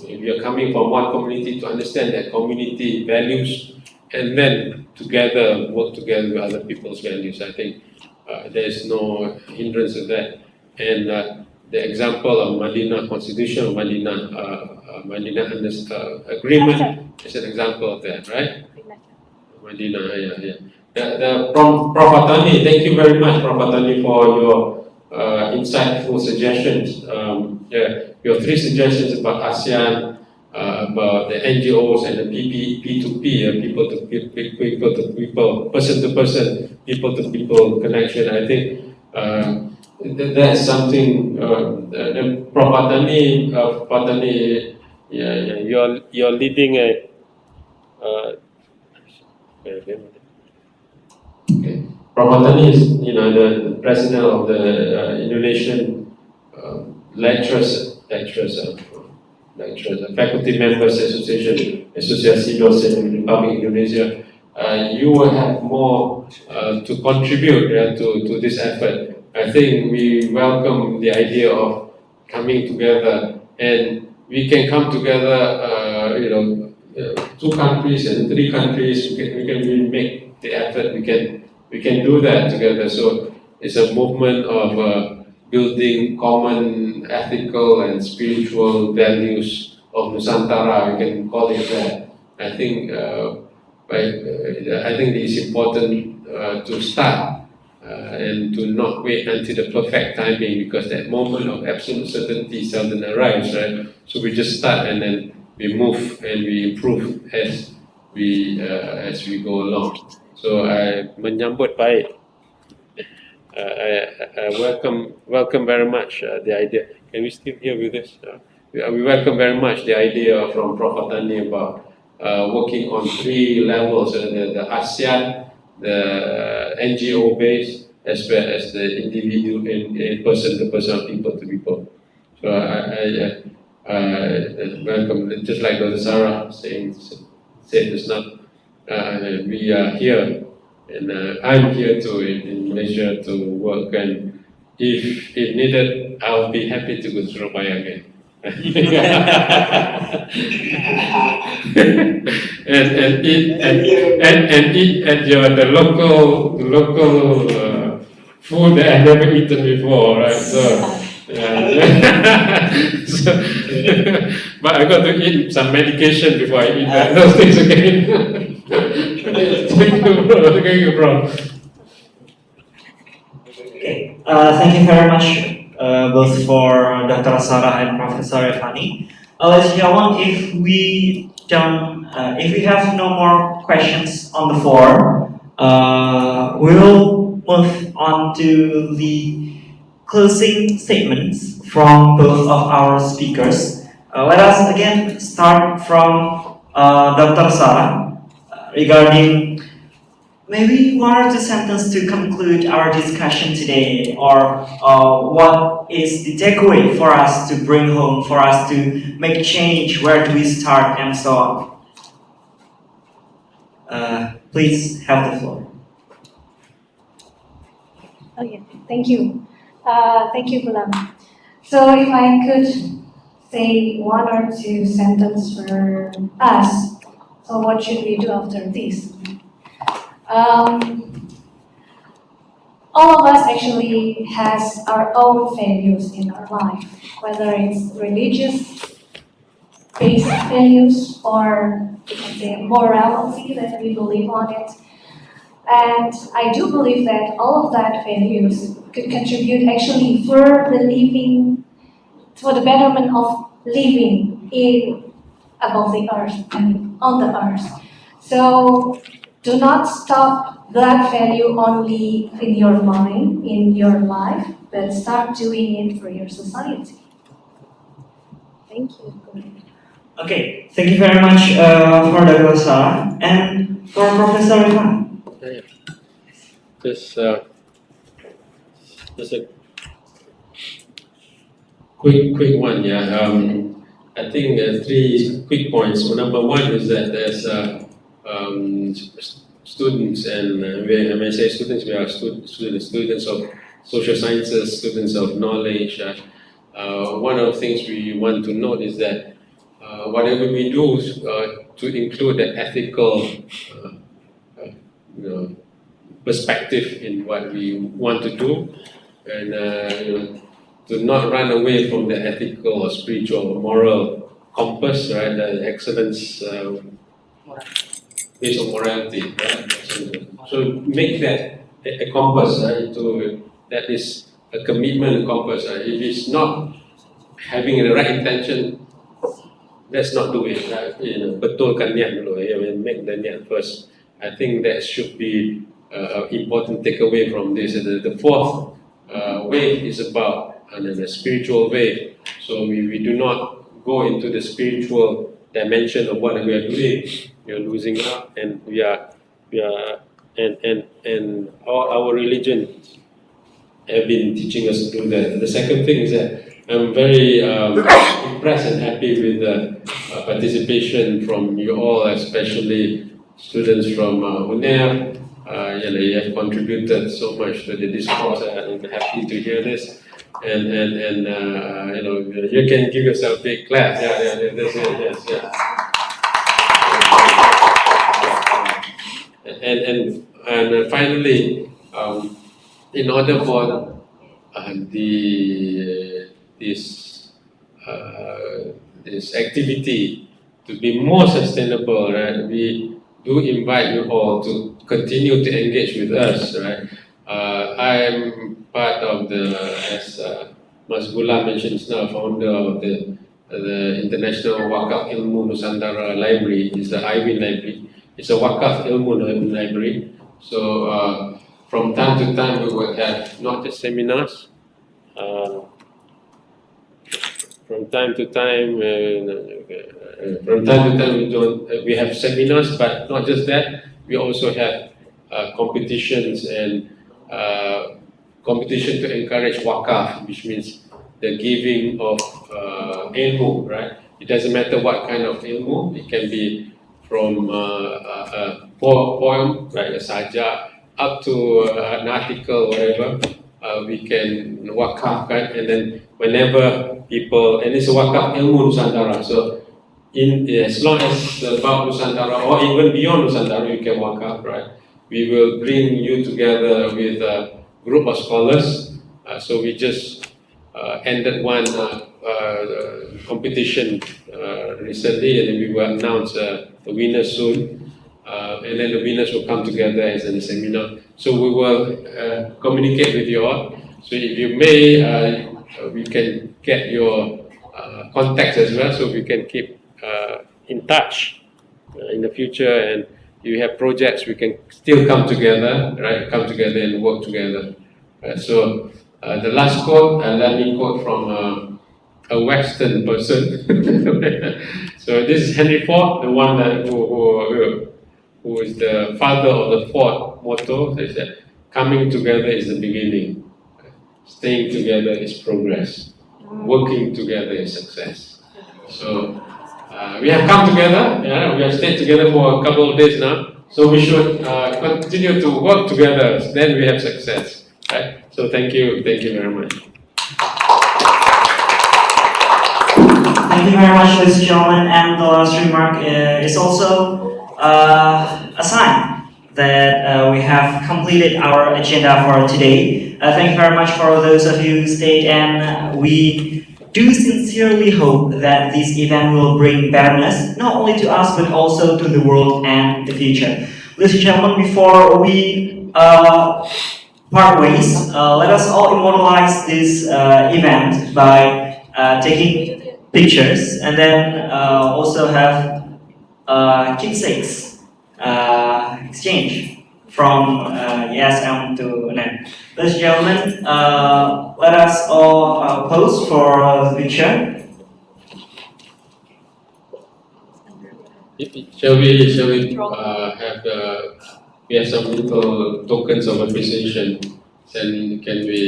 if you're coming from one community, to understand that community values, and then together work together with other people's values. I think there is no hindrance of that. And the example of Madinah Constitution or Madinah Agreement is an example of that, right? Madinah, yeah. From Prof. Tani, thank you very much, Prof. Tani, for your insightful suggestions. Your three suggestions about ASEAN, about the NGOs and the P2P, people to people, person to person, people to people connection. I think That's something. Prof. Patani, you're leading a. Okay. Prof. Patani is, the president of the Indonesian Faculty Members Association, Asosiasi Dosen Republik Indonesia. You will have more to contribute to this effort. I think we welcome the idea of coming together, and we can come together, 2 countries and 3 countries, we can really make the effort, we can do that together. So it's a movement of building common ethical and spiritual values of Nusantara, we can call it that. I think it's important to start and to not wait until the perfect timing, because that moment of absolute certainty seldom arrives, right? So we just start and then we move and we improve as we go along. So I menyambut baik. I welcome very much the idea. Can we still hear with this? We welcome very much the idea from Prof. Tani about working on 3 levels: the ASEAN, the NGO base, as well as the individual and person to person, people to people. So I welcome, just like Dr. Sarah said just now, we are here, and I'm here too in Malaysia to work, and if needed, I'll be happy to go to Surabaya again. and eat at the local food that I've never eaten before, right? So, but I got to eat some medication before I eat those things again. Thank you, bro. Okay, thank you very much both for Dr. Sarah and Professor Reevany. Ladies and gentlemen, if we have no more questions on the floor, we'll move on to the closing statements from both of our speakers. Let us again start from Dr. Sarah regarding maybe 1 or 2 sentences to conclude our discussion today, or what is the takeaway for us to bring home, for us to make change, where do we start, and so on. Please have the floor. Okay, thank you. Thank you, Pulau. So if I could say 1 or 2 sentences for us, so what should we do after this? All of us actually has our own values in our life, whether it's religious-based values or we can say morality that we believe on it. And I do believe that all of that values could contribute actually for the betterment of living above the earth and on the earth. So do not stop that value only in your mind, in your life, but start doing it for your society. Thank you. Okay, thank you very much for Dr. Sarah and for Professor Reevany. Just a quick one, yeah. I think 3 quick points. So number 1 is that there's students, and when I say students, we are students of social sciences, students of knowledge. One of the things we want to note is that whatever we do to include the ethical perspective in what we want to do, and to not run away from the ethical or spiritual or moral compass, right? The excellence based on morality, right? So make that a compass, right? That is a commitment compass. Right? If it's not having the right intention, let's not do it. Right? Betulkan niat dulu. Make the niat first. I think that should be important takeaway from this. The 4th wave is about, and then the spiritual wave. So we do not go into the spiritual dimension of what we are doing. We are losing out, and and our religion have been teaching us to do that. The second thing is that I'm very impressed and happy with the participation from you all, especially students from UNER. You have contributed so much to the discourse. I'm happy to hear this. And you know, you can give yourself a big clap. Yeah, that's it. Yes, yeah. And finally, in order for this activity to be more sustainable, right? We do invite you all to continue to engage with us, right? I'm part of as Mas Gula mentioned now, founder of the International Waqaf Ilmu Nusantara Library. It's the IWIN library. It's a Waqaf Ilmu library. So from time to time we will have not just seminars. From time to time we have seminars, but not just that. We also have competitions and competition to encourage Waqaf, which means the giving of ilmu, right? It doesn't matter what kind of ilmu. It can be from a poem, like a sajak, up to an article, whatever. We can Waqaf, right? And then whenever people, and it's a Waqaf Ilmu Nusantara, so as long as about Nusantara or even beyond Nusantara, you can Waqaf, right? We will bring you together with a group of scholars. So we just ended one competition recently, and then we will announce the winner soon. And then the winners will come together as a seminar. So we will communicate with you all. So if you may, we can get your contacts as well, so we can keep in touch in the future. And if you have projects, we can still come together, right? Come together and work together. So the last quote, let me quote from a Western person. So this is Henry Ford, the one that who is the father of the Ford motto. He said, "Coming together is the beginning. Staying together is progress. Working together is success." So we have come together. Yeah, we have stayed together for a couple of days now. So we should continue to work together. Then we have success. Right? So thank you very much. Thank you very much, ladies and gentlemen. And the last remark is also a sign that we have completed our agenda for today. Thank you very much for those of you who stayed, and we do sincerely hope that this event will bring betterness, not only to us, but also to the world and the future. Ladies and gentlemen, before we part ways, let us all immortalize this event by taking pictures, and then also have keepsakes exchange from ESM to NET. Ladies and gentlemen, let us all pose for the picture. Shall we have we have some little tokens of appreciation? Then can we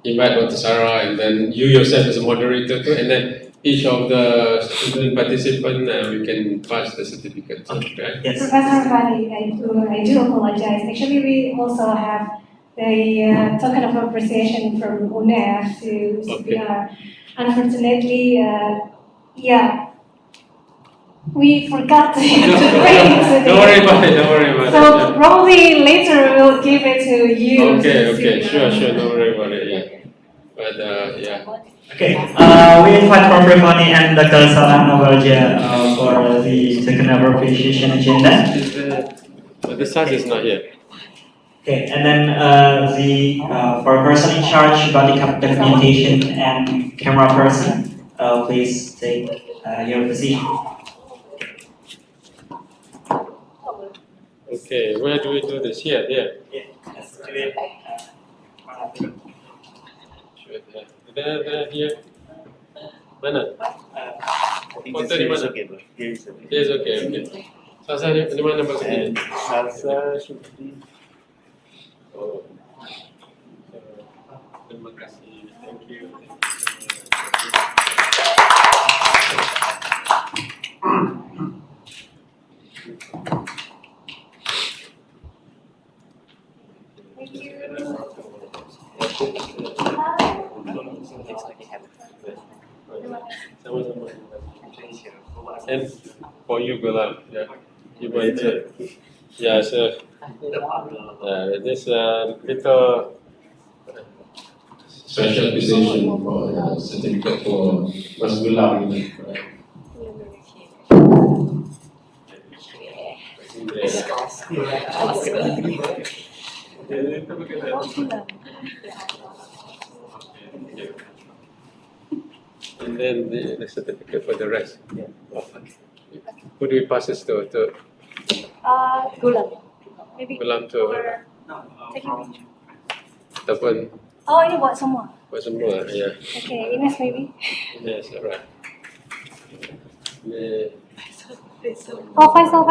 invite Dr. Sarah, and then you yourself as a moderator too, and then each of the student participants, we can pass the certificate. Okay? Yes. Professor Reevany, I do apologize. Actually, we also have the token of appreciation from UNER to CPR. Okay. Unfortunately, we forgot to bring it today. Don't worry about it. So probably later we'll give it to you. Okay, sure, don't worry about it, yeah. But, yeah. Okay, we invite Professor Reevany and Dr. Anabarja for the token of appreciation agenda. The size is not here. Okay, and then for a person in charge about the documentation and camera person, please take your position. Okay, where do we do this? Here. Yeah, let's do it. There, here. Mana? I think Foto this di here is mana? okay, bro. Here is okay. Yes, okay. Salsa di mana berdiri? And salsa should be. Oh. Terima kasih. Thank you. Sama-sama. And for you, Gulam, yeah, you might. Yeah, so this little special appreciation for certificate for Mas Gulam. And then the certificate for the rest. Yeah. Who do we pass this to? Gulam. Maybe. Gulam to. Taking picture. Ataupun Oh, ini buat semua. buat semua, ya. Okay, Ines maybe. Yes, alright. Oh, Faisal.